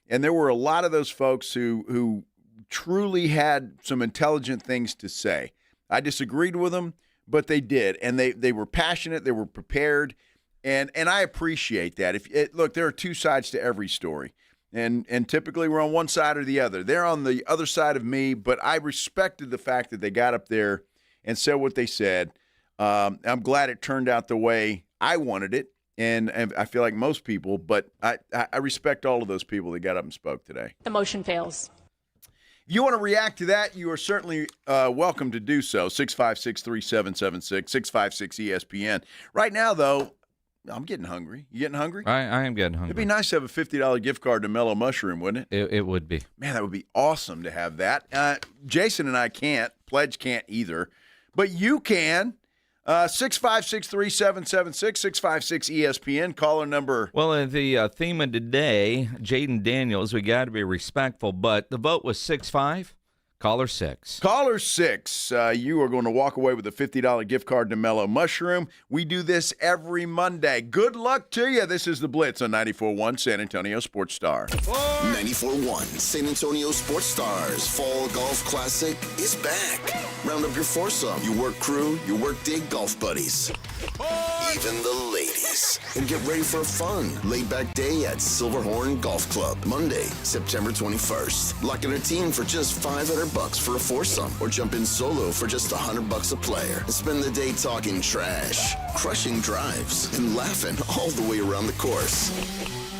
And there were a lot of those folks who truly had some intelligent things to say. I disagreed with them, but they did. And they were passionate, they were prepared, and I appreciate that. Look, there are two sides to every story. And typically we're on one side or the other. They're on the other side of me, but I respected the fact that they got up there and said what they said. I'm glad it turned out the way I wanted it, and I feel like most people, but I respect all of those people that got up and spoke today. The motion fails. If you want to react to that, you are certainly welcome to do so. 656-3776, 656-ESPN. Right now, though, I'm getting hungry. You getting hungry? I am getting hungry. It'd be nice to have a $50 gift card to Mellow Mushroom, wouldn't it? It would be. Man, that would be awesome to have that. Jason and I can't. Pledge can't either. But you can. 656-3776, 656-ESPN. Caller number. Well, the theme of today, Jaden Daniels, we got to be respectful, but the vote was 6-5. Caller 6. Caller 6. You are going to walk away with a $50 gift card to Mellow Mushroom. We do this every Monday. Good luck to you. This is the Blitz on 94.1 San Antonio Sports Star. 94.1 San Antonio Sports Stars Fall Golf Classic is back. Round up your foursome, your work crew, your work day golf buddies, even the ladies. And get ready for a fun, laid-back day at Silverhorn Golf Club. Monday, September 21st. Lock in a team for just $500 for a foursome, or jump in solo for just $100 a player. And spend the day talking trash, crushing drives, and laughing all the way around the course.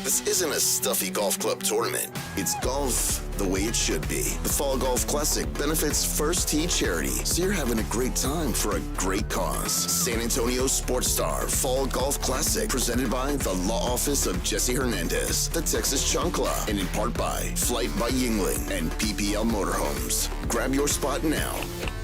This isn't a stuffy golf club tournament. It's golf the way it should be. The Fall Golf Classic benefits First Tee Charity, so you're having a great time for a great cause. San Antonio Sports Star Fall Golf Classic, presented by the Law Office of Jesse Hernandez, the Texas Chancla, and in part by Flight by Yingling and PPL Motorhomes. Grab your spot now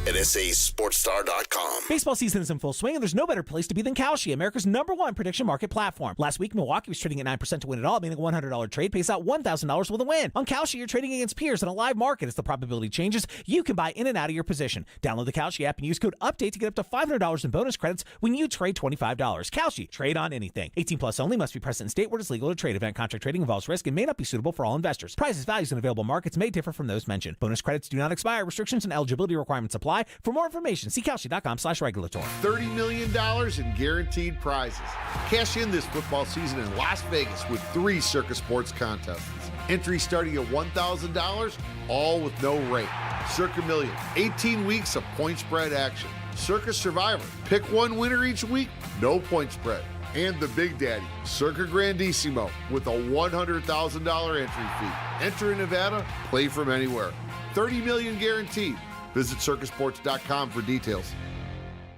at sasportstar.com. Baseball season is in full swing, and there's no better place to be than Kalshi, America's #1 prediction market platform. Last week, Milwaukee was trading at 9% to win it all, meaning a $100 trade pays out $1,000 with a win. On Kalshi, you're trading against peers in a live market. As the probability changes, you can buy in and out of your position. Download the Kalshi app and use code UPDATE to get up to $500 in bonus credits when you trade $25. Kalshi, trade on anything. 18 plus only, must be present in state where it is legal to trade. Event contract trading involves risk and may not be suitable for all investors. Prices, values, and available markets may differ from those mentioned. Bonus credits do not expire. Restrictions and eligibility requirements apply. For more information, see Kalshi.com/regulatory. $30 million in guaranteed prizes. Cash in this football season in Las Vegas with 3 Circus Sports contests. Entry starting at $1,000, all with no rate. Circa Million, 18 weeks of point spread action. Circus Survivor, pick one winner each week, no point spread. And the Big Daddy, Circa Grandissimo, with a $100,000 entry fee. Enter in Nevada, play from anywhere. $30 million guaranteed. Visit circusports.com for details.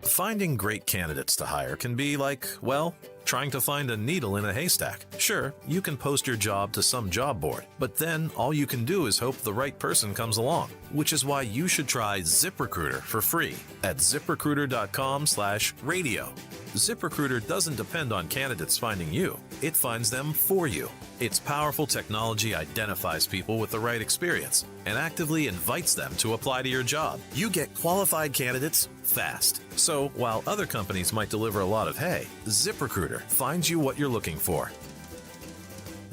Finding great candidates to hire can be like, well, trying to find a needle in a haystack. Sure, you can post your job to some job board, but then all you can do is hope the right person comes along, which is why you should try ZipRecruiter for free at ZipRecruiter.com/radio. ZipRecruiter doesn't depend on candidates finding you. It finds them for you. Its powerful technology identifies people with the right experience and actively invites them to apply to your job. You get qualified candidates fast. So while other companies might deliver a lot of hay, ZipRecruiter finds you what you're looking for.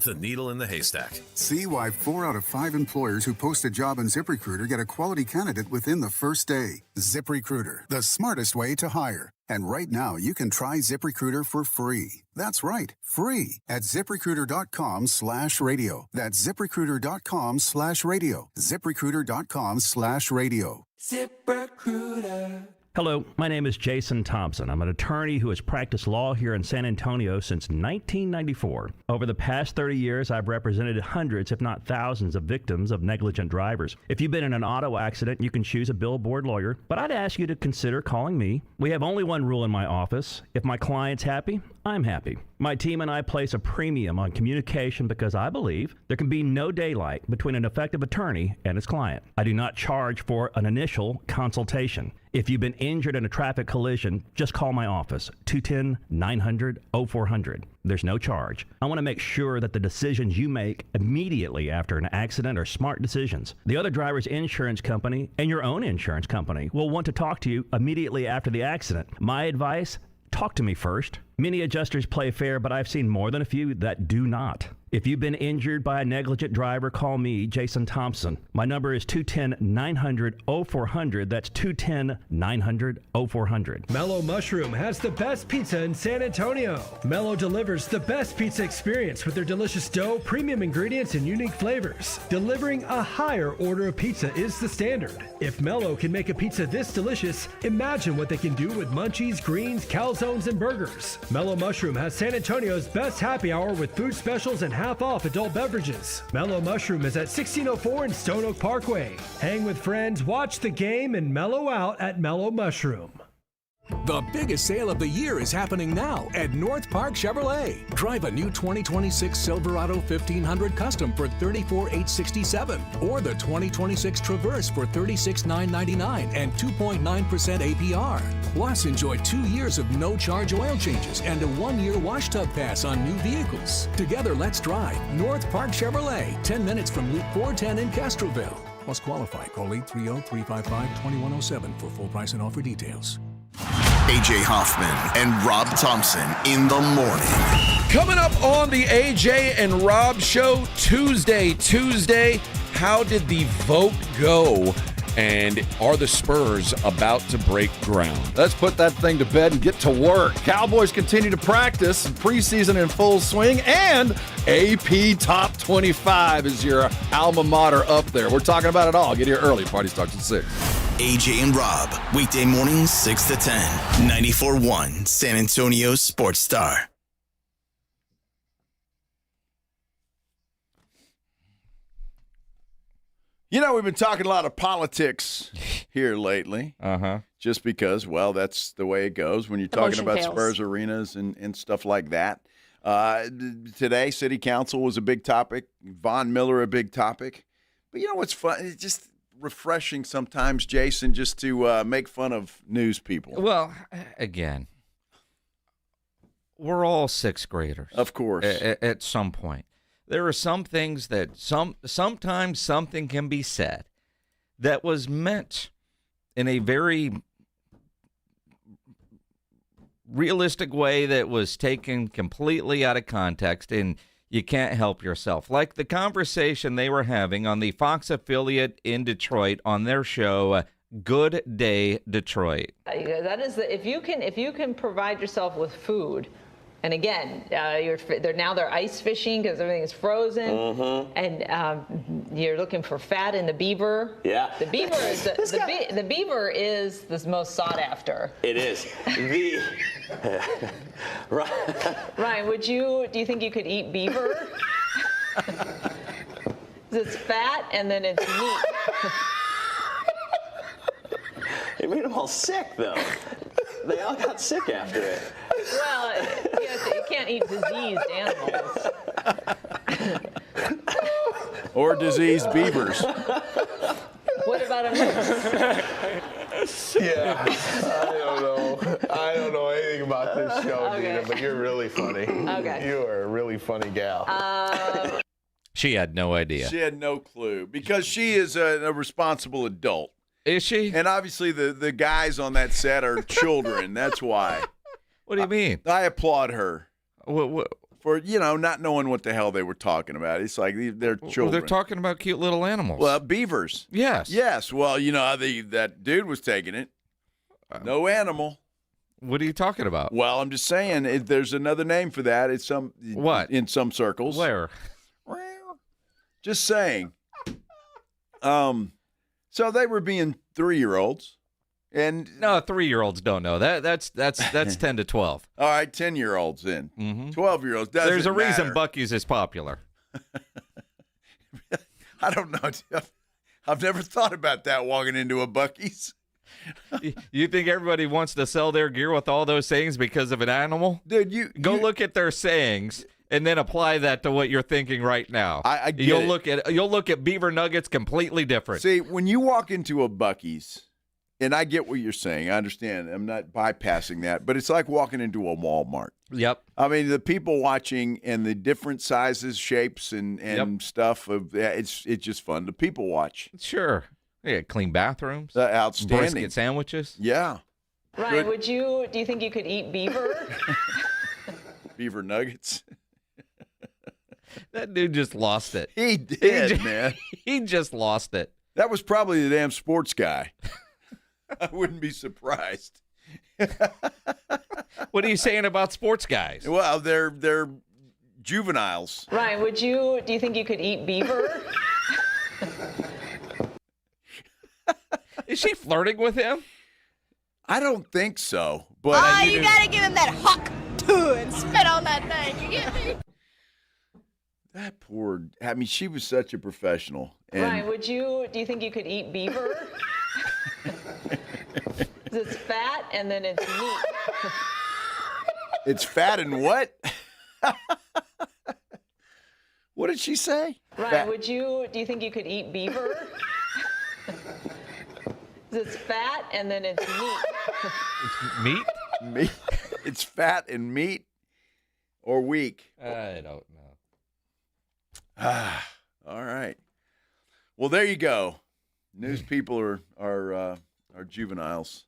The needle in the haystack. See why 4 out of 5 employers who post a job on ZipRecruiter get a quality candidate within the first day. ZipRecruiter, the smartest way to hire. And right now, you can try ZipRecruiter for free. That's right, free at ZipRecruiter.com/radio. That's ZipRecruiter.com/radio. ZipRecruiter.com/radio. ZipRecruiter. Hello, my name is Jason Thompson. I'm an attorney who has practiced law here in San Antonio since 1994. Over the past 30 years, I've represented hundreds, if not thousands, of victims of negligent drivers. If you've been in an auto accident, you can choose a billboard lawyer, but I'd ask you to consider calling me. We have only one rule in my office. If my client's happy, I'm happy. My team and I place a premium on communication because I believe there can be no daylight between an effective attorney and his client. I do not charge for an initial consultation. If you've been injured in a traffic collision, just call my office, 210-900-0400. There's no charge. I want to make sure that the decisions you make immediately after an accident are smart decisions. The other driver's insurance company and your own insurance company will want to talk to you immediately after the accident. My advice, talk to me first. Many adjusters play fair, but I've seen more than a few that do not. If you've been injured by a negligent driver, call me, Jason Thompson. My number is 210-900-0400. That's 210-900-0400. Mellow Mushroom has the best pizza in San Antonio. Mellow delivers the best pizza experience with their delicious dough, premium ingredients, and unique flavors. Delivering a higher order of pizza is the standard. If Mellow can make a pizza this delicious, imagine what they can do with munchies, greens, calzones, and burgers. Mellow Mushroom has San Antonio's best happy hour with food specials and half off adult beverages. Mellow Mushroom is at 1604 in Stone Oak Parkway. Hang with friends, watch the game, and mellow out at Mellow Mushroom. The biggest sale of the year is happening now at North Park Chevrolet. Drive a new 2026 Silverado 1500 Custom for $34,867 or the 2026 Traverse for $36,999 and 2.9% APR. Plus, enjoy 2 years of no-charge oil changes and a 1-year wash tub pass on new vehicles. Together, let's drive North Park Chevrolet, 10 minutes from Loop 410 in Castroville. Plus, qualify. Call 830-355-2107 for full price and offer details. AJ Hoffman and Rob Thompson in the morning. Coming up on the AJ and Rob Show Tuesday, how did the vote go? And are the Spurs about to break ground? Let's put that thing to bed and get to work. Cowboys continue to practice, preseason in full swing, and AP Top 25 is your alma mater up there. We're talking about it all. Get here early. Party starts at 6. AJ and Rob, weekday mornings 6 to 10, 94.1 San Antonio Sports Star. You know, we've been talking a lot of politics here lately. Just because, well, that's the way it goes when you're talking about Spurs arenas and stuff like that. Today, City Council was a big topic. Von Miller, a big topic. But you know what's fun? It's just refreshing sometimes, Jason, just to make fun of news people. Well, again, we're all sixth graders. Of course. At some point. There are some things that sometimes something can be said that was meant in a very realistic way that was taken completely out of context, and you can't help yourself. Like the conversation they were having on the Fox affiliate in Detroit on their show, Good Day Detroit. That is, if you can provide yourself with food. And again, they're ice fishing because everything is frozen, and you're looking for fat in the beaver. Yeah, the beaver is the beaver is the most sought after. It is. Ryan, do you think you could eat beaver? It's fat and then it's meat. It made them all sick, though. They all got sick after it. Well, you can't eat diseased animals. Or diseased beavers. What about a moose? Yeah, I don't know anything about this show, Gina, but you're really funny. Okay. You are a really funny gal. She had no idea. She had no clue because she is a responsible adult. Is she? And obviously the guys on that set are children. That's why. What do you mean? I applaud her what? For, not knowing what the hell they were talking about. It's like they're children. Well, they're talking about cute little animals. Well, beavers. Yes. Yes. Well, that dude was taking it. No animal. What are you talking about? Well, I'm just saying there's another name for that. It's what? In some circles. Where? Just saying. So they were being 3-year-olds. And no, 3-year-olds don't know that. That's 10 to 12. All right, 10-year-olds then. 12-year-olds. There's a reason matter. Buc-ee's is popular. I don't know, Jeff. I've never thought about that walking into a Buc-ee's. You think everybody wants to sell their gear with all those sayings because of an animal? Dude, you look at their sayings and then apply that to what you're thinking right now. I get You'll look at beaver nuggets completely different. See, when you walk into a Buc-ee's, and I get what you're saying. I understand. I'm not bypassing that. But it's like walking into a Walmart. Yep. I mean, the people watching and the different sizes, shapes, and stuff, it's just fun to people watch. Sure. Yeah, clean bathrooms. Outstanding. Brisket sandwiches. Yeah. Ryan, do you think you could eat beaver? Beaver nuggets. That dude just lost it. He did, man. He just lost it. That was probably the damn sports guy. I wouldn't be surprised. What are you saying about sports guys? Well, they're juveniles. Ryan, do you think you could eat beaver? Is she flirting with him? I don't think so. But you gotta give him that huck too and spit on that thing. You get me? That poor. I mean, she was such a professional. And Ryan, do you think you could eat beaver? It's fat and then it's meat. It's fat and what? What did she say? Ryan, do you think you could eat beaver? It's fat and then it's meat. It's meat? Meat. It's fat and meat or weak? I don't know. All right. Well, there you go. News people are juveniles,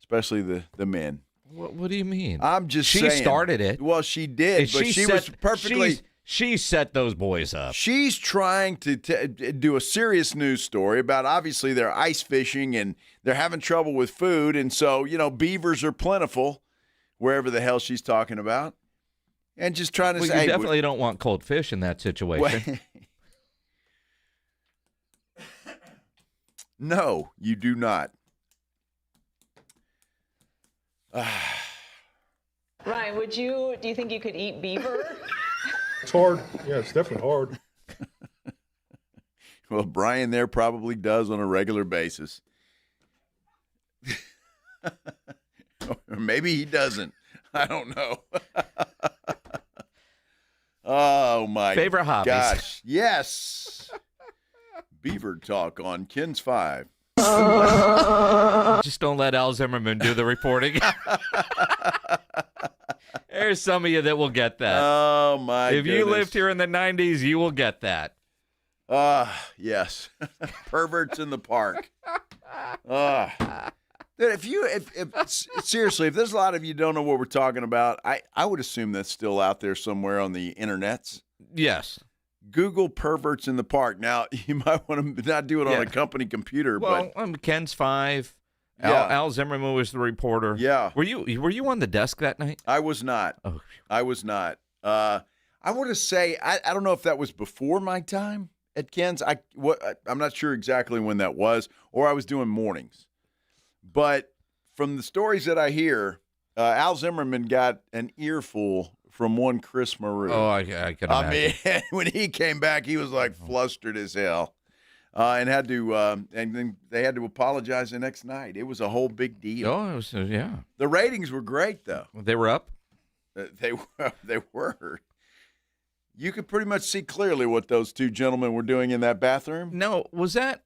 especially the men. What do you mean? I'm just saying. She started it. Well, she did, but she was perfectly. She set those boys up. She's trying to do a serious news story about obviously they're ice fishing and they're having trouble with food. And so, beavers are plentiful wherever the hell she's talking about. And just trying to say. You definitely don't want cold fish in that situation. No, you do not. Ryan, do you think you could eat beaver? It's hard. Yeah, it's definitely hard. Well, Brian there probably does on a regular basis. Or maybe he doesn't. I don't know. Oh, my favorite hobbies. Gosh. Yes. Beaver talk on Ken's 5. Just don't let Al Zimmerman do the reporting. There's some of you that will get that. Oh, my If goodness. you lived here in the 90s, you will get that. Yes. Perverts in the park. Seriously, if there's a lot of you don't know what we're talking about, I would assume that's still out there somewhere on the internets. Yes. Google perverts in the park. Now, you might want to not do it on a company computer. Well, but Ken's 5. Al Zimmerman was the reporter. Yeah. Were you on the desk that night? I was not. Oh. I was not. I want to say, I don't know if that was before my time at Ken's. I'm not sure exactly when that was, or I was doing mornings. But from the stories that I hear, Al Zimmerman got an earful from one Chris Maru. Oh, I can imagine. I mean, when he came back, he was like flustered as hell, and had to, and then they had to apologize the next night. It was a whole big deal. Oh, it was, yeah. The ratings were great, though. They were up. They were. You could pretty much see clearly what those two gentlemen were doing in that bathroom. No, was that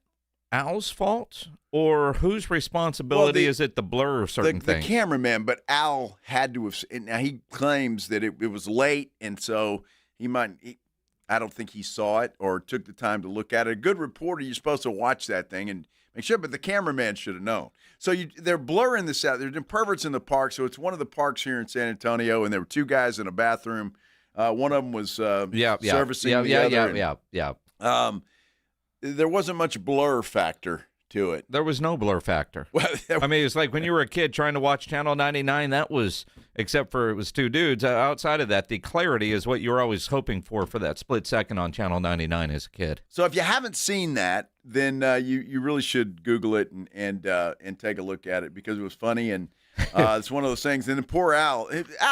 Al's fault, or whose responsibility is it to blur certain things? The cameraman, but Al had to have. Now he claims that it was late, and so I don't think he saw it or took the time to look at it. A good reporter, you're supposed to watch that thing and make sure, but the cameraman should have known. So they're blurring this out. They're doing perverts in the park. So it's one of the parks here in San Antonio, and there were two guys in a bathroom. One of them was servicing the other. Yeah. There wasn't much blur factor to it. There was no blur factor. Well, I mean, it's like when you were a kid trying to watch Channel 99, that was, except for it was two dudes, outside of that, the clarity is what you were always hoping for that split second on Channel 99 as a kid. So if you haven't seen that, then you really should Google it and take a look at it because it was funny, and it's one of those things. And then poor Al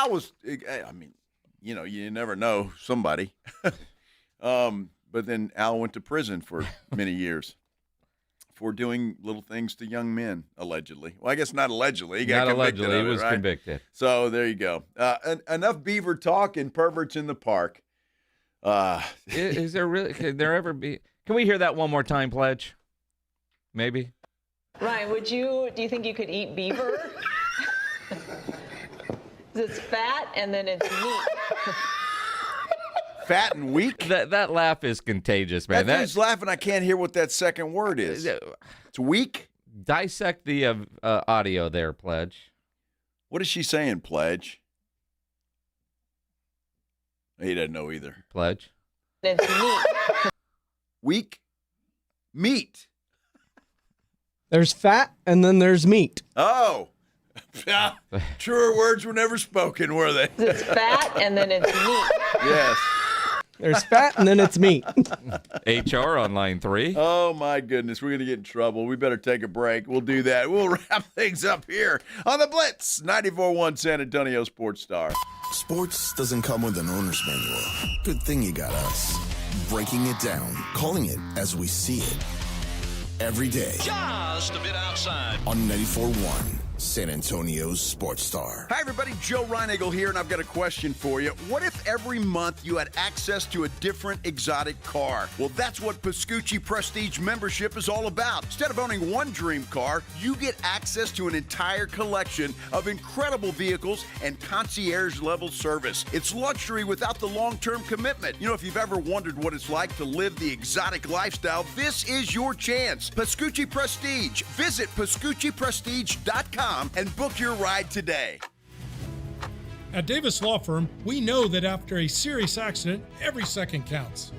was, I mean, you never know somebody. But then Al went to prison for many years for doing little things to young men, allegedly. Well, I guess not allegedly. He got convicted. Allegedly, he was convicted. So there you go. Enough beaver talk and perverts in the park. Is there really? Can there ever be? Can we hear that one more time, Pledge? Maybe. Ryan, do you think you could eat beaver? It's fat and then it's meat. Fat and weak? That laugh is contagious, man. That dude's laughing. I can't hear what that second word is. It's weak? Dissect the audio there, Pledge. What is she saying, Pledge? He doesn't know either. Pledge? It's meat. Weak meat. There's fat and then there's meat. Oh. Truer words were never spoken, were they? It's fat and then it's meat. Yes. There's fat and then it's meat. HR on line 3. Oh, my goodness. We're going to get in trouble. We better take a break. We'll do that. We'll wrap things up here on the Blitz, 94.1 San Antonio Sports Star. Sports doesn't come with an owner's manual. Good thing you got us. Breaking it down, calling it as we see it. Every day. Just a bit outside. On 94.1 San Antonio's Sports Star. Hi, everybody. Joe Reinagle here, and I've got a question for you. What if every month you had access to a different exotic car? Well, that's what Pascucci Prestige membership is all about. Instead of owning one dream car, you get access to an entire collection of incredible vehicles and concierge-level service. It's luxury without the long-term commitment. You know, if you've ever wondered what it's like to live the exotic lifestyle, this is your chance. Pascucci Prestige. Visit PascucciPrestige.com and book your ride today. At Davis Law Firm, we know that after a serious accident, every second counts.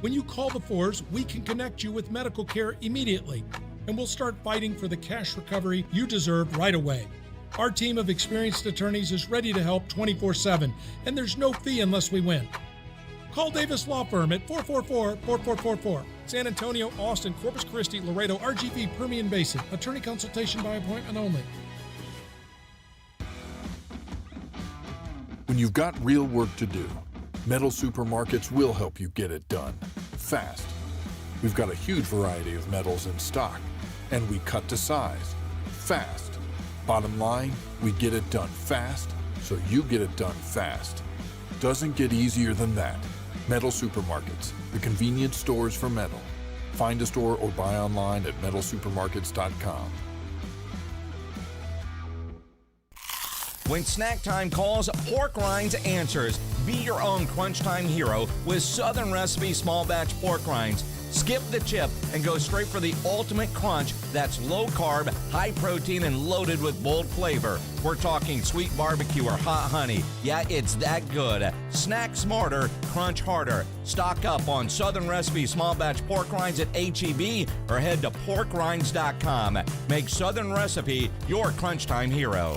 When you call the Fours, we can connect you with medical care immediately, and we'll start fighting for the cash recovery you deserve right away. Our team of experienced attorneys is ready to help 24/7, and there's no fee unless we win. Call Davis Law Firm at 444-4444. San Antonio, Austin, Corpus Christi, Laredo, RGV, Permian Basin. Attorney consultation by appointment only. When you've got real work to do, Metal Supermarkets will help you get it done fast. We've got a huge variety of metals in stock, and we cut to size fast. Bottom line, we get it done fast, so you get it done fast. Doesn't get easier than that. Metal Supermarkets, the convenience stores for metal. Find a store or buy online at metalsupermarkets.com. When snack time calls, Pork Rinds answers. Be your own crunch time hero with Southern Recipe Small Batch Pork Rinds. Skip the chip and go straight for the ultimate crunch that's low carb, high protein, and loaded with bold flavor. We're talking sweet barbecue or hot honey. Yeah, it's that good. Snack smarter, crunch harder. Stock up on Southern Recipe Small Batch Pork Rinds at H-E-B or head to porkrinds.com. Make Southern Recipe your crunch time hero.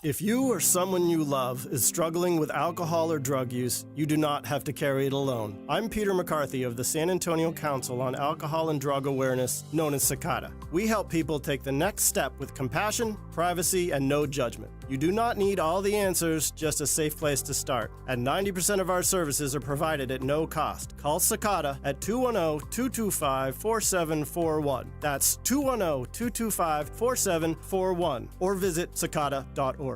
If you or someone you love is struggling with alcohol or drug use, you do not have to carry it alone. I'm Peter McCarthy of the San Antonio Council on Alcohol and Drug Awareness, known as CICADA. We help people take the next step with compassion, privacy, and no judgment. You do not need all the answers, just a safe place to start. And 90% of our services are provided at no cost. Call CICADA at 210-225-4741. That's 210-225-4741. Or visit cicada.org.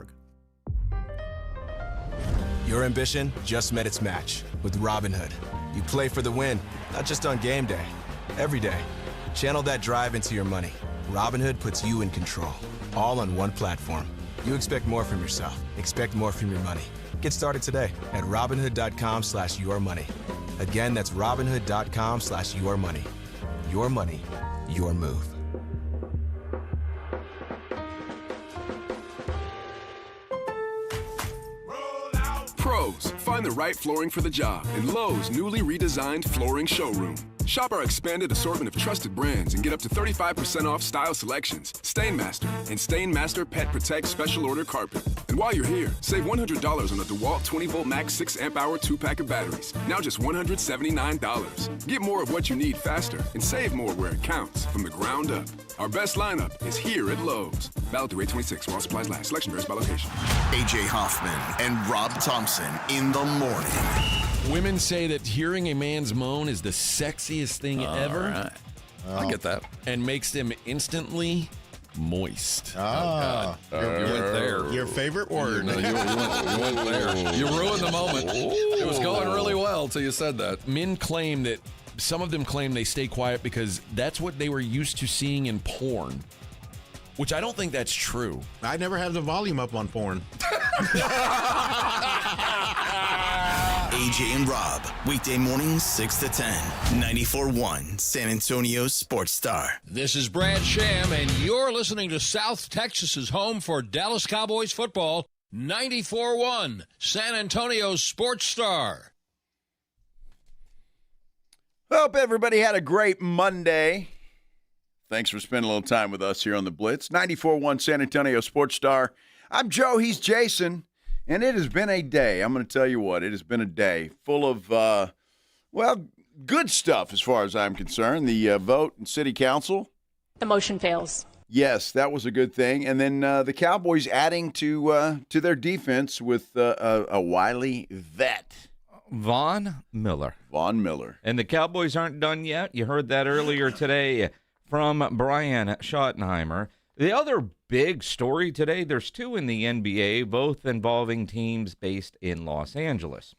Your ambition just met its match with Robinhood. You play for the win, not just on game day, every day. Channel that drive into your money. Robinhood puts you in control, all on one platform. You expect more from yourself. Expect more from your money. Get started today at Robinhood.com/yourmoney. Again, that's Robinhood.com/yourmoney. Your money, your move. Pros, find the right flooring for the job in Lowe's newly redesigned flooring showroom. Shop our expanded assortment of trusted brands and get up to 35% off style selections, Stainmaster, and Stainmaster Pet Protect Special Order Carpet. And while you're here, save $100 on a DeWalt 20-volt max 6-amp-hour 2-pack of batteries. Now just $179. Get more of what you need faster and save more where it counts from the ground up. Our best lineup is here at Lowe's. Valid through 8/26 while supplies last. Selection varies by location. AJ Hoffman and Rob Thompson in the morning. Women say that hearing a man's moan is the sexiest thing ever. Right. I get that. And makes them instantly moist. Ah. You went there. Your favorite word. No, you went there. You ruined the moment. It was going really well until you said that. Men claim that, some of them claim they stay quiet because that's what they were used to seeing in porn. Which I don't think that's true. I never have the volume up on porn. AJ and Rob, weekday mornings 6 to 10, 94.1 San Antonio Sports Star. This is Brad Sham, and you're listening to South Texas's home for Dallas Cowboys football, 94.1 San Antonio Sports Star. Hope everybody had a great Monday. Thanks for spending a little time with us here on the Blitz. 94.1 San Antonio Sports Star. I'm Joe. He's Jason. And it has been a day. I'm going to tell you what. It has been a day full of, good stuff as far as I'm concerned. The vote in City Council. The motion fails. Yes, that was a good thing. And then the Cowboys adding to their defense with a wily vet. Von Miller. And the Cowboys aren't done yet. You heard that earlier today from Brian Schottenheimer. The other big story today, there's two in the NBA, both involving teams based in Los Angeles.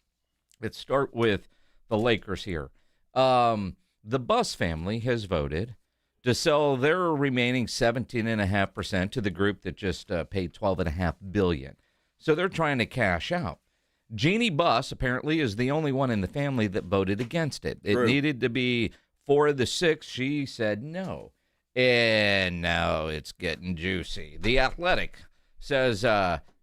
Let's start with the Lakers here. The Buss family has voted to sell their remaining 17.5% to the group that just paid $12.5 billion. So they're trying to cash out. Jeannie Buss apparently is the only one in the family that voted against it. It needed to be 4 of the 6. She said no. And now it's getting juicy. The Athletic says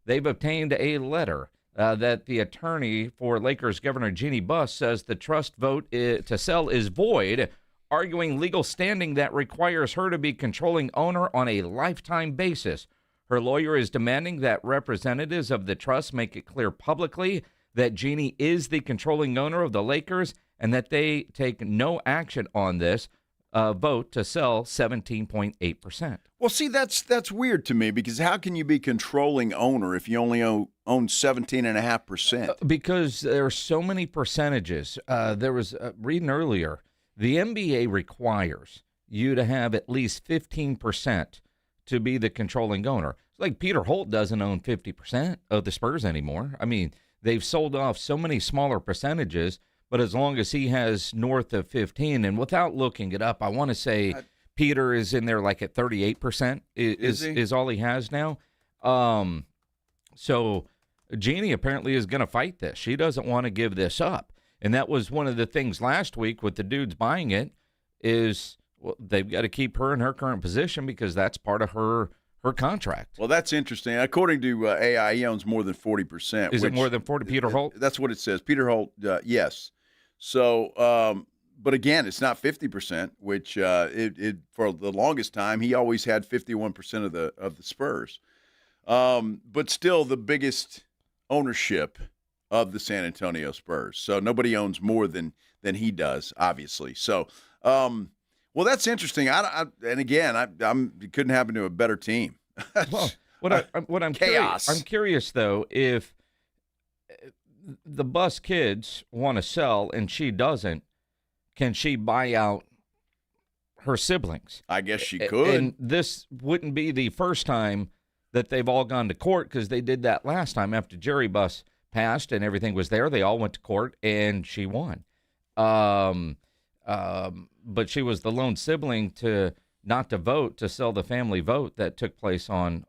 they've obtained a letter that the attorney for Lakers Governor Jeannie Buss says the trust vote to sell is void, arguing legal standing that requires her to be controlling owner on a lifetime basis. Her lawyer is demanding that representatives of the trust make it clear publicly that Jeannie is the controlling owner of the Lakers and that they take no action on this vote to sell 17.8%. Well, see, that's weird to me because how can you be controlling owner if you only own 17.5%? Because there are so many percentages. There was reading earlier, the NBA requires you to have at least 15% to be the controlling owner. Like Peter Holt doesn't own 50% of the Spurs anymore. I mean, they've sold off so many smaller percentages, but as long as he has north of 15, and without looking it up, I want to say Peter is in there like at 38% is all he has now. So Jeannie apparently is going to fight this. She doesn't want to give this up. And that was one of the things last week with the dudes buying it is they've got to keep her in her current position because that's part of her contract. Well, that's interesting. According to AI, he owns more than 40%. Is it more than 40, Peter Holt? That's what it says. Peter Holt, yes. So, but again, it's not 50%, which it for the longest time he always had 51% of the Spurs. But still, the biggest ownership of the San Antonio Spurs. So nobody owns more than he does, obviously. So, well, that's interesting. And again, it couldn't happen to a better team. Well, what I'm chaos. I'm curious though, if the Buss kids want to sell and she doesn't, can she buy out her siblings? I guess she could. And this wouldn't be the first time that they've all gone to court because they did that last time after Jerry Buss passed and everything was there. They all went to court and she won. But she was the lone sibling not to vote, to sell the family vote that took place on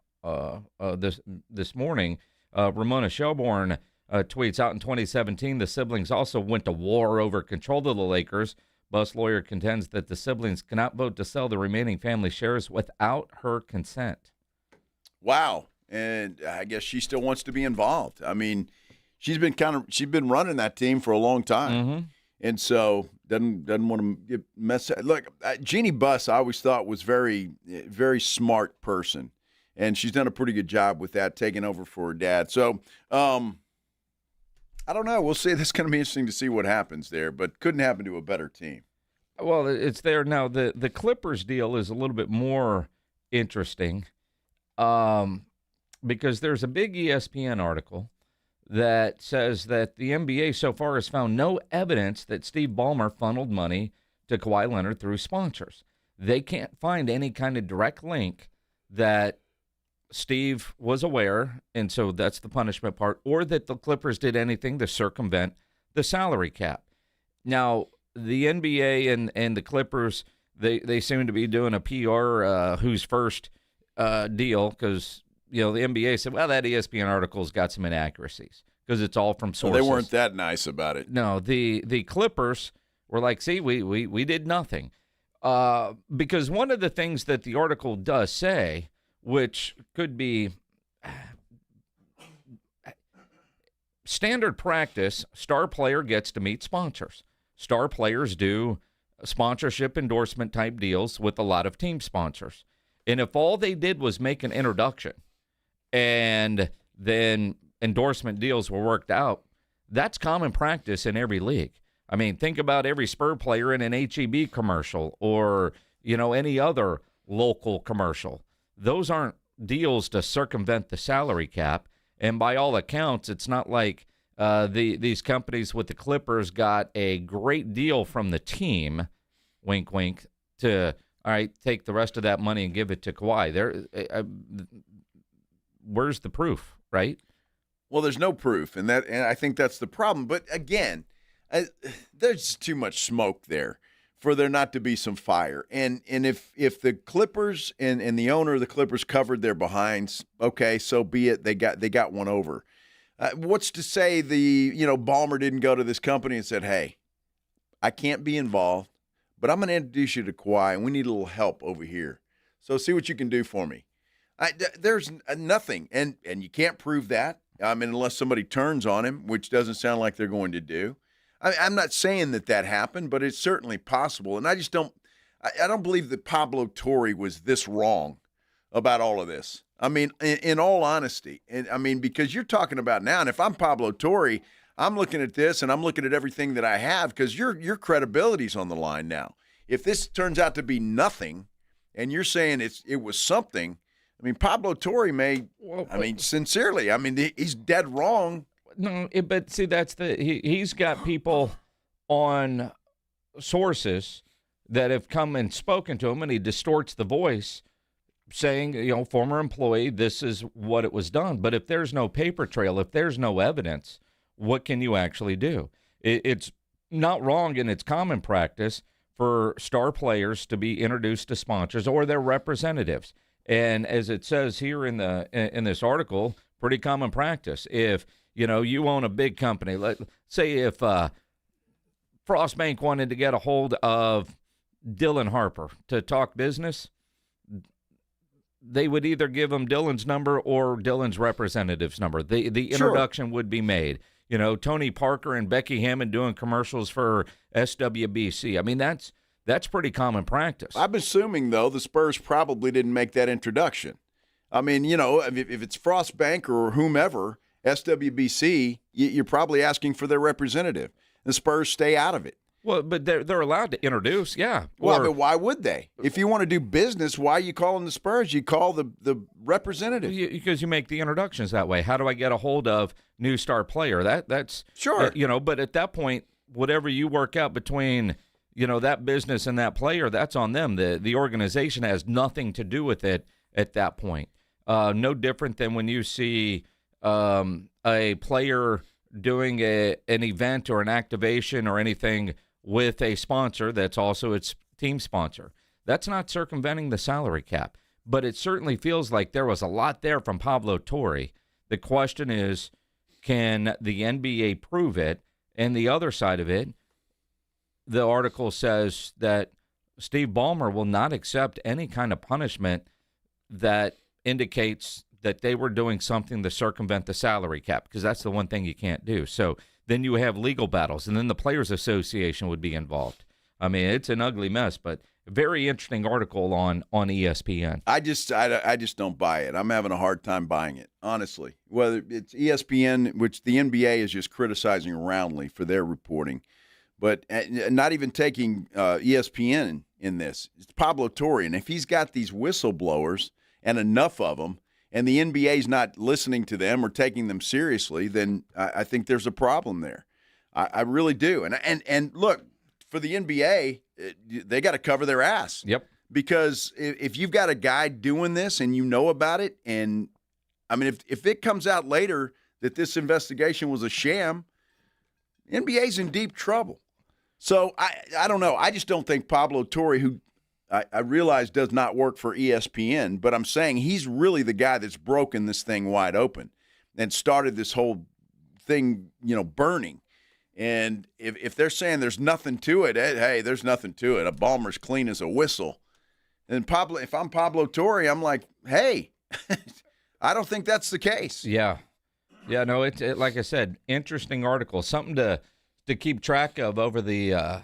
this morning. Ramona Shelbourne tweets out in 2017, the siblings also went to war over control of the Lakers. Buss lawyer contends that the siblings cannot vote to sell the remaining family shares without her consent. Wow. And I guess she still wants to be involved. I mean, she's been running that team for a long time. Mm-hmm. And so doesn't want to get messed up. Look, Jeannie Buss I always thought was very, very smart person. And she's done a pretty good job with that, taking over for her dad. So, I don't know. We'll see. This is going to be interesting to see what happens there, but couldn't happen to a better team. Well, it's there now. The Clippers deal is a little bit more interesting because there's a big ESPN article that says that the NBA so far has found no evidence that Steve Ballmer funneled money to Kawhi Leonard through sponsors. They can't find any kind of direct link that Steve was aware, and so that's the punishment part, or that the Clippers did anything to circumvent the salary cap. Now, the NBA and the Clippers, they seem to be doing a PR who's first deal because the NBA said, well, that ESPN article's got some inaccuracies because it's all from sources. So they weren't that nice about it. No, the Clippers were like, see, we did nothing. Because one of the things that the article does say, which could be standard practice, star player gets to meet sponsors. Star players do sponsorship endorsement type deals with a lot of team sponsors. And if all they did was make an introduction and then endorsement deals were worked out, that's common practice in every league. I mean, think about every Spur player in an HEB commercial or, any other local commercial. Those aren't deals to circumvent the salary cap. And by all accounts, it's not like these companies with the Clippers got a great deal from the team, wink, wink, to, all right, take the rest of that money and give it to Kawhi. Where's the proof, right? Well, there's no proof, and I think that's the problem. But again, there's too much smoke there for there not to be some fire. And if the Clippers and the owner of the Clippers covered their behinds, okay, so be it. They got one over. What's to say Ballmer didn't go to this company and said, hey, I can't be involved, but I'm going to introduce you to Kawhi, and we need a little help over here. So see what you can do for me. There's nothing, and you can't prove that. I mean, unless somebody turns on him, which doesn't sound like they're going to do. I'm not saying that happened, but it's certainly possible. And I just don't believe that Pablo Torre was this wrong about all of this. I mean, in all honesty, and I mean, because you're talking about now, and if I'm Pablo Torre, I'm looking at this and I'm looking at everything that I have because your credibility's on the line now. If this turns out to be nothing, and you're saying it was something, I mean, Pablo Torre sincerely, I mean, he's dead wrong. No, but see, that's he's got people on sources that have come and spoken to him, and he distorts the voice saying, former employee, this is what it was done. But if there's no paper trail, if there's no evidence, what can you actually do? It's not wrong, and it's common practice for star players to be introduced to sponsors or their representatives. And as it says here in this article, pretty common practice. If you own a big company, let's say if Frost Bank wanted to get a hold of Dylan Harper to talk business, they would either give him Dylan's number or Dylan's representative's number. The introduction would be made. Tony Parker and Becky Hammond doing commercials for SWBC. I mean, that's pretty common practice. I'm assuming, though, the Spurs probably didn't make that introduction. I mean, if it's Frost Bank or whomever, SWBC, you're probably asking for their representative. The Spurs stay out of it. Well, but they're allowed to introduce, yeah. Well, but why would they? If you want to do business, why are you calling the Spurs? You call the representative. Because you make the introductions that way. How do I get a hold of new star player? That's sure. But at that point, whatever you work out between that business and that player, that's on them. The organization has nothing to do with it at that point. No different than when you see a player doing an event or an activation or anything with a sponsor that's also its team sponsor. That's not circumventing the salary cap, but it certainly feels like there was a lot there from Pablo Torre. The question is, can the NBA prove it? And the other side of it, the article says that Steve Ballmer will not accept any kind of punishment that indicates that they were doing something to circumvent the salary cap, because that's the one thing you can't do. So then you have legal battles, and then the Players Association would be involved. I mean, it's an ugly mess, but a very interesting article on ESPN. I just don't buy it. I'm having a hard time buying it, honestly. Whether it's ESPN, which the NBA is just criticizing roundly for their reporting, but not even taking ESPN in this. It's Pablo Torre, and if he's got these whistleblowers and enough of them, and the NBA's not listening to them or taking them seriously, then I think there's a problem there. I really do. And look, for the NBA, they got to cover their ass. Yep. Because if you've got a guy doing this and you know about it, and I mean, if it comes out later that this investigation was a sham, NBA's in deep trouble. So I don't know. I just don't think Pablo Torre, who I realize does not work for ESPN, but I'm saying he's really the guy that's broken this thing wide open and started this whole thing, burning. And if they're saying there's nothing to it, hey, there's nothing to it. A Ballmer's clean as a whistle. And if I'm Pablo Torre, I'm like, hey, I don't think that's the case. Yeah. Yeah, no, it like I said, interesting article, something to keep track of over the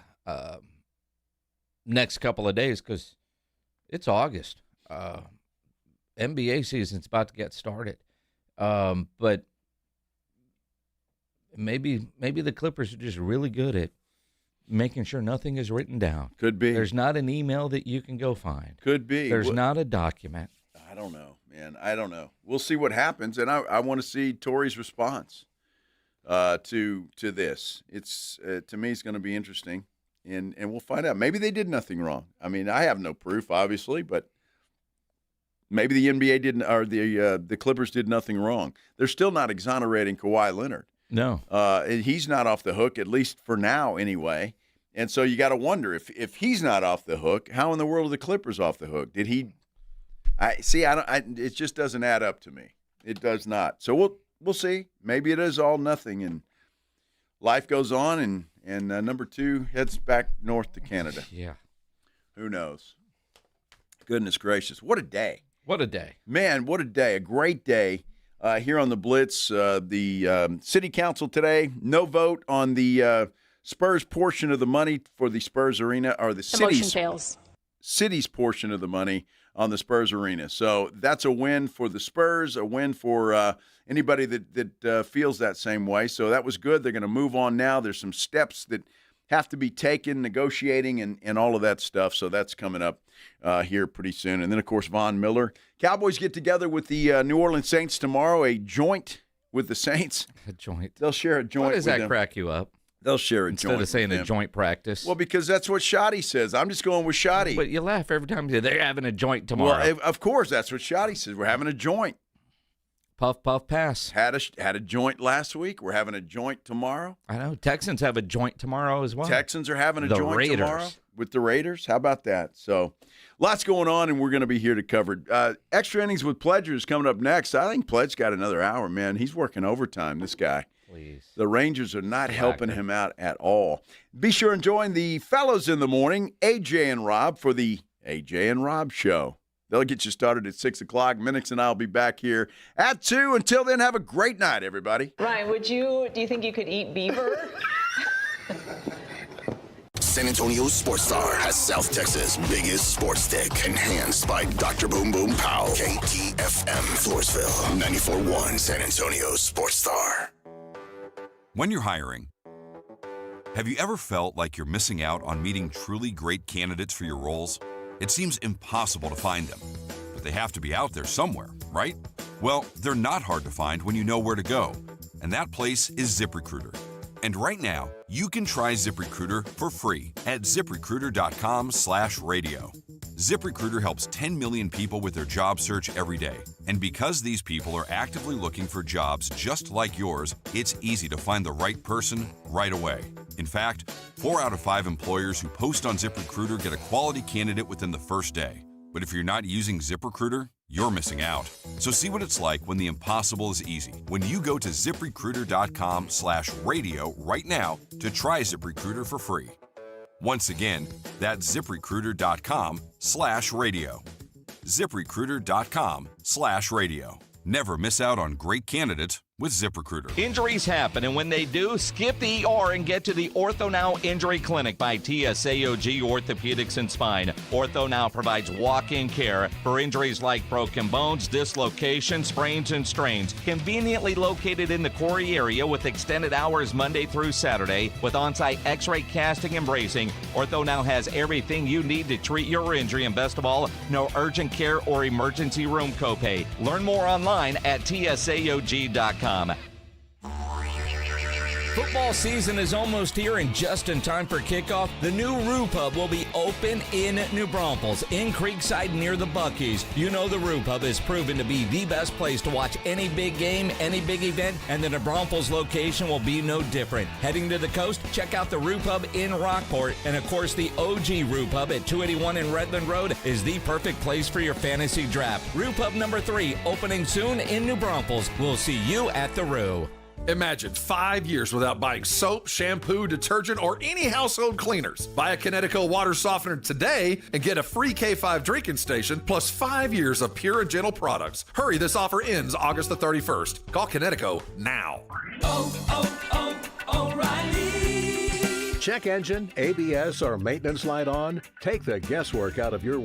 next couple of days because it's August. NBA season's about to get started. But maybe the Clippers are just really good at making sure nothing is written down. Could be. There's not an email that you can go find. Could be. There's not a document. I don't know, man. I don't know. We'll see what happens, and I want to see Torrey's response to this. It's to me, it's going to be interesting, and we'll find out. Maybe they did nothing wrong. I mean, I have no proof, obviously, but maybe the NBA didn't, or the Clippers did nothing wrong. They're still not exonerating Kawhi Leonard. No. He's not off the hook, at least for now anyway. And so you got to wonder, if he's not off the hook, how in the world are the Clippers off the hook? Did he – it just doesn't add up to me. It does not. So we'll see. Maybe it is all nothing, and life goes on, and number 2 heads back north to Canada. Yeah. Who knows? Goodness gracious. What a day. What a day. Man, what a day. A great day. Here on the Blitz, the city council today, no vote on the Spurs portion of the money for the Spurs Arena, or the city's portion of the money on the Spurs Arena. So that's a win for the Spurs, a win for anybody that feels that same way. So that was good. They're going to move on now. There's some steps that have to be taken, negotiating, and all of that stuff. So that's coming up here pretty soon. And then, of course, Von Miller. Cowboys get together with the New Orleans Saints tomorrow, a joint with the Saints. A joint. They'll share a joint. Why does that crack you up? They'll share a Instead joint. Instead of saying a joint practice. Well, because that's what Shoddy says. I'm just going with Shoddy. But you laugh every time you say they're having a joint tomorrow. Well, of course, that's what Shoddy says. We're having a joint. Puff, puff, pass. Had a joint last week. We're having a joint tomorrow. I know. Texans have a joint tomorrow as well. Texans are having a the joint Raiders. tomorrow with the Raiders. How about that? So lots going on, and we're going to be here to cover it. Extra Innings with Pledger is coming up next. I think Pledge got another hour, man. He's working overtime, this guy. Please. The Rangers are not helping him out at all. Be sure and join the fellows in the morning, AJ and Rob, for the AJ and Rob Show. They'll get you started at 6 o'clock. Minix and I will be back here at 2. Until then, have a great night, everybody. Ryan, do you think you could eat beaver? San Antonio's Sports Star has South Texas' biggest sports stick, enhanced by Dr. Boom Boom Pow. KTFM Floresville, 94.1 San Antonio's Sports Star. When you're hiring, have you ever felt like you're missing out on meeting truly great candidates for your roles? It seems impossible to find them, but they have to be out there somewhere, right? Well, they're not hard to find when you know where to go, and that place is ZipRecruiter. And right now, you can try ZipRecruiter for free at ZipRecruiter.com/radio. ZipRecruiter helps 10 million people with their job search every day. And because these people are actively looking for jobs just like yours, it's easy to find the right person right away. In fact, 4 out of 5 employers who post on ZipRecruiter get a quality candidate within the first day. But if you're not using ZipRecruiter, you're missing out. So see what it's like when the impossible is easy. When you go to ZipRecruiter.com/radio right now to try ZipRecruiter for free. Once again, that's ZipRecruiter.com/radio. ZipRecruiter.com/radio. Never miss out on great candidates with ZipRecruiter. Injuries happen, and when they do, skip the ER and get to the Ortho Now Injury Clinic by TSAOG Orthopedics and Spine. Ortho Now provides walk-in care for injuries like broken bones, dislocations, sprains, and strains. Conveniently located in the Quarry area with extended hours Monday through Saturday with on-site x-ray casting and bracing, Ortho Now has everything you need to treat your injury, and best of all, no urgent care or emergency room copay. Learn more online at TSAOG.com. Football season is almost here, and just in time for kickoff, the new Roo Pub will be open in New Braunfels, in Creekside near the Buc-ee's. You know the Roo Pub is proven to be the best place to watch any big game, any big event, and the New Braunfels location will be no different. Heading to the coast, check out the Roo Pub in Rockport, and of course the OG Roo Pub at 281 in Redland Road is the perfect place for your fantasy draft. Roo Pub number 3, opening soon in New Braunfels. We'll see you at the Roo. Imagine 5 years without buying soap, shampoo, detergent, or any household cleaners. Buy a Kinetico water softener today and get a free K5 drinking station plus 5 years of Pure and Gentle products. Hurry, this offer ends August the 31st. Call Kinetico now. O'Reilly. Check engine, ABS, or maintenance light on? Take the guesswork out of your